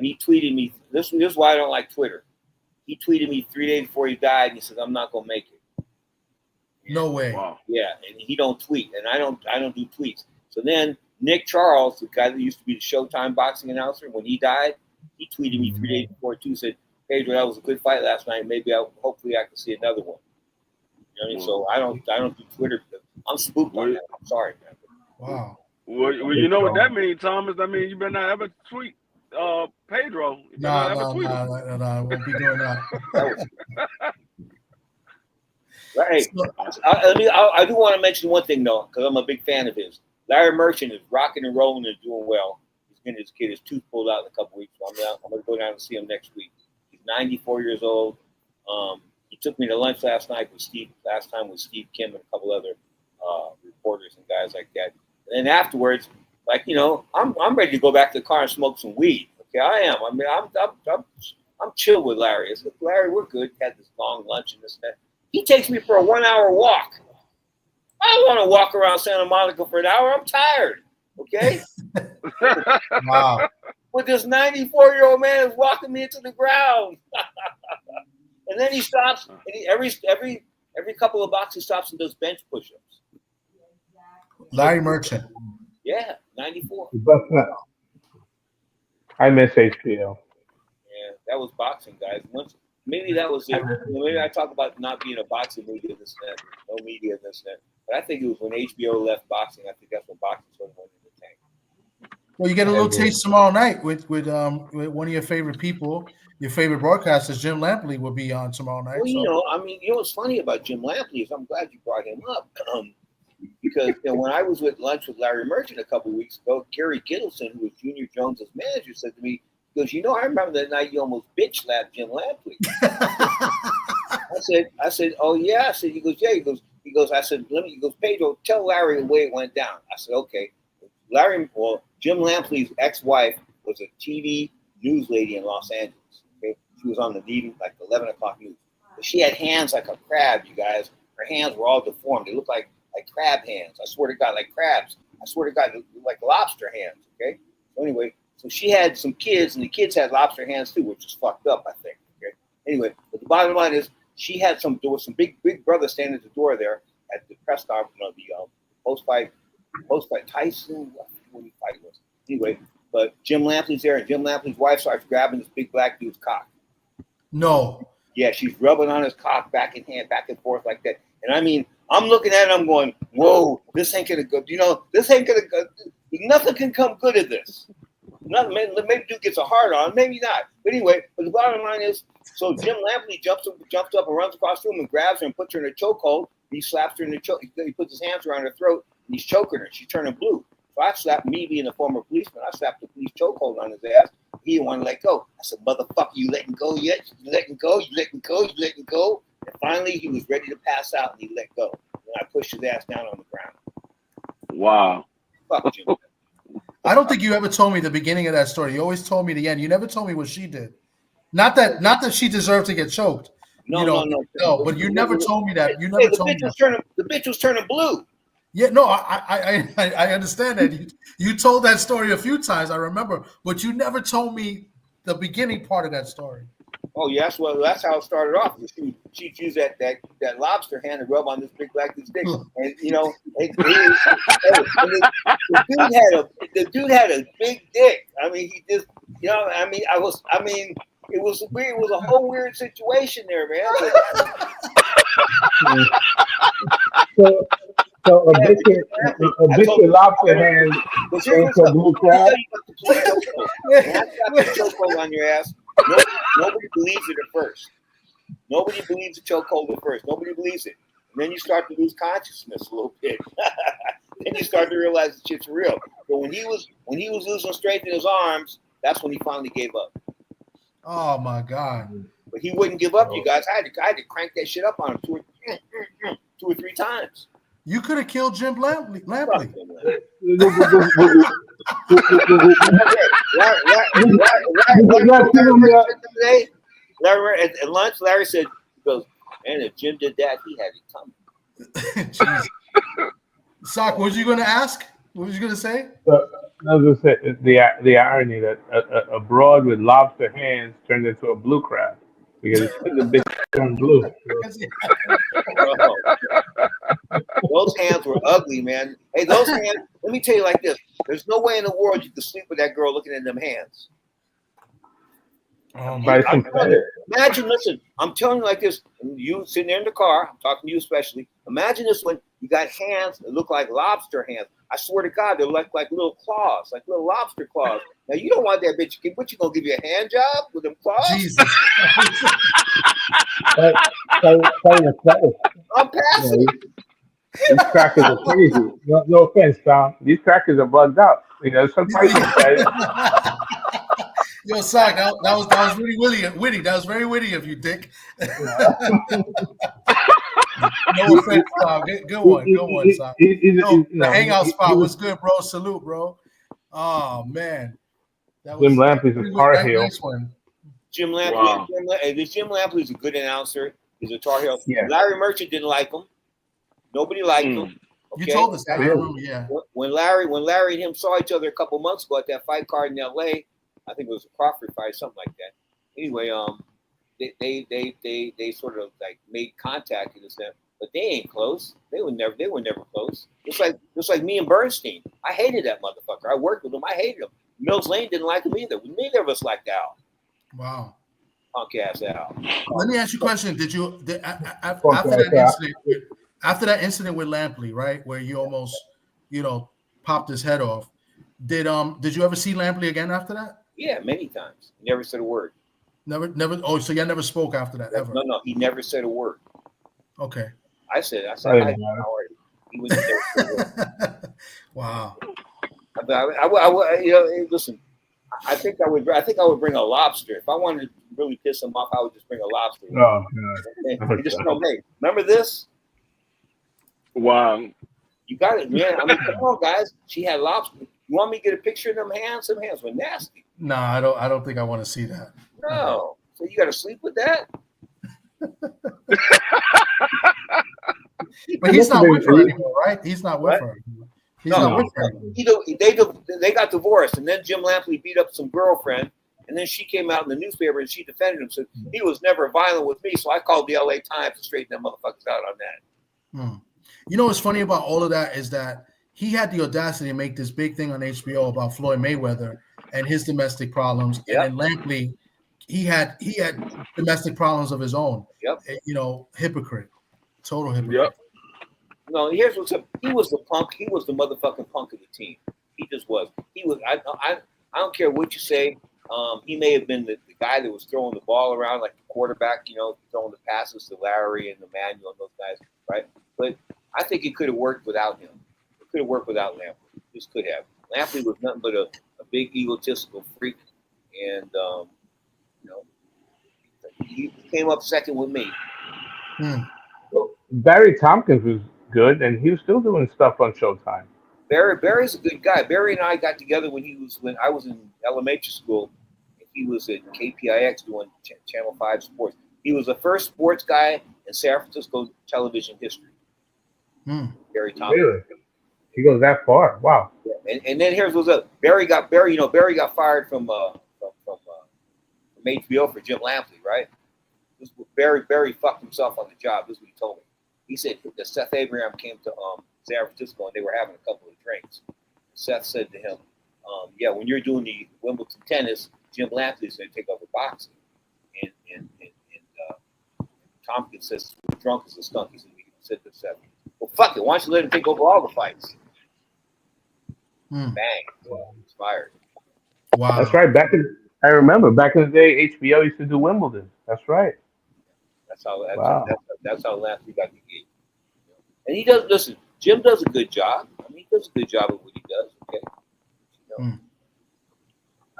he tweeted me, this is why I don't like Twitter. He tweeted me 3 days before he died, and he said, "I'm not gonna make it." No way. Wow. Yeah, and he don't tweet, and I don't do tweets. So then Nick Charles, the guy that used to be the Showtime boxing announcer, when he died, he tweeted me 3 days before too. Said, "Pedro, that was a good fight last night. Hopefully I can see another one." You know what I mean? So I don't do Twitter because I'm spooked on that. I'm sorry, man. Wow. Well, you know what that means, Thomas? That means you better not ever tweet Pedro. You better not ever tweet him. No. I won't be doing that. Right. I do want to mention one thing though, because I'm a big fan of his. Larry Merchant is rocking and rolling and doing well. He's getting his kid his tooth pulled out in a couple weeks. So I'm going to go down and see him next week. He's 94 years old. He took me to lunch last time with Steve Kim and a couple other reporters and guys like that. And then afterwards, I'm ready to go back to the car and smoke some weed. Okay, I am. I mean, I'm chill with Larry. I said, "Larry, we're good." Had this long lunch and this and that. He takes me for a 1 hour walk. I don't want to walk around Santa Monica for an hour. I'm tired. Okay? Wow. But this 94-year-old man is walking me into the ground. And then he stops, and every couple of blocks he stops and does bench push-ups. Larry Merchant. Yeah, 94. But I miss HBO. Yeah, that was boxing, guys. Maybe that was it. Maybe I talk about not being a boxing media this and that, no media this and that. But I think it was when HBO left boxing. I think that's when boxing sort of went in the tank. Well, you get a little taste tomorrow night with one of your favorite people, your favorite broadcasters, Jim Lampley, will be on tomorrow night. Well, you know what's funny about Jim Lampley is I'm glad you brought him up. Because when I was with lunch with Larry Merchant a couple of weeks ago, Gary Gittleson, who was Junior Jones's manager, said to me, he goes, I remember that night you almost bitch slapped Jim Lampley. I said, oh yeah. I said, he goes, yeah. He goes, I said, Pedro, tell Larry the way it went down. I said, okay. Jim Lampley's ex-wife was a TV news lady in Los Angeles. Okay, she was on the evening, like 11 o'clock news. But she had hands like a crab, you guys. Her hands were all deformed. They looked like crab hands. I swear to God, like crabs. I swear to God, like lobster hands. Okay. So anyway, so she had some kids, and the kids had lobster hands too, which is fucked up, I think. Okay. Anyway, but the bottom line is, there was some big brother standing at the door there at the press conference, the post-fight Tyson. What the fight was. Anyway, but Jim Lampley's there, and Jim Lampley's wife starts grabbing this big black dude's cock. No. Yeah, she's rubbing on his cock back and forth like that. And I mean, I'm looking at it, I'm going, whoa, this ain't gonna go. This ain't gonna go. Nothing can come good of this. Maybe dude gets a hard on, maybe not. But anyway, but the bottom line is, so Jim Lampley jumps up and runs across the room and grabs her and puts her in a chokehold. He slaps her in the choke. He puts his hands around her throat and he's choking her. She's turning blue. So I slapped, me being a former policeman, I slapped the police chokehold on his ass. He didn't want to let go. I said, motherfucker, you letting go yet? You letting go? You letting go? You letting go? And finally, he was ready to pass out and he let go. And I pushed his ass down on the ground. Wow. Fuck Jim. I don't think you ever told me the beginning of that story. You always told me the end. You never told me what she did. Not that she deserved to get choked. No. But you never told me that. You never told me that. The bitch was turning blue. Yeah, no, I understand that. You told that story a few times, I remember, but you never told me the beginning part of that story. Oh, yes. Well, that's how it started off. She'd use that lobster hand to rub on this big black dude's dick. And, the dude had a big dick. I mean, he just, it was weird. It was a whole weird situation there, man. So a big lobster hand into a blue crab. Chokehold on your ass. Nobody believes it at first. Nobody believes the chokehold at first. Nobody believes it. And then you start to lose consciousness a little bit. Then you start to realize the shit's real. But when he was losing strength in his arms, that's when he finally gave up. Oh my God! But he wouldn't give up, you guys. I had to crank that shit up on him two or three times. You could have killed Jim Lampley. Larry, at lunch, Larry said, he goes, and if Jim did that, he had it coming. Sock, what was you going to ask? What was you going to say? I was going to say the irony that a broad with lobster hands turned into a blue crab because the big turned blue. Those hands were ugly, man. Hey, those hands, let me tell you like this. There's no way in the world you could sleep with that girl looking at them hands. Imagine, listen, I'm telling you like this, you sitting there in the car, I'm talking to you especially. Imagine this when you got hands that look like lobster hands. I swear to God, they're like little claws, like little lobster claws. Now, you don't want that bitch. What, you going to give you a hand job with them claws? Jesus. I'm passing. These crackers are crazy. No offense, Tom. These crackers are bugged out. Some guys. Yo, Sock, that was really witty. That was very witty of you, Dick. No offense, Tom. Good one, Sock. The hangout spot was good, bro. Salute, bro. Oh man, Jim Lampley's a Tar Heel. Nice one. Jim Lampley. Wow. Jim Lampley's a good announcer. He's a Tar Heel. Yeah. Larry Merchant didn't like him. Nobody liked him. You Okay? told us that. I Yeah. remember. Yeah. When Larry and him saw each other a couple months ago at that fight card in L.A., I think it was a Crawford fight, something like that. Anyway, they sort of like made contact and stuff, but they ain't close. They were never close. Just like me and Bernstein. I hated that motherfucker. I worked with him. I hated him. Mills Lane didn't like him either. Neither of us liked Al. Wow. Punk ass Al. Let me ask you a question. After that incident with Lampley, right, where you almost, popped his head off, did you ever see Lampley again after that? Yeah, many times. He never said a word. Never. Oh, so y'all never spoke after that ever? No, he never said a word. Okay. I said, Oh, hi, yeah. how are you? He was there. Wow. Listen. I think I would bring a lobster if I wanted to really piss him off. I would just bring a lobster. Oh, And just hey, remember this? Wow. You got it, man. I mean, come on, guys. She had lobster. You want me to get a picture of them hands? Them hands were nasty. Nah, I don't think I want to see that. No. So you got to sleep with that? But he's not with her anymore, right? He's not with her. He's No, not with her. They got divorced, and then Jim Lampley beat up some girlfriend, and then she came out in the newspaper and she defended him. Said he was never violent with me, so I called the LA Times to straighten them motherfuckers out on that. You know what's funny about all of that is that he had the audacity to make this big thing on HBO about Floyd Mayweather and his domestic problems, and then Lampley, he had domestic problems of his own. Yep. Hypocrite, total hypocrite. Yep. No, here's what's up. He was the punk. He was the motherfucking punk of the team. He just was. He was. I don't care what you say. He may have been the guy that was throwing the ball around like the quarterback, throwing the passes to Larry and Emmanuel and those guys, right? But I think it could have worked without him. It could have worked without Lampley. This could have. Lampley was nothing but a big egotistical freak, and he came up second with me. Barry Tompkins was good, and he was still doing stuff on Showtime. Barry's a good guy. Barry and I got together when I was in elementary school. He was at KPIX doing Channel 5 sports. He was the first sports guy in San Francisco television history. Barry Tompkins. Really? He goes that far? Wow. And then here's what's up. Barry got fired from HBO for Jim Lampley, right? Barry fucked himself on the job. This is what he told me. He said that Seth Abraham came to San Francisco and they were having a couple of drinks. Seth said to him, when you're doing the Wimbledon tennis, Jim Lampley is going to take over boxing. And Tompkins says, drunk as a skunk. He said to Seth, well, fuck it. Why don't you let him take over all the fights? Bang. He's fired. Wow. That's right. I remember back in the day, HBO used to do Wimbledon. That's right. That's how Lampley got the gig. And he does. Listen, Jim does a good job. I mean, he does a good job of what he does. Okay.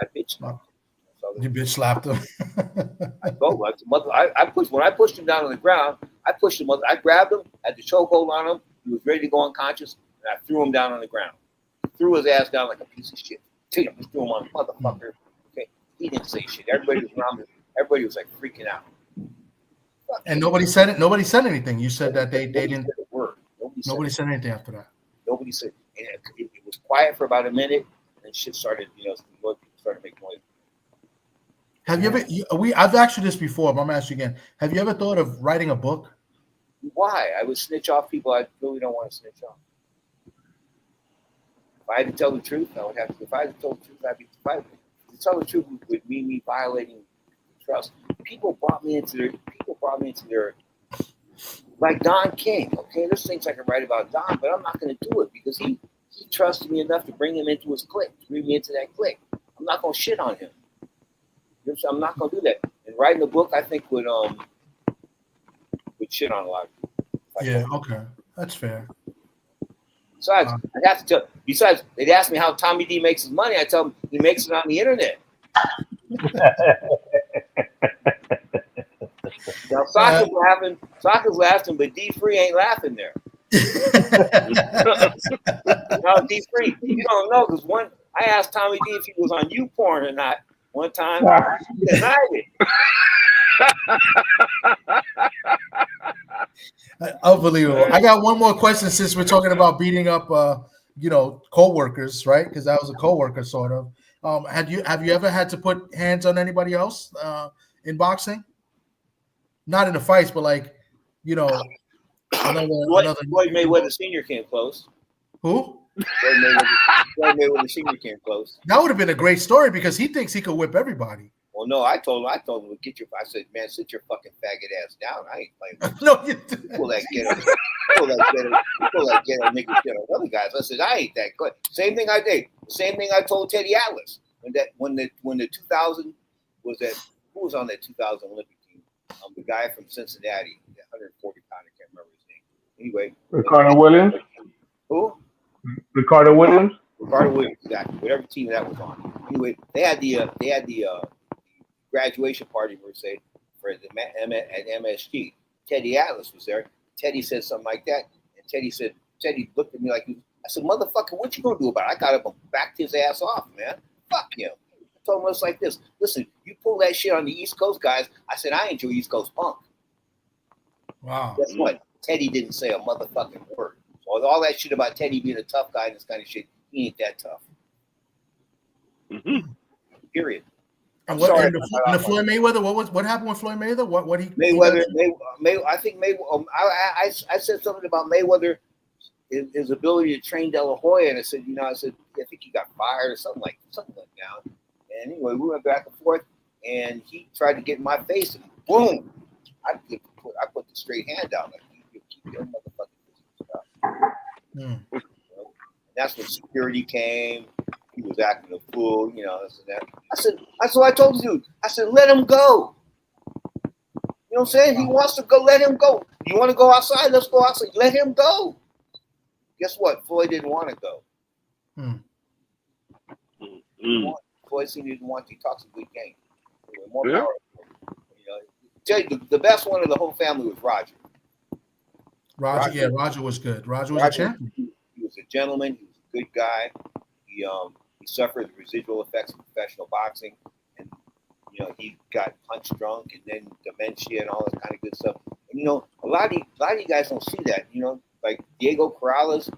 I bitched him. You bitch slapped him. When I pushed him down on the ground, I pushed him. I grabbed him, had the chokehold on him. He was ready to go unconscious, and I threw him down on the ground. Threw his ass down like a piece of shit. Just threw him on, motherfucker. Okay, he didn't say shit. Everybody was around him. Everybody was like freaking out. And nobody said it. Nobody said anything. You said that they didn't. Said a word. Nobody said anything after that. Nobody said. And it was quiet for about a minute, and then shit started. People started making noise. Have you ever? I've asked you this before, but I'm asking you again. Have you ever thought of writing a book? Why? I would snitch off people I really don't want to snitch off. If I had to tell the truth, I would have to. If I had to tell the truth, I'd be fighting. To tell the truth would mean me violating trust. People brought me into their like Don King. Okay, there's things I can write about Don, but I'm not going to do it because he trusted me enough to bring him into his clique, to bring me into that clique. I'm not going to shit on him. I'm not going to do that. And writing a book, I think would shit on a lot of people. Yeah. Okay, that's fair. Besides, I'd have to tell. Besides, they'd ask me how Tommy D makes his money. I tell them he makes it on the internet. Now Sokka's laughing, but D Free ain't laughing there. No, D Free, you don't know because I asked Tommy D if he was on YouPorn or not. One time, he denied it. Unbelievable. I got one more question since we're talking about beating up, co-workers, right? Because that was a co-worker sort of. Have you ever had to put hands on anybody else in boxing? Not in the fights, but like, another Floyd Mayweather Sr. came close. who? Floyd Mayweather Sr. came close. That would have been a great story because he thinks he could whip everybody. Well, no, I told him, I said, man, sit your fucking faggot ass down. I ain't playing. No, you Pull that ghetto nigga shit on other guys. I said, I ain't that good. Same thing I did. Same thing I told Teddy Atlas when the 2000 was that, who was on that 2000 Olympic team? The guy from Cincinnati, the 140 pound, I can't remember his name. Anyway, Ricardo Williams. who? Ricardo Williams. Ricardo Williams, exactly. Whatever team that was on. Anyway, they had the graduation party per se for the at MSG. Teddy Atlas was there. Teddy said something like that, and Teddy looked at me like, I said, motherfucker, what you gonna do about it? I got up and backed his ass off, man. Fuck him. I told him it's like this. Listen, you pull that shit on the East Coast guys. I said, I ain't your East Coast punk. Wow. Guess what? Teddy didn't say a motherfucking word. So all that shit about Teddy being a tough guy and this kind of shit, he ain't that tough. Mm-hmm. Period. And the Floyd Mayweather, what happened with Floyd Mayweather? What he Mayweather? I think Mayweather. I said something about Mayweather, his ability to train De La Hoya, and I said, I think he got fired or something went down. And anyway, we went back and forth, and he tried to get in my face, and boom, I put the straight hand out like you keep your motherfucking stuff. And that's when security came. He was acting a fool, this and that. I said, that's what I told the dude. I said, let him go. You know what I'm saying? He wants to go, let him go. You want to go outside? Let's go outside. Let him go. Guess what? Floyd didn't want to go. Floyd Sr. didn't want to. He talks a good game. More power. Tell you, the best one of the whole family was Roger. Roger was good. Roger was a champion. He was a gentleman. He was a good guy. He suffered the residual effects of professional boxing, and he got punch drunk and then dementia and all that kind of good stuff. And a lot of you guys don't see that. Like Diego Corrales,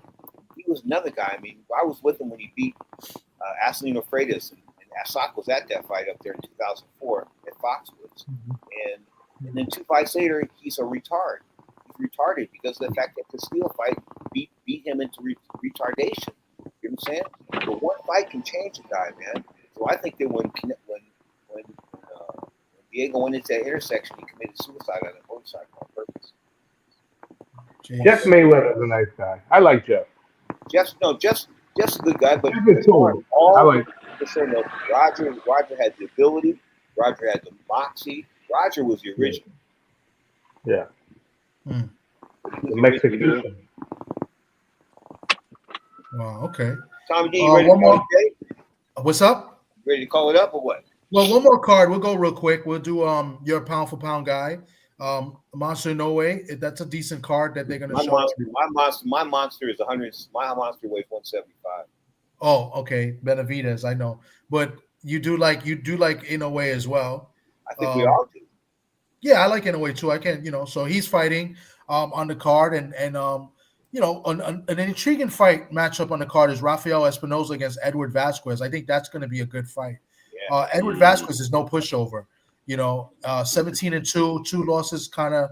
he was another guy. I mean, I was with him when he beat Acelino Freitas, and Asak was at that fight up there in 2004 at Foxwoods. And then 2 fights later, he's a retard. He's retarded because of the fact that the Steele fight beat him into retardation. You know what I'm saying? But one fight can change a guy, man. So I think that when Diego went into that intersection, he committed suicide on a motorcycle on purpose. Jeff Mayweather's a nice guy. I like Jeff. Jeff's a good guy, but Roger had the ability. Roger had the moxie. Roger was the original. Yeah. The Mexican. Wow. Okay. Tommy D, you ready to call it? What's up? Ready to call it up or what? Well, one more card. We'll go real quick. We'll do your pound for pound guy. Monster Inoue. That's a decent card that they're gonna show. My monster is 100. My monster weighs 175. Oh, okay. Benavidez, I know. But you do like Inoue as well. I think we all do. Yeah, I like Inoue too. I can, so he's fighting on the card, and an intriguing fight matchup on the card is Rafael Espinoza against Edward Vasquez. I think that's going to be a good fight. Yeah. Edward Vasquez is no pushover. 17-2, 2 losses, kind of,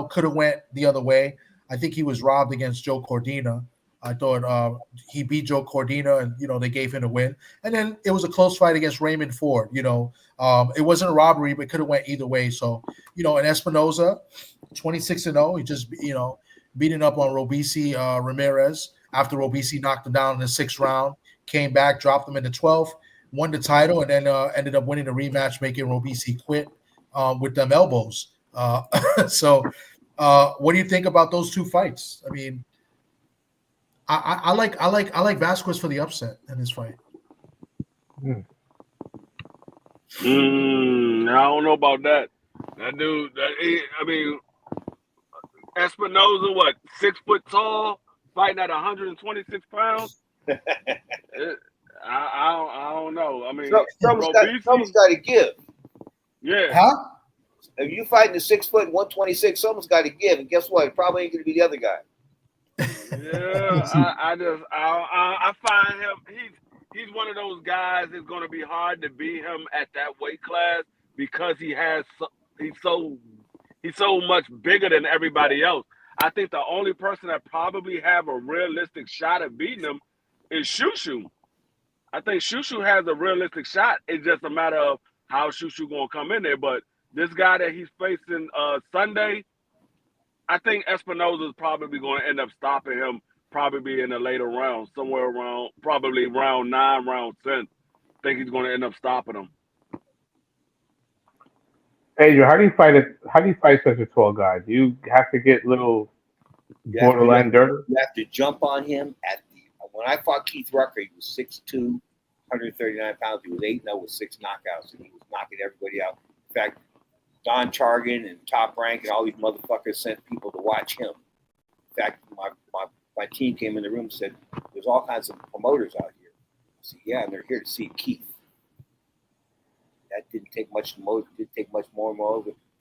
could have went the other way. I think he was robbed against Joe Cordina. I thought he beat Joe Cordina, and they gave him a win. And then it was a close fight against Raymond Ford. It wasn't a robbery, but could have went either way. So, and Espinoza, 26-0, he just beating up on Robisi Ramirez after Robisi knocked him down in the 6th round, came back, dropped him in the 12th, won the title, and then ended up winning the rematch, making Robisi quit with them elbows. So what do you think about those 2 fights? I mean, I like Vasquez for the upset in this fight. I don't know about that. That dude, Espinoza, what, 6 foot tall, fighting at 126 pounds? I don't know. I mean, something's got to give. Yeah. Huh? if you fighting the 6 foot 126, someone's got to give, and guess what? It probably ain't gonna be the other guy. Yeah, I find him. He's one of those guys. It's going to be hard to beat him at that weight class because he's so much bigger than everybody else. I think the only person that probably have a realistic shot at beating him is Shushu. I think Shushu has a realistic shot. It's just a matter of how Shushu gonna come in there. But this guy that he's facing Sunday, I think Espinoza is probably going to end up stopping him, probably in the later rounds, somewhere around probably round 9, round 10. I think he's going to end up stopping him. Adrian, how do you fight such a tall guy? Do you have to get little borderline dirty? You have to jump on him when I fought Keith Rucker, he was 6'2", 139 pounds. He was 8-0 with 6 knockouts, and he was knocking everybody out. In fact, Don Chargan and Top Rank and all these motherfuckers sent people to watch him. In fact, my team came in the room and said, there's all kinds of promoters out here. I said, yeah, and they're here to see Keith. That didn't take much more.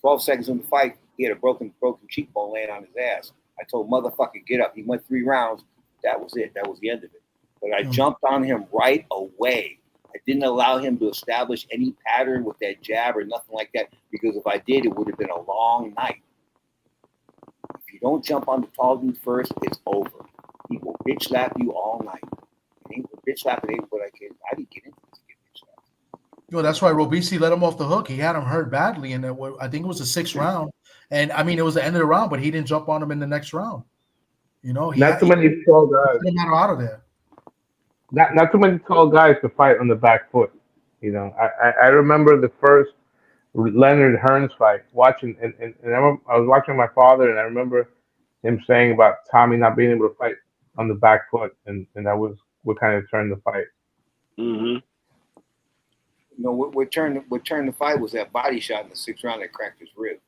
12 seconds in the fight, he had a broken cheekbone laying on his ass. I told motherfucker, get up. He went 3 rounds. That was it. That was the end of it. But I jumped on him right away. I didn't allow him to establish any pattern with that jab or nothing like that, because if I did, it would have been a long night. If you don't jump on the tall dude first, it's over. He will bitch slap you all night. And he will bitch slap it, but I didn't get into this to get bitch slapped. Yo, that's why Robisi let him off the hook. He had him hurt badly in that. I think it was the 6th round, and I mean it was the end of the round, but he didn't jump on him in the next round. You know, not too many tall guys. He got out of there. Not too many tall guys to fight on the back foot. You know, I remember the first Leonard Hearns fight, watching, and I was watching my father, and I remember him saying about Tommy not being able to fight on the back foot, and that was what kind of turned the fight. Mm-hmm. You know, what turned the fight was that body shot in the 6th round that cracked his rib.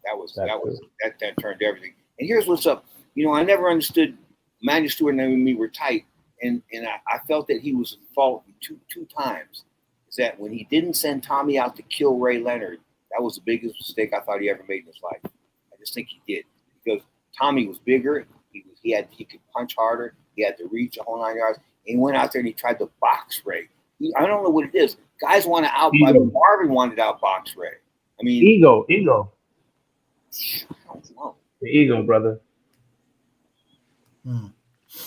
That turned everything. And here's what's up. You know, I never understood. Manny Stewart and me were tight, and I felt that he was at fault two times. Is that when he didn't send Tommy out to kill Ray Leonard, that was the biggest mistake I thought he ever made in his life. I just think he did, because Tommy was bigger. He could punch harder. He had to reach a whole 9 yards. And he went out there and he tried to box Ray. I don't know what it is. Guys want to outbox. Marvin wanted to outbox Ray. I mean, ego. I don't know. The ego, brother.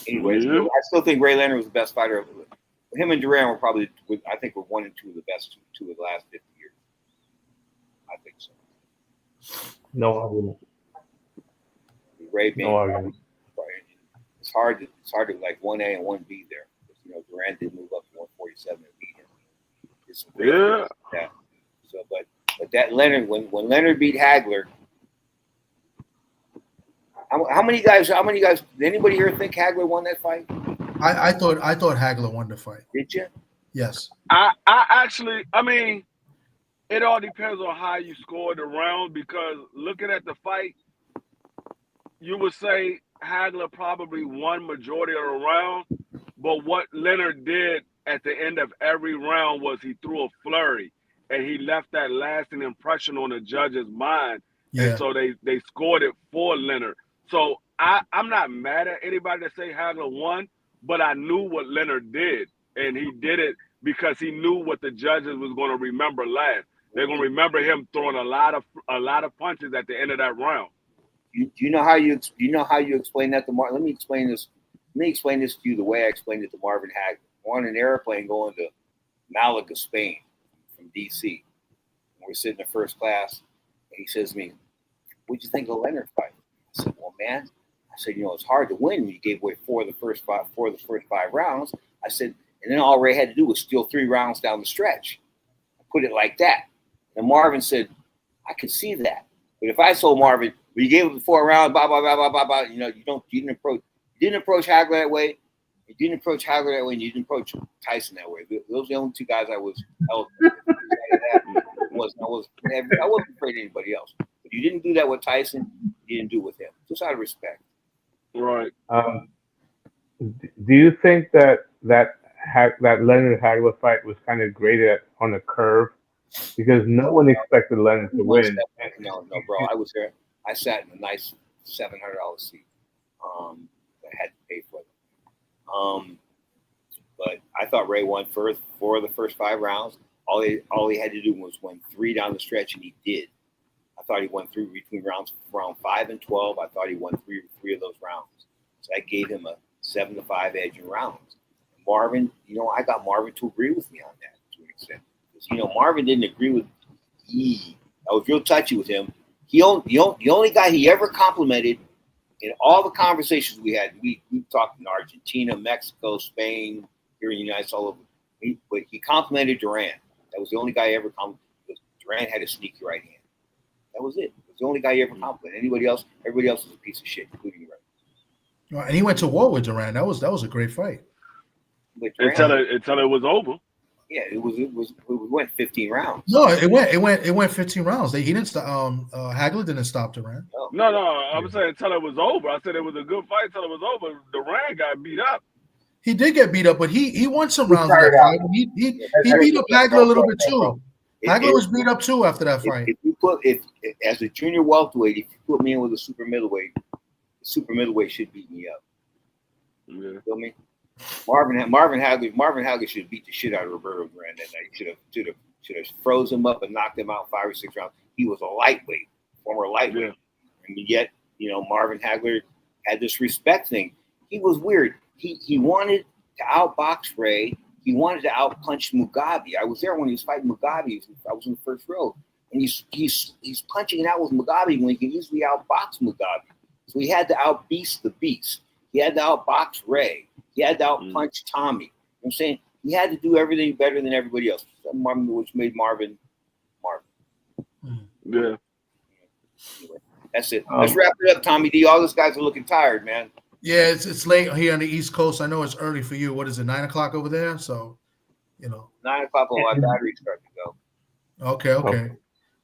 Anyways, I still think Ray Leonard was the best fighter. Him and Duran were probably, I think, were 1 and 2 of the best two of the last 50 years. I think so. No argument. Ray being, no argument. It's hard to like 1A and 1B there. You know, Duran did move up to 147 and beat him. Yeah. So, but that Leonard, when Leonard beat Hagler. How many guys? Did anybody here think Hagler won that fight? I thought Hagler won the fight. Did you? Yes. I actually, I mean, it all depends on how you score the round, because looking at the fight, you would say Hagler probably won majority of the round, but what Leonard did at the end of every round was he threw a flurry, and he left that lasting impression on the judge's mind. Yeah. And so they scored it for Leonard. So I'm not mad at anybody that say Hagler won, but I knew what Leonard did, and he did it because he knew what the judges was going to remember last. They're going to remember him throwing a lot of punches at the end of that round. Do you know how you explain that to Marvin? Let me explain this to you the way I explained it to Marvin Hagler. We're on an airplane going to Malaga, Spain, from D.C. We're sitting in first class, and he says to me, "What'd you think of Leonard fight?" I said, "Well, man," I said, "you know, it's hard to win when you gave away 4 of the first 5 rounds." I said, and then all Ray had to do was steal 3 rounds down the stretch. I put it like that. And Marvin said, "I could see that. But if I told Marvin, well, you gave him 4 rounds, blah, blah, blah, blah, blah, blah, you know, you didn't approach Hagler that way. You didn't approach Hagler that way, and you didn't approach Tyson that way." Those are the only 2 guys I wasn't afraid of anybody else. But you didn't do that with Tyson. You didn't do it with him. Just out of respect. Right. Do you think that Leonard Hagler fight was kind of graded on a curve? because no one expected Leonard to win. No, bro. I was there. I sat in a nice $700 seat. I had to pay for it. But I thought Ray won for the first 5 rounds. All he had to do was win 3 down the stretch, and he did. I thought he won 3 between round 5 and 12. I thought he won three of those rounds. So I gave him a 7-5 edge in rounds. Marvin, I got Marvin to agree with me on that to an extent. Because, Marvin didn't agree with me. I was real touchy with him. The only guy he ever complimented in all the conversations we had, we talked in Argentina, Mexico, Spain, here in the United States, all over. But he complimented Duran. That was the only guy he ever complimented. Because Duran had a sneaky right hand. That was it. It was the only guy he ever complimented. Everybody else was a piece of shit, including Ray. Well, and he went to war with Duran. That was a great fight. But Until it was over. Yeah, it went 15 rounds. No, it went 15 rounds. He didn't stop. Hagler didn't stop Duran. No, I was saying until it was over. I said it was a good fight until it was over. Duran got beat up. He did get beat up, but he won some rounds in that fight. He beat up Hagler a little bit too. Hagler was beat up too after that fight. If as a junior welterweight, if you put me in with a super middleweight, the super middleweight should beat me up. Yeah. You feel me? Marvin Hagler should have beat the shit out of Roberto Duran that night. Should have froze him up and knocked him out 5 or 6 rounds. He was a lightweight, former lightweight, and yet Marvin Hagler had this respect thing. He was weird. He wanted to outbox Ray. He wanted to outpunch Mugabe. I was there when he was fighting Mugabe. I was in the first row, and he's punching it out with Mugabe when he can easily outbox Mugabe. So he had to outbeast the beast. He had to outbox Ray. He had to outpunch Tommy. You know what I'm saying? He had to do everything better than everybody else, which made Marvin. Yeah. Anyway, that's it. Let's wrap it up, Tommy D. All those guys are looking tired, man. Yeah, it's late here on the East Coast. I know it's early for you. What is it, 9 o'clock over there? So, 9 o'clock, my battery's starting to go. Okay.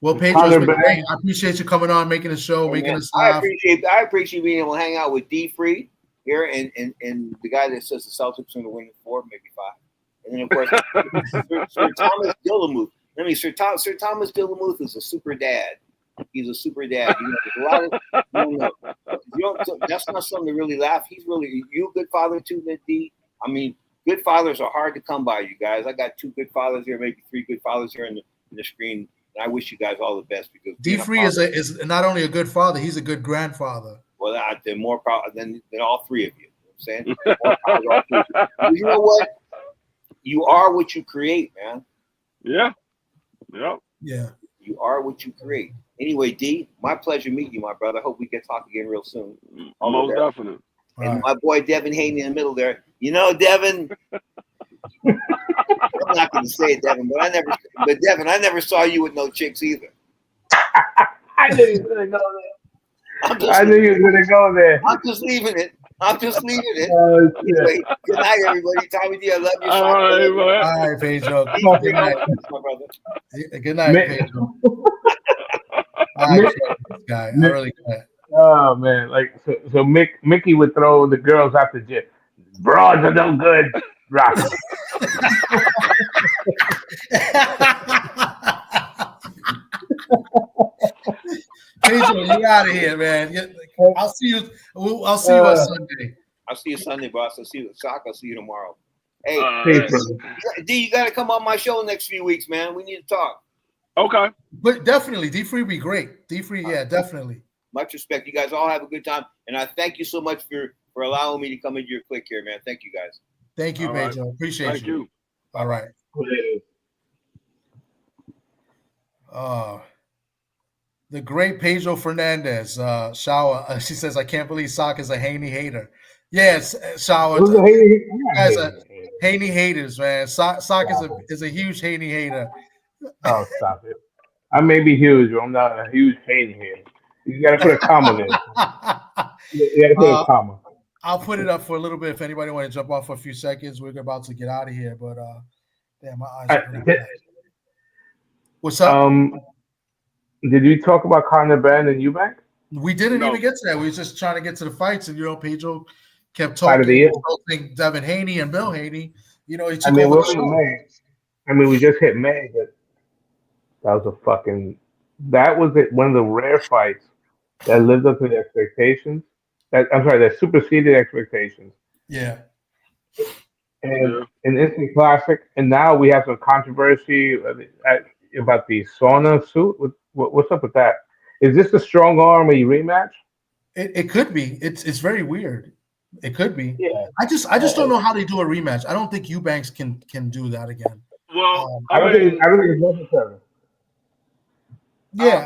Well, Pedro, it's been great. I appreciate you coming on, making the show, making us laugh. I appreciate being able to hang out with D Free here and the guy that says the Celtics are going to win 4, maybe 5. And then, of course, Sir Thomas Dillamuth. Sir Thomas Dillamuth is a super dad. He's a super dad. There's a lot of, that's not something to really laugh. You a good father too, D? I mean, good fathers are hard to come by, you guys. I got 2 good fathers here, maybe 3 good fathers here in the screen. And I wish you guys all the best because D Free is not only a good father, he's a good grandfather. Well, they're more proud than all 3 of you. You know what I'm saying? You know what? You are what you create, man. Yeah. Yep. Yeah. You are what you create. Anyway, D, my pleasure meeting you, my brother. I hope we can talk again real soon. Most definitely. And my boy Devin Haney in the middle there. Devin. I'm not going to say it, Devin, but Devin, I never saw you with no chicks either. I knew you were going to go there. I knew you were going to go there. I'm just leaving it. Anyway, good night, everybody. Tommy D, I love you. All right, Pedro. Good night. My brother. Good night, Pedro. I really glad. Oh man, so Mickey would throw the girls out the gym. Broads are no good. Rock. Pedro, you out of here, man. I'll see you. I'll see you on Sunday. I'll see you Sunday, boss. I'll see you at Sock. I'll see you tomorrow. Hey, D, you got to come on my show next few weeks, man. We need to talk. Okay. But definitely, D Free be great. D Free, yeah, definitely. Much respect. You guys all have a good time, and I thank you so much for allowing me to come into your clique here, man. Thank you, guys. Thank you, Pedro. Right. Appreciate Thank you. All right. The great Pedro Fernandez, Shower. She says, "I can't believe Sock is a Haney hater." Yes, Shower. You guys are Haney haters, man. Sock is a huge Haney hater. Oh, stop it! I may be huge, but I'm not a huge Haney hater. You got to put a comma there. You got to put a comma. I'll put it up for a little bit if anybody want to jump off for a few seconds. We're about to get out of here, but damn, my eyes are pretty bad. What's up? Did you talk about Conor Ben and Eubank? We didn't even get to that. We were just trying to get to the fights, and Pedro kept talking Devin Haney and Bill Haney. He took over the show. We just hit May, but That was it. One of the rare fights that lived up to the expectations. That superseded expectations. Yeah. And Yeah. an instant classic. And now we have some controversy about the sauna suit. What's up with that? Is this the strong arm a rematch? It could be. It's very weird. It could be. Yeah. I just don't know how they do a rematch. I don't think Eubanks can do that again. Well, Um, I I don't think mean, I don't think it's necessary. uh, yeah,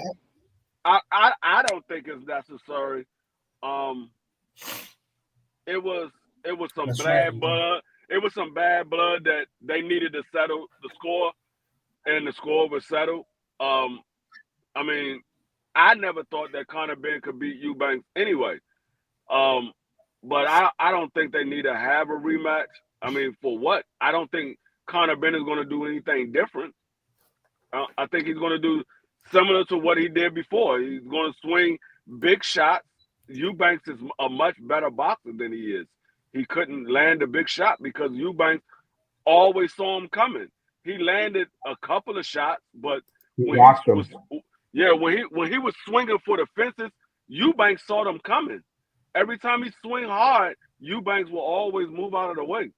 I don't think it's necessary. Um, it was some that's right. bad blood. It was some bad blood that they needed to settle the score, and the score was settled. Um, I mean, I never thought that Conor Ben could beat Eubanks anyway. Um, but I don't think they need to have a rematch. I mean, for what? I don't think Conor Ben is going to do anything different. I think he's going to do similar to what he did before. He's going to swing big shots. Eubanks is a much better boxer than he is. He couldn't land a big shot because Eubanks always saw him coming. He landed a couple of shots, but He when watched he him. was when he was swinging for the fences, Eubanks saw them coming. Every time he swing hard, Eubanks will always move out of the way.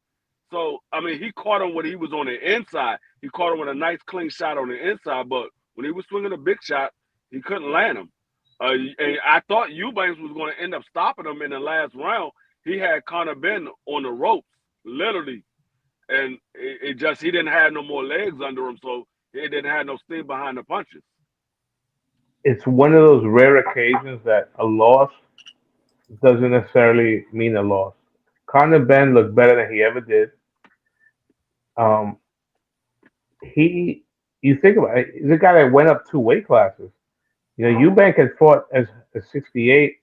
So I mean, he caught him when he was on the inside. He caught him with a nice clean shot on the inside, but when he was swinging a big shot, he couldn't land him. And I thought Eubanks was going to end up stopping him in the last round. He had Conor Ben on the ropes, literally, and it just he didn't have no more legs under him, so he didn't have no steam behind the punches. It's one of those rare occasions that a loss doesn't necessarily mean a loss. Conor Ben looked better than he ever did. Um, he, you think about it, he's a guy that went up two weight classes. You know, Eubank had fought as a 68,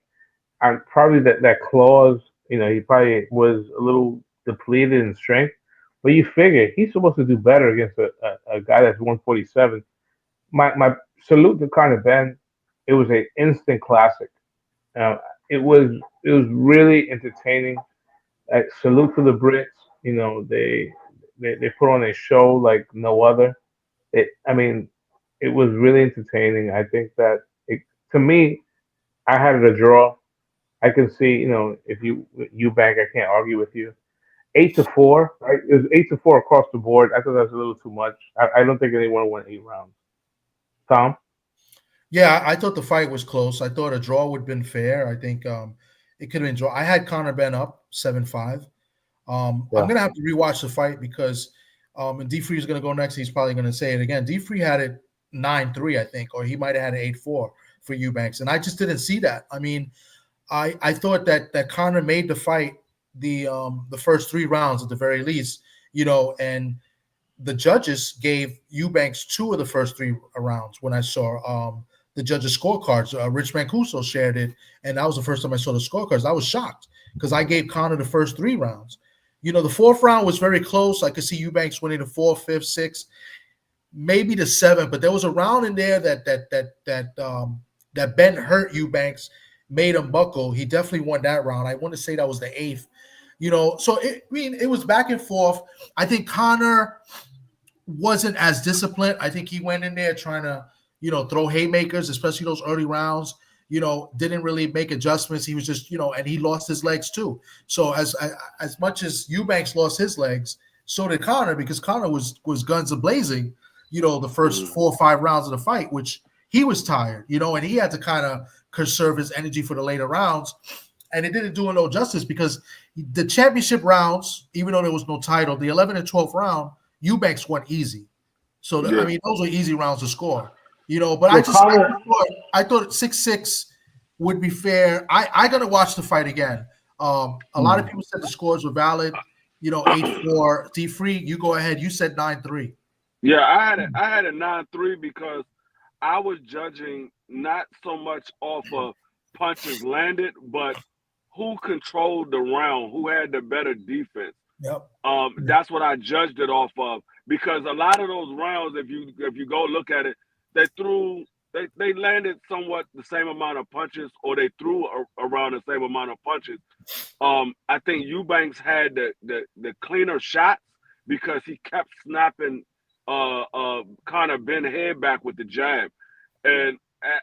and probably that clause, you know, he probably was a little depleted in strength. But you figure he's supposed to do better against a guy that's 147. My salute to Conor Ben. It was an instant classic. Uh, it was really entertaining. Salute to the Brits. You know, they put on a show like no other. I mean, it was really entertaining. I think that to me, I had it a draw. I can see, you know, if you bank, I can't argue with you. 8-4, right? It was 8-4 across the board. I thought that was a little too much. I don't think anyone won 8 rounds. Tom? Yeah, I thought the fight was close. I thought a draw would have been fair. I think it could have been draw. I had Conor Ben up 7-5. I'm Yeah. gonna have to rewatch the fight because and D Free is gonna go next. He's probably gonna say it again. D Free had it 9-3, I think, or he might have had it 8-4 for Eubanks, and I just didn't see that. I mean, I thought that Conor made the fight the first 3 rounds at the very least, you know, and the judges gave Eubanks 2 of the first 3 rounds when I saw the judges' scorecards. Rich Mancuso shared it, and that was the first time I saw the scorecards. I was shocked because I gave Conor the first 3 rounds. You know, the fourth round was very close. I could see Eubanks winning the fourth, fifth, sixth, maybe the seventh, but there was a round in there that Ben hurt Eubanks, made him buckle. He definitely won that round. I want to say that was the eighth. You know, so it was back and forth. I think Conor wasn't as disciplined. I think he went in there trying to, you know, throw haymakers, especially those early rounds. You know, didn't really make adjustments. He was just, you know, and he lost his legs too. So as much as Eubanks lost his legs, so did Conor because Conor was guns a blazing. You know, the first 4 or 5 rounds of the fight, which he was tired. You know, and he had to kind of conserve his energy for the later rounds. And it didn't do him no justice because the championship rounds, even though there was no title, the 11th and 12th round, Eubanks won easy. So I Yeah. mean, those were easy rounds to score. You know, but So I thought 6-6 would be fair. I gotta watch the fight again. A lot of people said the scores were valid. You know, 8-4. D Free, you go ahead. You said 9-3. Yeah, I had a 9-3 because I was judging not so much off of punches landed, but who controlled the round, who had the better defense. Yep. That's what I judged it off of because a lot of those rounds, if you go look at it, they landed somewhat the same amount of punches, or they threw around the same amount of punches. I think Eubanks had the cleaner shots because he kept snapping Conor Ben head back with the jab, and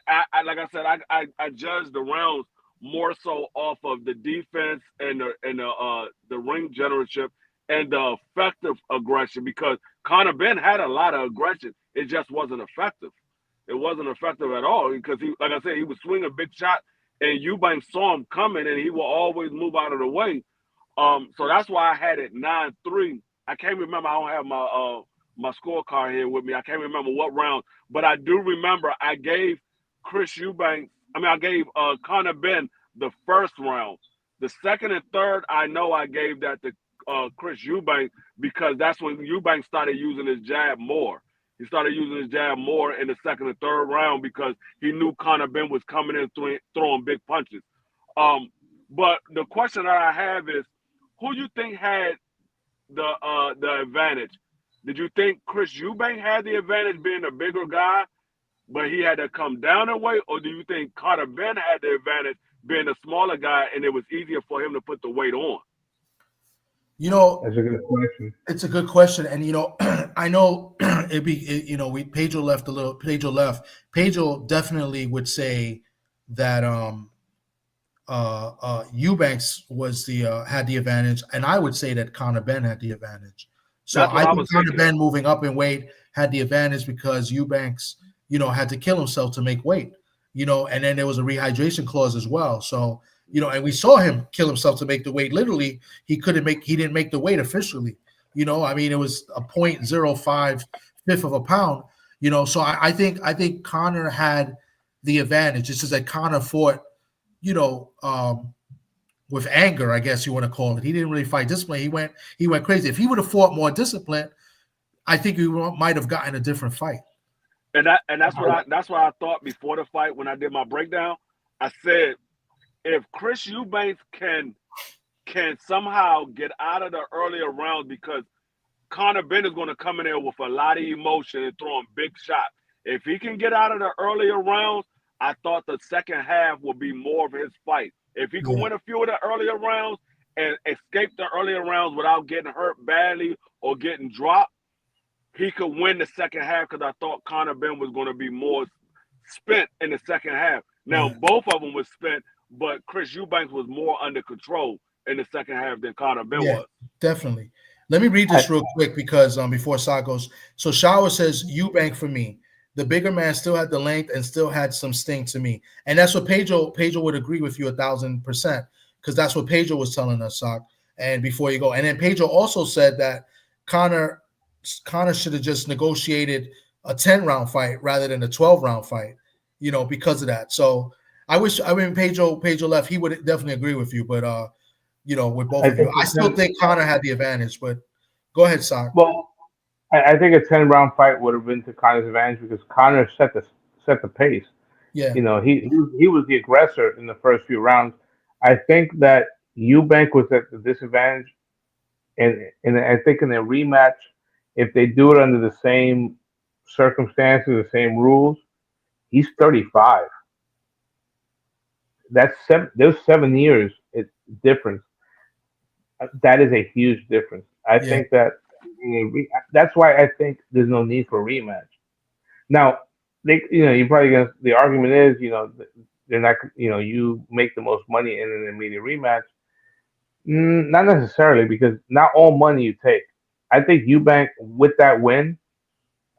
I like I said, I judged the rounds more so off of the defense and the ring generalship and the effective aggression because Conor Ben had a lot of aggression. It just wasn't effective. It wasn't effective at all because he, like I said, he would swing a big shot and Eubanks saw him coming and he will always move out of the way. So that's why I had it 9-3. I can't remember. I don't have my scorecard here with me. I can't remember what round, but I do remember I gave Chris Eubanks. I gave Conor Ben the first round. The second and third, I know I gave that to Chris Eubanks because that's when Eubanks started using his jab more. He started using his jab more in the second and third round because he knew Conor Ben was coming in throwing big punches. But the question that I have is, who you think had the advantage? Did you think Chris Eubanks had the advantage being a bigger guy, but he had to come down in weight, or do you think Conor Ben had the advantage being a smaller guy and it was easier for him to put the weight on? That's a good question. It's a good question, and I know Pedro left a little. Pedro left. Pedro definitely would say that Eubanks was had the advantage, and I would say that Conor Ben had the advantage. So I think Conor Ben moving up in weight had the advantage because Eubanks, had to kill himself to make weight, and then there was a rehydration clause as well. So, and we saw him kill himself to make the weight. Literally, he didn't make the weight officially. It was a 0.05 fifth of a pound. So I think Conor had the advantage. It's just that Conor fought, with anger, I guess you want to call it. He didn't really fight discipline. He went crazy. If he would have fought more disciplined, I think we might have gotten a different fight. And that's what I thought before the fight when I did my breakdown. I said, if Chris Eubanks can somehow get out of the earlier rounds, because Conor Ben is going to come in there with a lot of emotion and throwing big shots. If he can get out of the earlier rounds, I thought the second half would be more of his fight. If he can win a few of the earlier rounds and escape the earlier rounds without getting hurt badly or getting dropped, he could win the second half because I thought Conor Ben was going to be more spent in the second half. Now, both of them were spent, but Chris Eubanks was more under control in the second half than Conor Ben was. Definitely. Let me read this real quick because before Sa goes. So Shower says, Eubank for me. The bigger man still had the length and still had some sting to me. And that's what Pedro would agree with you 1,000% because that's what Pedro was telling us, Sock. And before you go. And then Pedro also said that Conor should have just negotiated a 10-round fight rather than a 12-round fight, because of that. So Pedro left, he would definitely agree with you, but with both of you. I still think Conor had the advantage, but go ahead, Sock. Well, I think a 10-round fight would have been to Conor's advantage because Conor set the pace. Yeah. He was the aggressor in the first few rounds. I think that Eubank was at the disadvantage, and I think in a rematch, if they do it under the same circumstances, the same rules, he's 35. That's there's 7 years. It's difference. That is a huge difference. I think that's why I think there's no need for a rematch. Now, you're probably gonna. The argument is, they're not. You make the most money in an immediate rematch. Not necessarily, because not all money you take. I think Eubank with that win,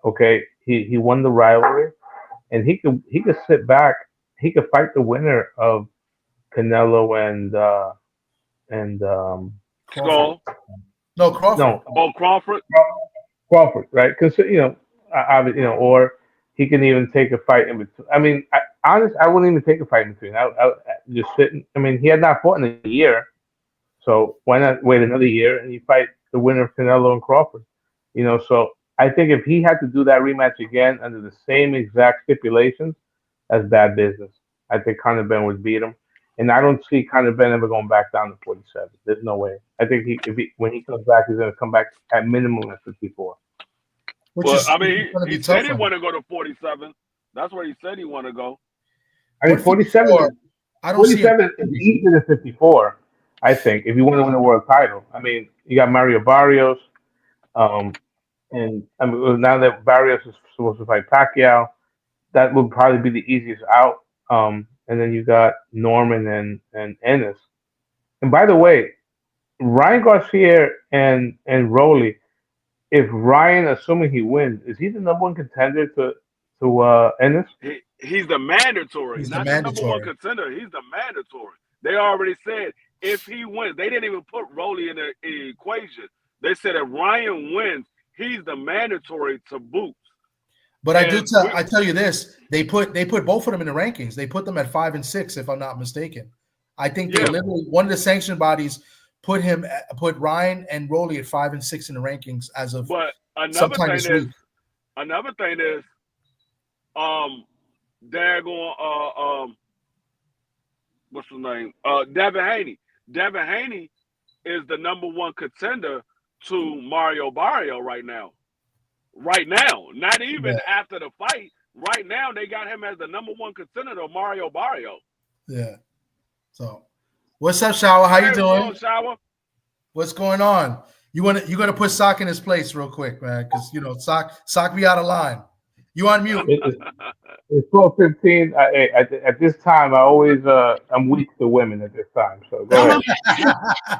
okay, he won the rivalry, and he could sit back. He could fight the winner of Canelo and Skull. No, Crawford. No. Oh, Crawford. Crawford, right? Because or he can even take a fight in between. I mean, I wouldn't even take a fight in between. I just sit. He had not fought in a year, so why not wait another year and you fight the winner of Canelo and Crawford? So I think if he had to do that rematch again under the same exact stipulations, that's bad business. I think Conor Ben would beat him. And I don't see Conor Ben ever going back down to 47. There's no way. I think when he comes back, he's going to come back at minimum at 54. He said he want to go to 47. That's where he said he want to go. 47. I don't 47 is easier than 54. I think if you want to win a world title. You got Mario Barrios. And I mean, now that Barrios is supposed to fight Pacquiao, that would probably be the easiest out. And then you got Norman and Ennis. And by the way, Ryan Garcia and Rowley. If Ryan, assuming he wins, is he the number one contender to Ennis? He's the mandatory, He's the not the number one mandatory. contender. He's the mandatory. They already said if he wins, they didn't even put Rolly in the equation. They said if Ryan wins, he's the mandatory to boot. But And I tell you this, they put both of them in the rankings. They put them at 5 and 6, if I'm not mistaken. I think they Yeah. literally one of the sanction bodies put Ryan and Rolly at 5 and 6 in the rankings as of But sometime this week. another thing is, daggone, what's his name? Devin Haney. Devin Haney is the number one contender to Mario Barrio right now. Right now, not even after the fight. Right now, they got him as the number one contender to Mario Barrio. Yeah. So, what's up, Shower? How you Hey, doing? Lil Shower. What's going on? You gonna put Sock in his place real quick, man? Because Sock be out of line. You on mute? It's 12:15. At this time, I always I'm weak to women at this time. So go ahead.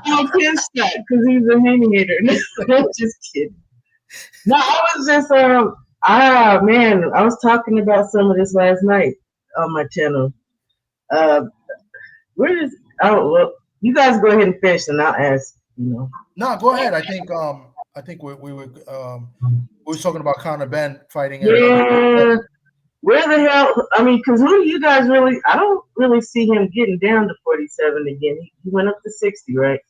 I'm pissed because he's a Haney hater. I'm just kidding. No, I was just man, I was talking about some of this last night on my channel. Well, you guys go ahead and finish and I'll ask, No, go ahead. I think we were talking about Conor Benn fighting. Yeah. Where the hell? I mean, because who do you guys really? I don't really see him getting down to 47 again. He went up to 60, right?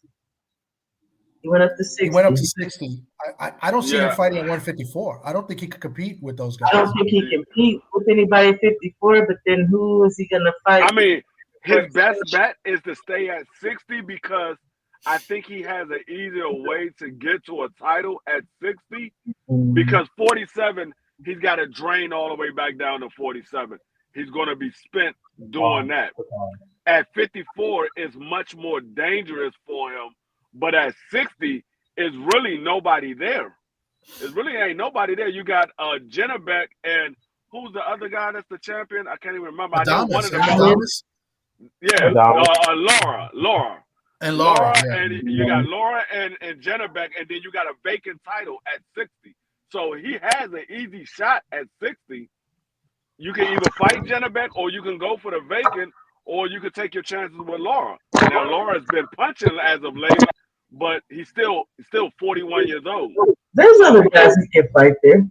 He went up to 60. He went up to 60. I don't see him Yeah. fighting at 154. I don't think he could compete with those guys. I don't think he can compete with anybody at 54. But then who is he gonna fight? I mean, his best bet is to stay at 60 because I think he has an easier way to get to a title at 60 because 47, he's got to drain all the way back down to 47. He's going to be spent doing that. At 54, it's much more dangerous for him, but at 60, it's really nobody there. It really ain't nobody there. You got Jennebeck and who's the other guy that's the champion? I can't even remember. I know one of them. Adames. Yeah, Adames. Laura. And Laura. Yeah. And you got Laura and Jennebeck, and then you got a vacant title at 60. So he has an easy shot at 60. You can either fight Jennebeck or you can go for the vacant, or you could take your chances with Laura. Now Laura's been punching as of late, but he's still 41 years old. There's other guys who can fight there.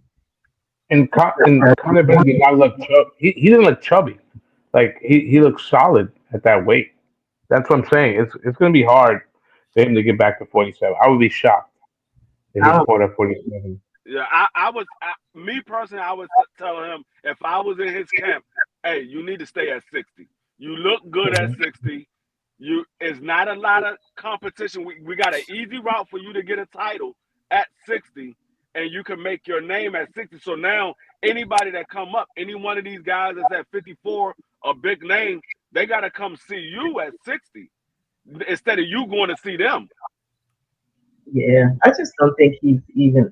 And Conor Benn did not look chubby. He didn't look chubby. Like he looks solid at that weight. That's what I'm saying. It's going to be hard for him to get back to 47. I would be shocked if he fought at 47. Yeah, me personally, I would tell him if I was in his camp, hey, you need to stay at 60. You look good at 60. It's not a lot of competition. We got an easy route for you to get a title at 60, and you can make your name at 60. So now anybody that come up, any one of these guys that's at 54, a big name, they got to come see you at 60 instead of you going to see them. Yeah, I just don't think he's even.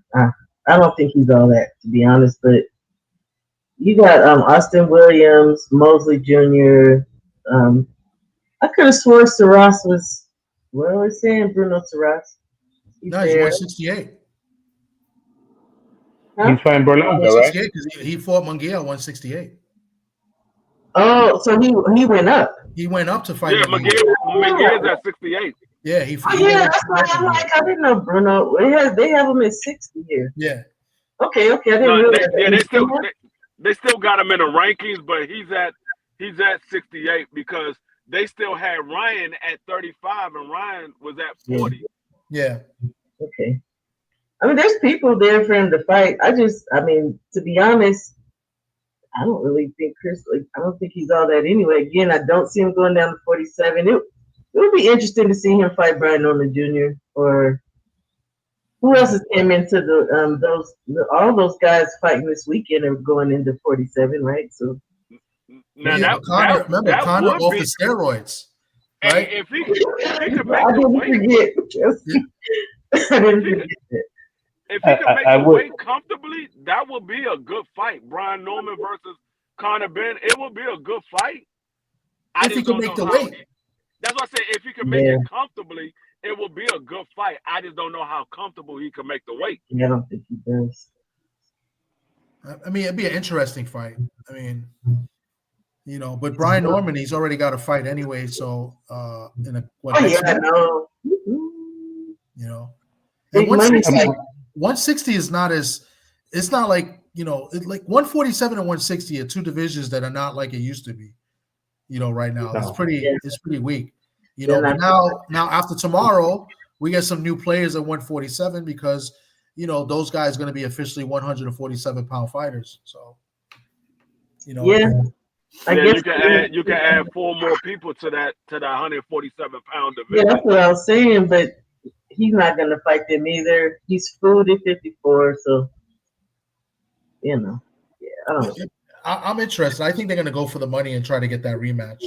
I don't think he's all that, to be honest. But you got Austin Williams, Mosley Jr. I could have sworn Saras was. What are we saying, Bruno Saras? No, he's 168. Huh? He's fighting Berlanga, right? 168 because he fought Munguia 168. Oh, so he went up. He went up to fight. Yeah, McGear's at 68. Yeah, Oh, yeah, that's why I'm like, I didn't know Bruno. They have him at 60 here. Yeah. Okay, I didn't realize that. They still got him in the rankings, but he's at 68 because they still had Ryan at 35 and Ryan was at 40. Yeah. Okay. I mean, there's people there for him to fight. I mean, to be honest, I don't really think I don't think he's all that anyway. Again, I don't see him going down to 47. It would be interesting to see him fight Brian Norman Jr. or who else has came into all those guys fighting this weekend are going into 47, right? So Now Conor off the steroids, right? If he could make I the didn't weight, forget. I didn't forget that. If he can make I the would. weight comfortably, that would be a good fight. Brian Norman versus Conor Ben, it would be a good fight. I If he just can don't make know the how. weight. That's why I say if he can make Yeah, it comfortably, it will be a good fight. I just don't know how comfortable he can make the weight. yeah, I don't think he does. I mean, it'd be an interesting fight. I mean, but Brian Norman, he's already got a fight anyway. So in a Oh next yeah, I week, know. and Big money 160, fight. 160 is not as it's not like like 147 and 160 are two divisions that are not like it used to be. Right now No. it's pretty weak. They're But not- now after tomorrow, we get some new players at 147 because those guys are going to be officially 147-pound fighters. So Yeah, I Yeah, guess. you can add 4 more people to that 147-pound Yeah, division. that's what I was saying, but he's not gonna fight them either. He's food at 54, so yeah, I don't. I'm interested. I think they're going to go for the money and try to get that rematch.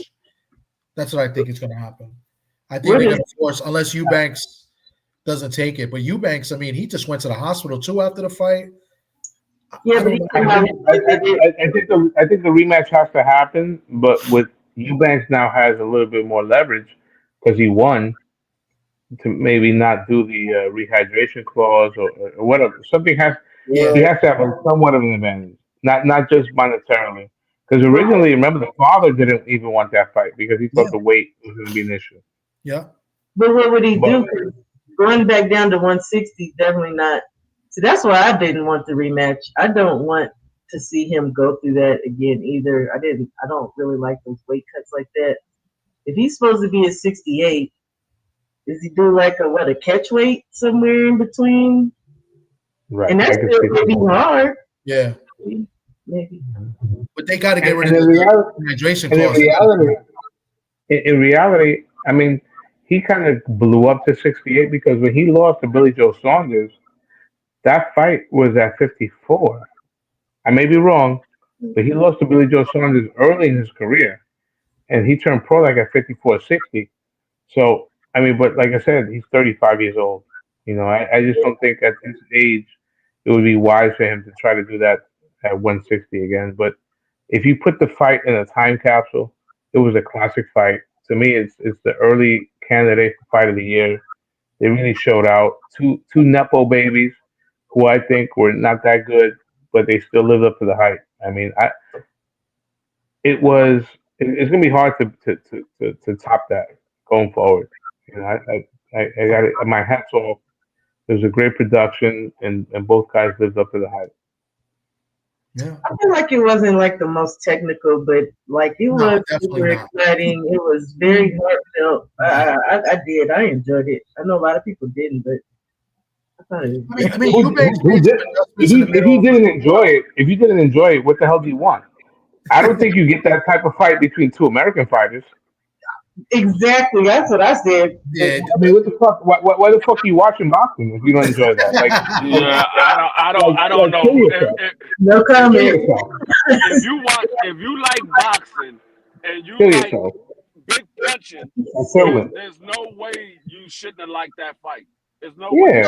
That's what I think is going to happen. I think they're going to force, unless Eubanks doesn't take it. But Eubanks, I mean, he just went to the hospital too after the fight. Yeah, but I think the rematch has to happen, but with Eubanks now has a little bit more leverage because he won to maybe not do the rehydration clause or whatever. Something has he has to have somewhat of an advantage, not just monetarily. Because originally, remember, the father didn't even want that fight because he thought the weight was going to be an issue. Yeah. But what would he do? 'Cause going back down to 160 is definitely not. So that's why I didn't want the rematch. I don't want to see him go through that again either. I don't really like those weight cuts like that. If he's supposed to be at 68, does he do like a catch weight somewhere in between? Right. And that's still going to be hard. Yeah. Maybe. But they got to get rid of And the hydration clause. In reality, I mean, he kind of blew up to 68 because when he lost to Billy Joe Saunders, that fight was at 54. I may be wrong, but he lost to Billy Joe Saunders early in his career, and he turned pro like at 54-60. So, I mean, but like I said, he's 35 years old. I just don't think at this age it would be wise for him to try to do that at 160 again. But if you put the fight in a time capsule, it was a classic fight. To me, it's the early candidate for fight of the year. They really showed out. Two Nepo babies who I think were not that good, but they still lived up to the hype. I mean, it's going to be hard to top that going forward. I got it. My hats off. It was a great production, and both guys lived up to the hype. Yeah. I feel like it wasn't like the most technical, but like it was super exciting. It was very heartfelt. I enjoyed it. I know a lot of people didn't, but I thought it was. I mean, if you didn't enjoy it, what the hell do you want? I don't think you get that type of fight between two American fighters. Exactly, that's what I said. Yeah. I mean, what the fuck? Why the fuck are you watching boxing if you don't enjoy that? Like, yeah, I don't know. No comment. If you like boxing and you like big punching, there's no way you shouldn't have liked that fight. There's no way.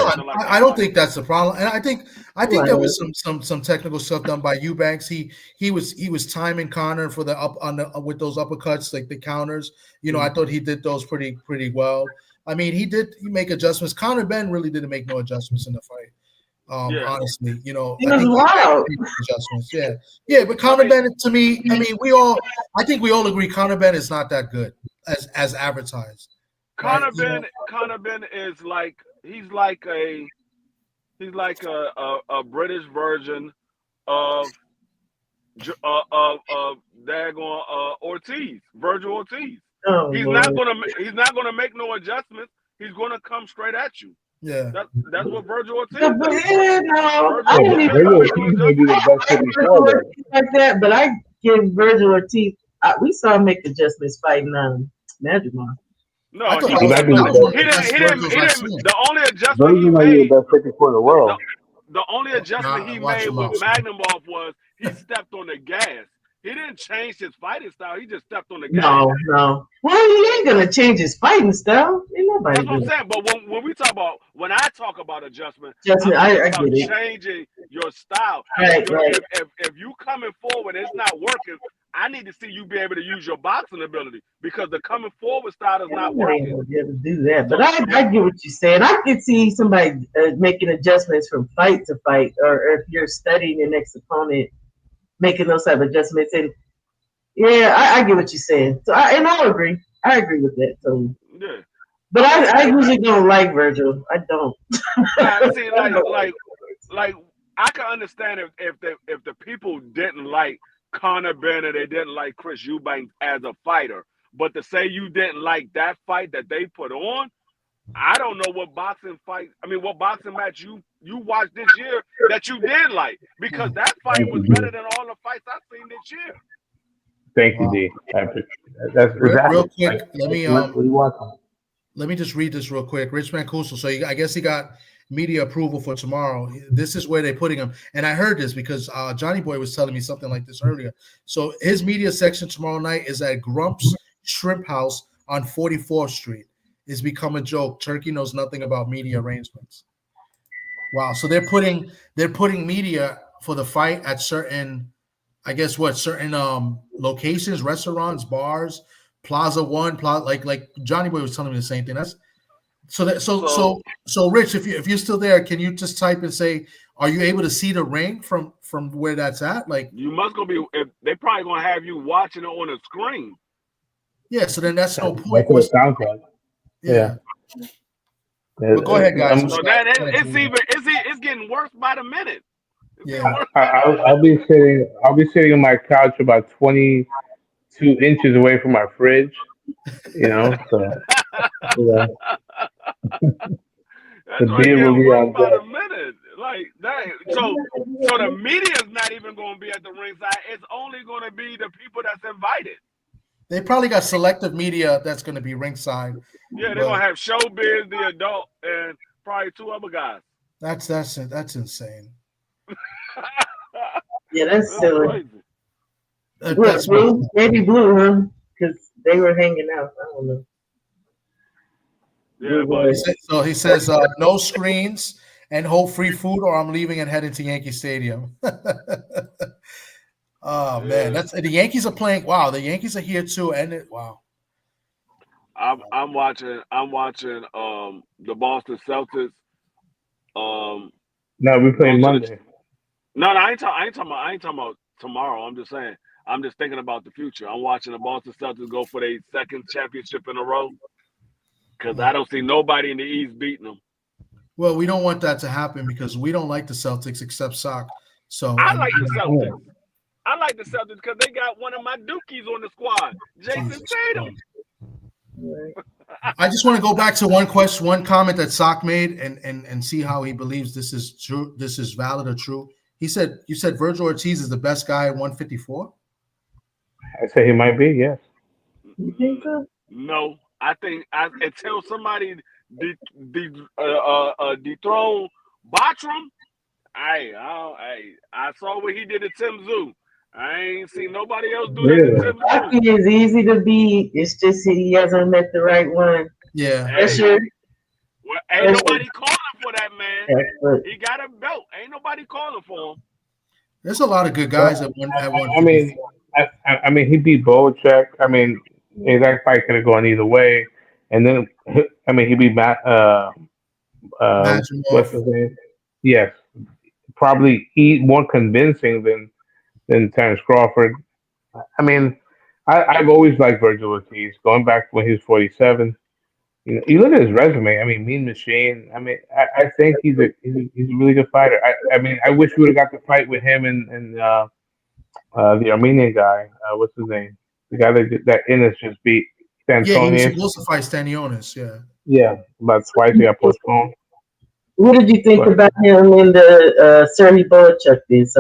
I don't think that's the problem, and I think there was some technical stuff done by Eubanks. He was timing Conor for with those uppercuts, like the counters. I thought he did those pretty well. I mean, he make adjustments. Conor Ben really didn't make no adjustments in the fight. Honestly, he was wild. Adjustments, yeah. But Conor Ben, to me, I mean, I think we all agree Conor Ben is not that good as advertised. Conor Ben is like he's like a British version of daggone Ortiz, Virgil Ortiz. Oh, he's not gonna make no adjustments. He's gonna come straight at you. Yeah, that's what Virgil Ortiz does. I didn't even like that, but I give Virgil Ortiz. We saw him make adjustments fighting Madrimov. No, he didn't. The only adjustment he made. The only adjustment he made with Magnumov was he stepped on the gas. He didn't change his fighting style. He just stepped on the gas. No. Well, he ain't gonna change his fighting style. Ain't Nobody That's what I'm does. saying. But when I talk about adjustment, Adjustment, I'm I talking about get it. changing your style. Right, right. If you coming forward and it's not working, I need to see you be able to use your boxing ability because the coming forward style is not I ain't working. gonna be able to do that, but I get what you're saying. I could see somebody making adjustments from fight to fight, or if you're studying your next opponent, making those type of adjustments. And yeah, I get what you're saying. So I agree. I agree with that. So, Yeah. but I usually don't like Virgil. I don't. Nah, see, like I can understand if the people didn't like Conor Bennett, they didn't like Chris Eubank as a fighter, but to say you didn't like that fight that they put on, I don't know what boxing match you watched this year that you did like, because that fight Thank was you, better D. than all the fights I've seen this year. Thank you, Wow. D. I appreciate that. That's Real exactly. quick, let me What do you want? let me just read this real quick. Rich Mancuso. So I guess he got media approval for tomorrow. This is where they're putting him. And I heard this because Johnny Boy was telling me something like this earlier. So his media section tomorrow night is at Grump's Shrimp House on 44th Street. It's become a joke. Turkey knows nothing about media arrangements. Wow. So they're putting media for the fight at certain, I guess certain locations, restaurants, bars, Plaza One, like Johnny Boy was telling me the same thing. That's so Rich, if you're still there, can you just type and say, are you able to see the ring from where that's at? Like, You must gonna be. If they probably gonna have you watching it on a screen. yeah. So then that's no That's point. what it sounds like. Yeah. Yeah. But go ahead, guys. So that it's getting worse by the minute. It's Yeah. getting worse. I'll be sitting on my couch about 22 inches away from my fridge. You know, so yeah. That's The why it's beer will getting be worse on by deck. the minute. Like that. So the media's not even going to be at the ringside. It's only going to be the people that's invited. They probably got selective media that's going to be ringside. Yeah, they're going to have Showbiz, the adult, and probably two other guys. That's insane. Yeah, that's silly. Crazy. That's Blue? Maybe Blue, huh? Because they were hanging out. I don't know. Yeah, but So he says, no screens and hope free food, or I'm leaving and heading to Yankee Stadium. Oh man, that's the Yankees are playing. Wow, the Yankees are here too, and wow. I'm watching the Boston Celtics. No, we're playing Monday. No, I ain't talking about tomorrow. I'm just saying. I'm just thinking about the future. I'm watching the Boston Celtics go for their second championship in a row because I don't see nobody in the East beating them. Well, we don't want that to happen because we don't like the Celtics except Sock. So I like the Celtics. I like the Celtics because they got one of my Dookies on the squad, Jason Tatum. I just want to go back to one comment that Sock made and see how he believes this is true. This is valid or true. He said, "You said Virgil Ortiz is the best guy at 154." I say he might be. Yes. You think so? No, I think until somebody dethrone Bartram. I saw what he did to Tim Tszyu. I ain't seen nobody else do that to Tim Tszyu. Rocky is easy to beat. It's just he hasn't met the right one. Yeah. Pressure. Well, ain't nobody calling for that man. He got a belt. Ain't nobody calling for him. There's a lot of good guys at one. I mean, he beat Belichick. I mean, that fight could have gone either way. And then, I mean, he beat what's his name? Yes, probably more convincing than Terrence Crawford. I mean, I've always liked Virgil Ortiz, going back when he was 47. You know, you look at his resume. I mean, Mean Machine. I mean, I think he's a really good fighter. I mean, I wish we would have got the fight with him and the Armenian guy. What's his name? The guy that Innes just beat. Yeah, he was Stanionis. supposed to fight Stanionis. Yeah. Yeah, about twice he got postponed. What did you think about him in the Sergey Boychuk piece?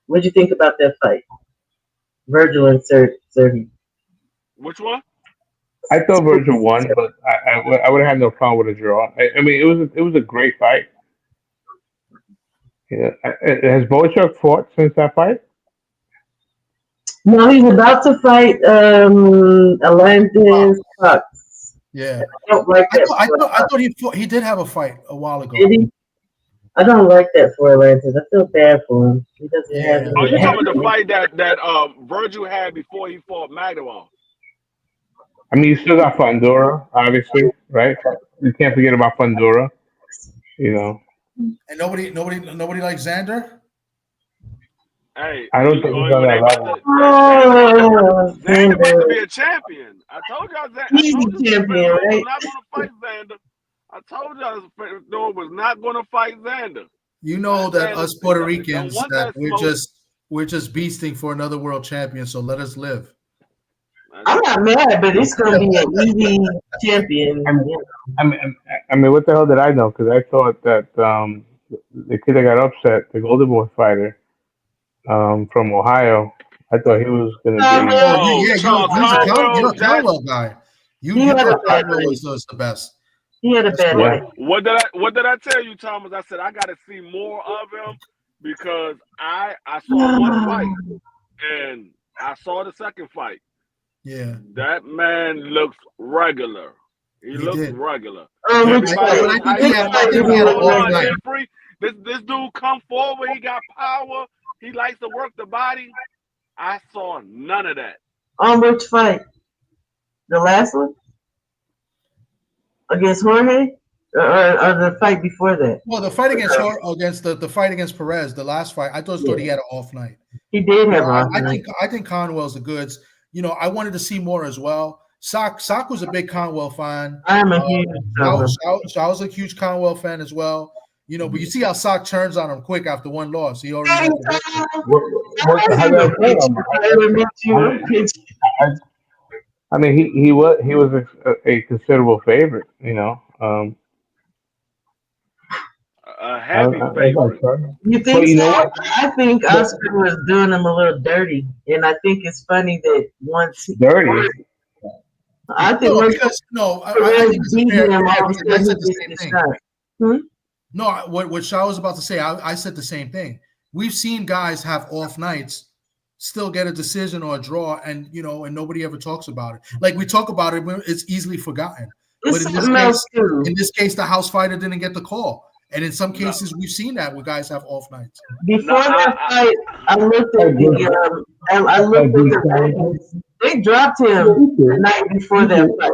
What did you think about that fight? Virgil and Sergey. Which one? I thought Virgil won, but I would have had no problem with a draw. I mean, it was a great fight. Yeah. Has Boychuk fought since that fight? No, he's about to fight Alandis Cox. Yeah, I don't like that. I thought he did have a fight a while ago. Did he? I don't like that for Atlantis. I feel bad for him. He doesn't have Yeah. Oh, you any. talking about the fight that Virgil had before he fought Magdalene? I mean, you still got Fundora, obviously, right? You can't forget about Fundora. You know, And nobody likes Xander. Hey, I don't think he's on when they that about level. to, Oh, Xander about to Xander. be a champion. I told y'all that. He's I a told you champion, Fedor was right? not going to fight Xander. I told y'all Fedor was not going to fight Xander. You know that Xander, us Puerto don't Ricans want that that smoke. we're just beasting for another world champion. So let us live. I'm not mad, but it's gonna be an easy champion. I mean, what the hell did I know? Because I thought that the kid that got upset, the Golden Boy fighter from Ohio, I thought he was going to be. Oh, you're a Conwell, Conwell guy. You He had thought a bad Conwell night. was the best. He had a bad Yeah. night. What did I tell you, Thomas? I said I got to see more of him because I saw one fight and I saw the second fight. Yeah. That man looks regular. He looks did. regular. Oh, which Everybody fight? was I think he had- I hyped think up. he had an Hold off on, night. Jeffrey. This dude come forward. He got power. He likes to work the body. I saw none of that. On which fight? The last one against Jorge, or the fight before that? Well, the fight against the fight against Perez, the last fight, I thought he had an off night. He did have I off night. think Conwell's the goods. You know, I wanted to see more as well. Sock was a big Conwell fan. I'm a huge So I was a huge Conwell fan as well. You know, but you see how Sock turns on him quick after one loss. He already knows I mean, he was a considerable favorite. You know, A heavy favorite. You think But you know so? what? I think Oscar was doing him a little dirty, and I think it's funny that once dirty. I think No, once because I Perez think it's beat fair. him, all of a I sudden said he the gets same the thing. shot. No, what Shaw was about to say, I said the same thing. We've seen guys have off nights, still get a decision or a draw, and and nobody ever talks about it. Like we talk about it, it's easily forgotten. It's But something else too. in this case, the house fighter didn't get the call, and in some cases, we've seen that where guys have off nights. Before that fight, I looked at the rankings. They dropped him the night before that fight.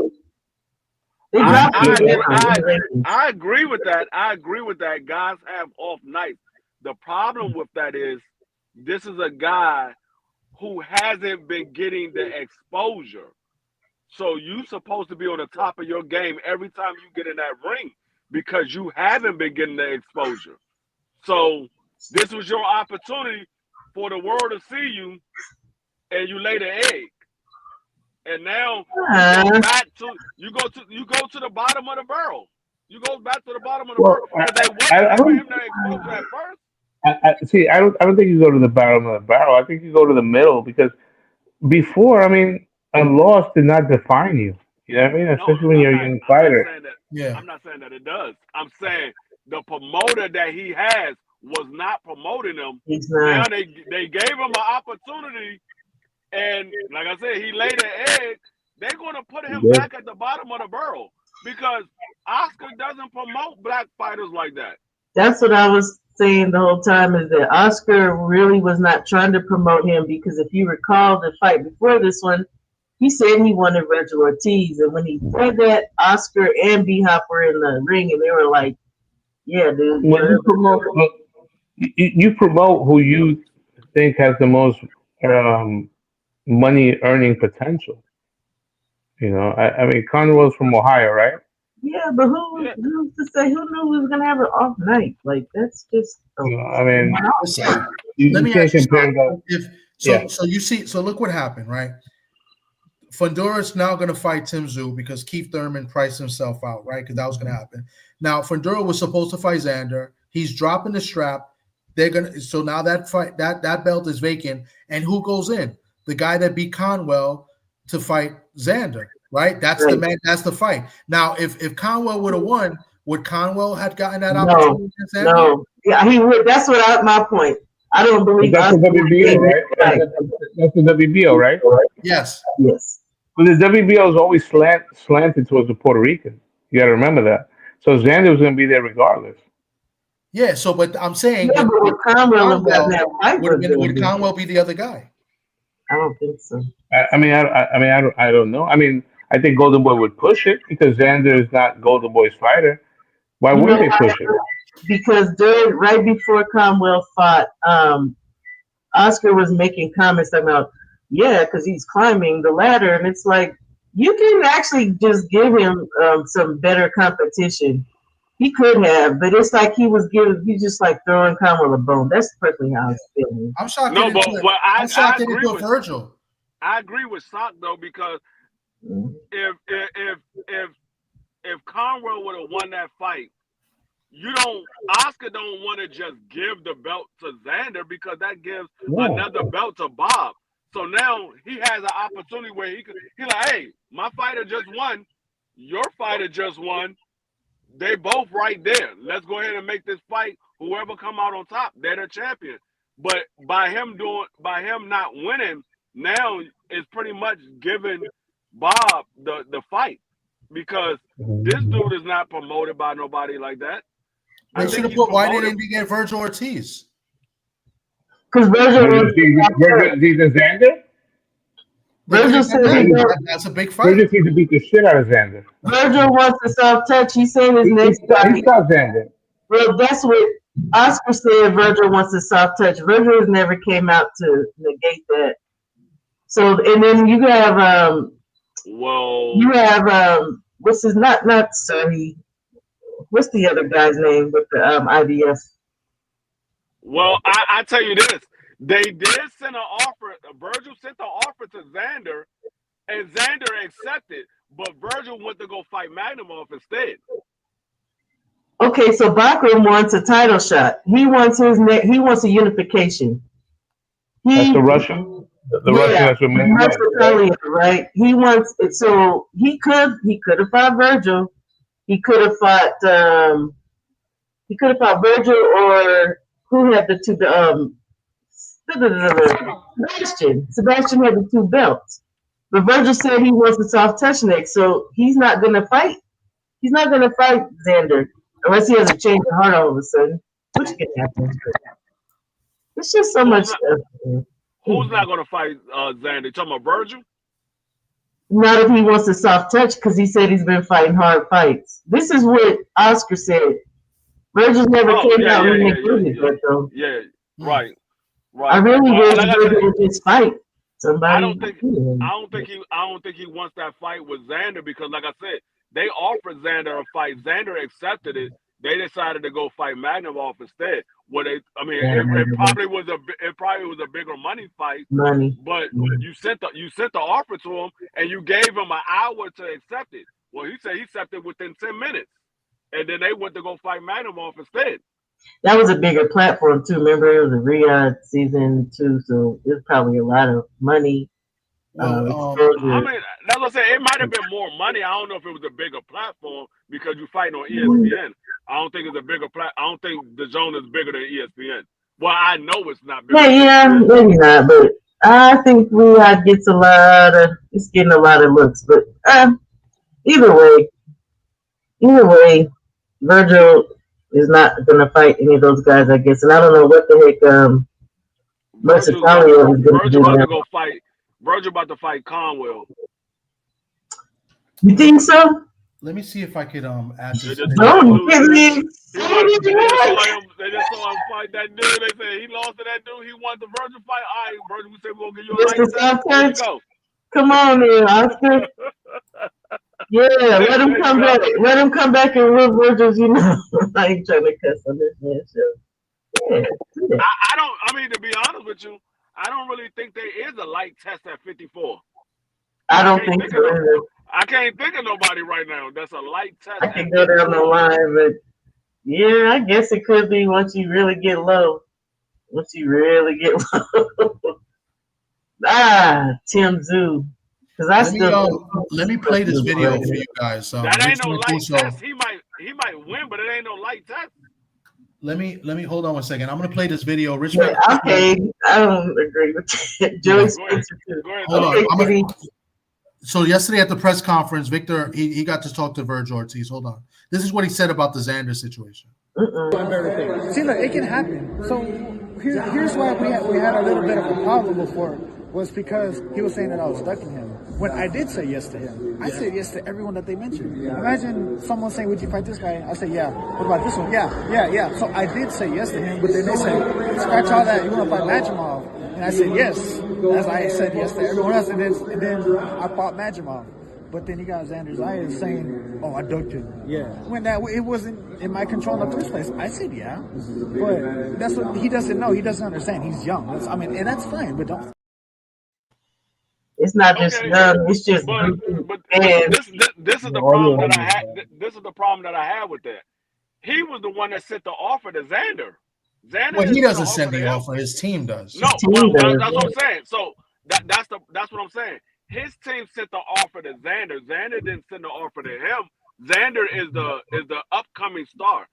They dropped him. I agree with that. I agree with that. Guys have off nights. The problem with that is this is a guy who hasn't been getting the exposure. So you're supposed to be on the top of your game every time you get in that ring because you haven't been getting the exposure. So this was your opportunity for the world to see you, and you laid an egg. And now you go to the bottom of the barrel. You go back to the bottom of the barrel. They waited for him to exposure at first. See, I don't think you go to the bottom of the barrel. I think you go to the middle because before, I mean, a loss did not define you. You know what I mean? Especially when you're a young fighter. I'm not saying that it does. I'm saying the promoter that he has was not promoting him. Now they gave him an opportunity, and like I said, he laid an egg. They're going to put him back at the bottom of the barrel because Oscar doesn't promote black fighters like that. That's what I was saying the whole time, is that Oscar really was not trying to promote him, because if you recall the fight before this one, he said he wanted Virgil Ortiz, and when he said that, Oscar and B-Hop were in the ring, and they were like, yeah, dude. You promote who you think has the most money earning potential. You know, I mean, Conwell's from Ohio, right? Yeah, but who's to say? Who knew we was gonna have an off night? Like, that's just. I mean, Let me ask you something. So you see, so look what happened, right? Fundora now going to fight Tim Tszyu because Keith Thurman priced himself out, right? Because that was going to happen. Now Fundora was supposed to fight Xander. He's dropping the strap. So now that fight, that belt is vacant, and who goes in? The guy that beat Conwell to fight Xander, right? That's the man. That's the fight. Now, if Conwell would have won, would Conwell have gotten that opportunity? No. Yeah, he would. That's my point. I don't believe that's the WBO, right? That's the WBO, right? Yes. But the WBO is always slanted towards the Puerto Rican. You got to remember that. So Xander was going to be there regardless. Yeah. So, but I'm saying, Yeah, but with Conwell and that fight, would Conwell be the other guy? I don't think so. I don't know. I mean, I think Golden Boy would push it because Xander is not Golden Boy's fighter. Why You wouldn't know they push it? Because right before Conwell fought, Oscar was making comments about, yeah, because he's climbing the ladder, and it's like you can actually just give him some better competition. He could have, but it's like he's just like throwing Conwell a bone. That's personally how I was feeling. I'm shocked. No, but I'm shocked they didn't agree do with Virgil. I agree with Sock though, because if Conwell would have won that fight, Oscar don't want to just give the belt to Xander because that gives another belt to Bob. So now he has an opportunity where he's like, hey, my fighter just won, your fighter just won. They both right there. Let's go ahead and make this fight. Whoever come out on top, they're the champion. But by him not winning, now it's pretty much giving Bob the fight because this dude is not promoted by nobody like that. They should have put. Why didn't they get Virgil Ortiz? Because Virgil sees Xander. Virgil said that's a big fight. Virgil needs to beat the shit out of Xander. Virgil wants a soft touch. He's saying his next fight. He saw Xander. Well, that's what Oscar said. Virgil wants a soft touch. Virgil has never came out to negate that. So, and then you have what's his not Sonny. What's the other guy's name with the IBF? Well, I tell you this. They did send an offer. Virgil sent the offer to Xander, and Xander accepted. But Virgil went to go fight Magnumov instead. Okay, so Bachram wants a title shot. He wants He wants a unification. That's the Russian. The Russian that's what made right? He wants it. So he could have fought Virgil. He could have fought Virgil, or who had the two Sebastian had the two belts. But Virgil said he wants a soft touch next, so he's not gonna fight. He's not gonna fight Xander unless he has a change of heart all of a sudden, which can happen. It's just so much stuff. Who's not gonna fight Xander? You talking about Virgil? Not if he wants a soft touch, because he said he's been fighting hard fights. This is what Oscar said. Virgil's never came out and included that though. Yeah, right. I really wish Virgil would just fight somebody. I don't think he wants that fight with Xander because, like I said, they offered Xander a fight. Xander accepted it. They decided to go fight Magnumov instead. It probably was a bigger money fight. But you sent the offer to him and you gave him an hour to accept it. Well, he said he accepted within 10 minutes, and then they went to go fight Magnumov instead. That was a bigger platform too. Remember, it was a Riyadh season 2, so there's probably a lot of money. That's what I'm saying. It might have been more money. I don't know if it was a bigger platform because you're fighting on ESPN. I don't think it's a bigger I don't think DAZN is bigger than ESPN. Well, I know it's not bigger. Yeah, maybe not, but I think Riyadh gets it's getting a lot of looks. But either way, Virgil is not going to fight any of those guys, I guess. And I don't know what the heck Mercer Collier is going to do. Virgil about to fight Conwell. You think so? Let me see if I could add this. They just saw him fight that dude. They said he lost to that dude. He won the Virgil fight. All right, Virgil, we said we're gonna give you a light touch. Come on, man, Oscar. Yeah, let him come back. Let him come back and rip Virgil's. I ain't trying to cuss on this man show. Yeah. To be honest with you, I don't really think there is a light test at 54. I don't think so either. I can't think of nobody right now that's a light test. I can go down the line, but yeah, I guess it could be once you really get low. Tim Tszyu. Let me play this video for you guys. That ain't no light test. He might win, but it ain't no light test. Let me hold on one second. I'm gonna play this video. Rich. Okay, I don't agree with that. Joey Spencer too. Hold on. So yesterday at the press conference, Victor he got to talk to Verge Ortiz. Hold on. This is what he said about the Xander situation. See, look, it can happen. So here's why we had a little bit of a problem before, was because he was saying that I was ducking him. When I did say yes to him, I said yes to everyone that they mentioned. Imagine someone saying, would you fight this guy? I said, yeah. What about this one? Yeah. So I did say yes to him, but then they said, scratch all that, you want to fight Majimov? And I said yes, as I said yes to everyone else, and then I fought Majimov. But then you got Xander Zayas saying, "Oh, I ducked him." Yeah. When it wasn't in my control in the first place. I said, "Yeah," but that's what he doesn't know. He doesn't understand. He's young. And that's fine. But don't. It's not just Okay, young. It's just but and this is the problem that I had. This is the problem that I had with that. He was the one that sent the offer to Xander. Xander Well, he didn't doesn't send to the him. offer. His team does. No, team well, does, that's what I'm saying. So that's what I'm saying. His team sent the offer to Xander. Xander didn't send the offer to him. Xander is the upcoming star.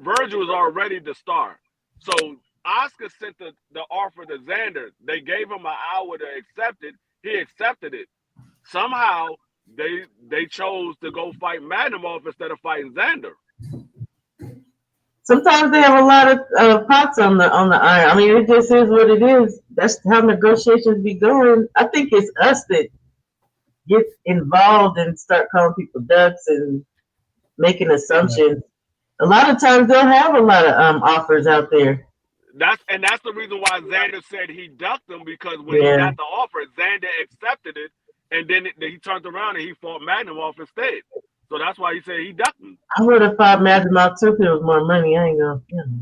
Virgil is already the star. So Oscar sent the offer to Xander. They gave him an hour to accept it. He accepted it. Somehow they chose to go fight Magnumov instead of fighting Xander. sometimes they have a lot of pots on the iron. I mean, it just is what it is. That's how negotiations be going. I think it's us that get involved and start calling people ducks and making assumptions. A lot of times they'll have a lot of offers out there. That's the reason why Xander said he ducked him, because when he got the offer, Xander accepted it, and then he turned around and he fought Magnumov instead. So that's why he said he ducked him. I would have fought Magnumov too if it was more money. I ain't gonna.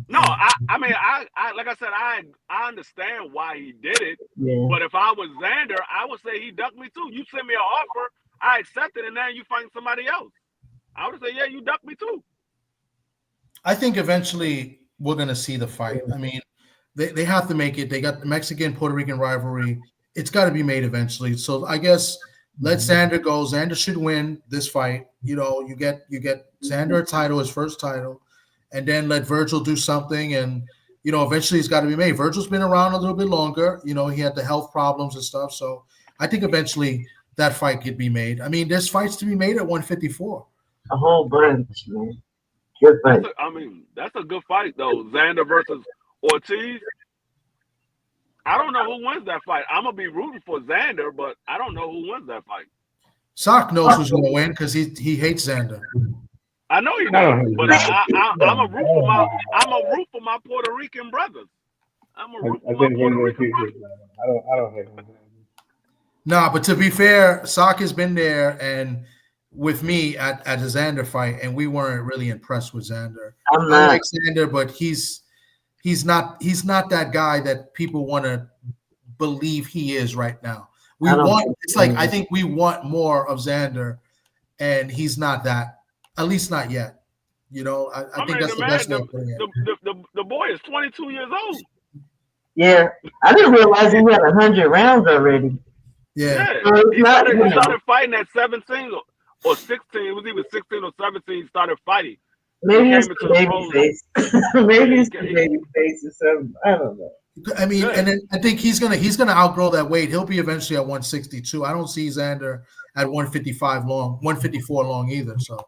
No, I mean, I like I said, I understand why he did it. Yeah. But if I was Xander, I would say he ducked me too. You sent me an offer, I accepted, and now you find somebody else. I would say, yeah, you ducked me too. I think eventually we're gonna see the fight. I mean, they have to make it. They got the Mexican-Puerto Rican rivalry. It's got to be made eventually. So I guess let Xander go. Xander should win this fight. You know, you get Xander a title, his first title, and then let Virgil do something. And you know, eventually it's got to be made. Virgil's been around a little bit longer. You know, he had the health problems and stuff. So I think eventually that fight could be made. I mean, there's fights to be made at 154. A whole bunch, man. Good fight. That's a good fight though. Xander versus Ortiz. I don't know who wins that fight. I'm gonna be rooting for Xander, but I don't know who wins that fight. Sock knows who's gonna win because he hates Xander. I know he does, but I'm a root for my Puerto Rican brothers. I'm a root for my Puerto Rican brothers. I don't hate him. Nah, but to be fair, Sock has been there and with me at the Xander fight, and we weren't really impressed with Xander. I like Xander, but he's not that guy that people want to believe he is right now. I think we want more of Xander, and he's not that, at least not yet. You know, I think that's the best way of putting it. The boy is 22 years old. Yeah, I didn't realize he had 100 rounds already. Yeah. He started fighting at 17 or 16. It was either 16 or 17. He started fighting. Maybe it's the baby face. Maybe it's the baby face or something. I don't know. I mean, and then I think he's gonna outgrow that weight. He'll be eventually at 162. I don't see Xander at 154 long either. So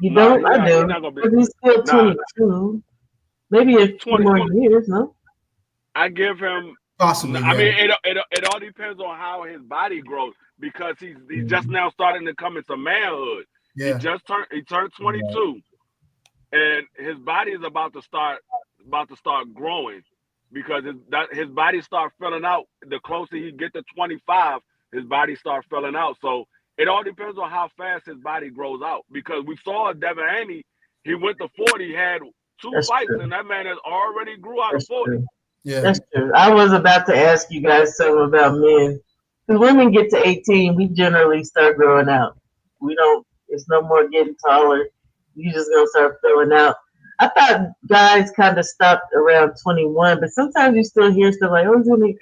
you don't? I do. But he's still 22. Maybe a few more years, no? I give him possibly. I mean, it all depends on how his body grows, because he's just now starting to come into manhood. Yeah. He turned 22, and his body is about to start growing, because his body start filling out. The closer he get to 25, his body start filling out. So it all depends on how fast his body grows out, because we saw Devin Haney, he went to 40, had two fights, and that man has already grew out of 40. True. Yeah, that's true. I was about to ask you guys something about men. When women get to 18, we generally start growing out. We don't. It's no more getting taller. You just gonna start filling out. I thought guys kind of stopped around 21, but sometimes you still hear stuff like, "Oh, you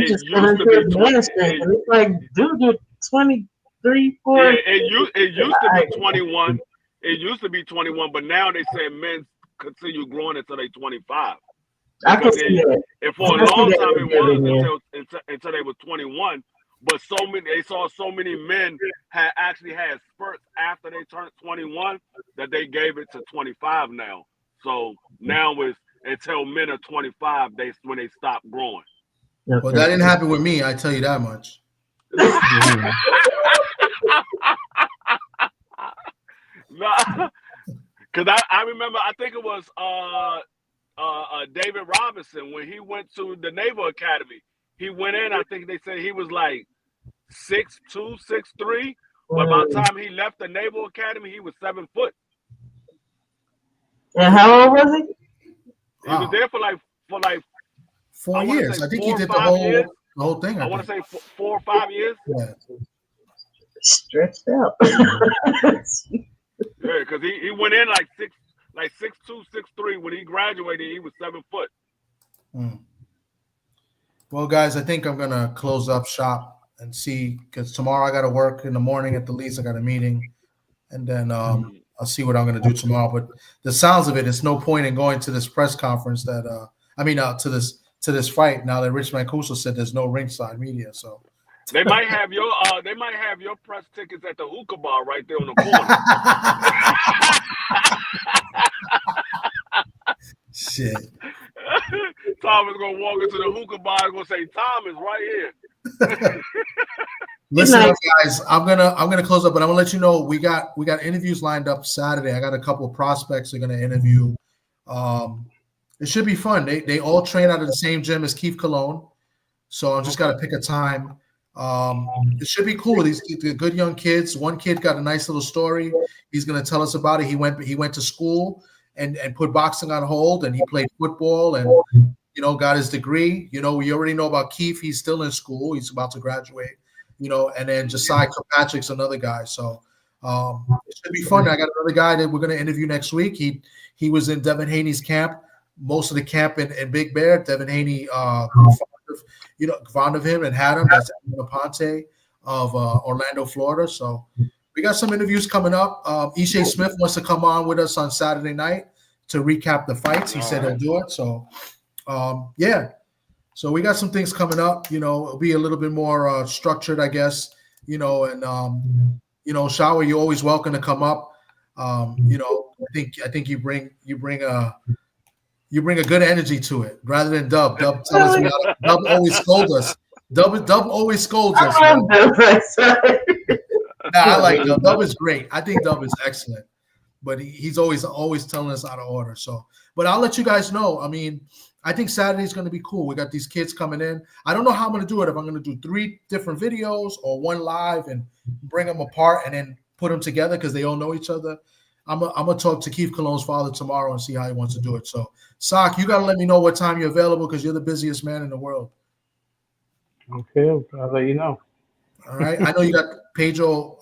just got into a man strength," and it's like, dude, you're 23, 4. Yeah, it used to be 21. It used to be 21, but now they say men continue growing until they're 25. I can see that. And for a long time it was until they were 21. but they saw so many men had actually had spurts after they turned 21 that they gave it to 25 now. So now it's until men are 25 when they stop growing. Well, that didn't happen with me. I tell you that much. No, because I remember, I think it was David Robinson when he went to the Naval Academy. He went in, I think they said he was like 6'2", 6'3", but by the time he left the Naval Academy, he was 7 foot. And how old was he? He was there for like 4 years. I think he did the whole thing. I want to say 4 or 5 years. Yeah. Stretched out. Yeah, because he went in like 6'2", 6'3". When he graduated, he was 7 foot. Well, guys, I think I'm gonna close up shop and see, because tomorrow I got to work in the morning at the least. I got a meeting, and then I'll see what I'm gonna do tomorrow. But the sounds of it, it's no point in going to this press conference to this fight now that Rich Mancuso said there's no ringside media. So they might have your press tickets at the hookah bar right there on the corner. Shit. Tom is gonna walk into the hookah bar and gonna say, "Tom is right here." Listen up, guys. I'm gonna close up, but I'm gonna let you know we got interviews lined up Saturday. I got a couple of prospects they're gonna interview. It should be fun. They all train out of the same gym as Keith Cologne, so I just gotta pick a time. It should be cool. These good young kids. One kid got a nice little story. He's gonna tell us about it. He went to school and put boxing on hold, and he played football and got his degree. We already know about Keith. He's still in school. He's about to graduate. And then Josiah Kirkpatrick's another guy. So it should be fun. I got another guy that we're gonna interview next week. He was in Devin Haney's camp, most of the camp in Big Bear. Devin Haney fond of him and had him. That's Antonio Ponte of Orlando, Florida. So we got some interviews coming up. Ishe Smith wants to come on with us on Saturday night to recap the fights. He said he'll do it. So yeah. So we got some things coming up. It'll be a little bit more structured, I guess. Shawa, you're always welcome to come up. I think you bring a good energy to it rather than Dub. Dub tells us Dub always scolds us. Dub always scolds us. I like Dub. Dub is great. I think Dub is excellent, but he's always telling us out of order. So, but I'll let you guys know. I mean, I think Saturday's going to be cool. We got these kids coming in. I don't know how I'm going to do it. If I'm going to do 3 different videos or one live and bring them apart and then put them together because they all know each other. I'm gonna talk to Keith Cologne's father tomorrow and see how he wants to do it. So, Sock, you gotta let me know what time you're available because you're the busiest man in the world. Okay, I'll let you know. All right. I know you got Pedro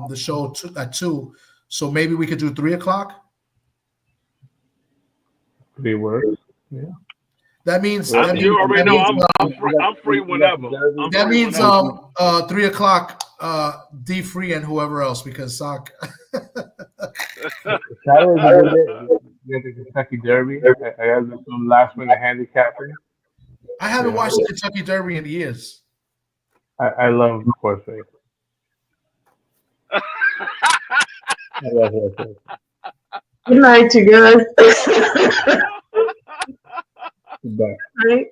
the show at 2, so maybe we could do 3 o'clock. 3 words. Yeah. That means you already know I'm free whenever. That means 3 o'clock. D Free and whoever else because Sock. The Kentucky Derby. I had some last minute handicapping. I haven't watched the Kentucky Derby in years. I love horse race. I love horse race. Good night, you guys. Right.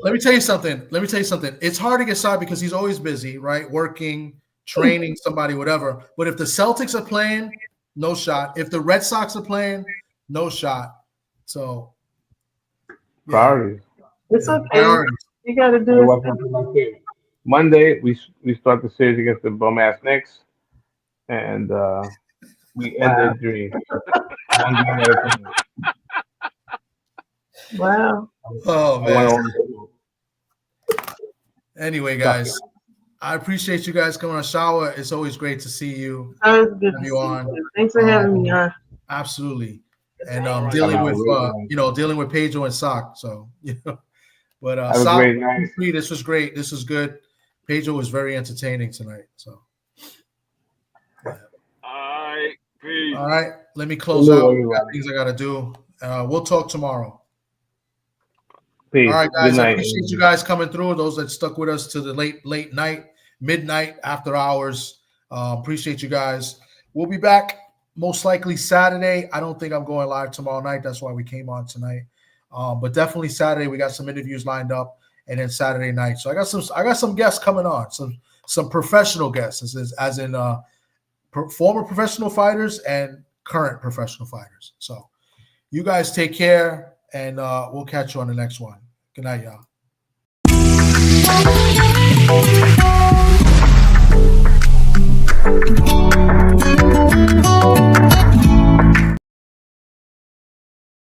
Let me tell you something. It's hard to get Sock because he's always busy, right? Working, training somebody, whatever. But if the Celtics are playing, no shot. If the Red Sox are playing, no shot. So priorities. It's okay. Priorities. You got to do it. Monday, we start the series against the bum ass Knicks, and we end their dream. Wow. Oh man. Anyway, guys, I appreciate you guys coming on. Shawa. It's always great to see you. Always good to see you. Thanks for having me on. Absolutely. And dealing with Pedro and Sock. So but Sock, this was great. This was good. Pedro was very entertaining tonight. So all right, peace. All right. Let me close out. Things I gotta do. We'll talk tomorrow. Peace. All right, guys. I appreciate you guys coming through. Those that stuck with us to the late night. midnight, after hours. Appreciate you guys. We'll be back most likely Saturday. I don't think I'm going live tomorrow night. That's why we came on tonight. But definitely Saturday. We got some interviews lined up, and then Saturday night. So I got some guests coming on. Some professional guests, as in former professional fighters and current professional fighters. So you guys take care, and we'll catch you on the next one. Good night, y'all.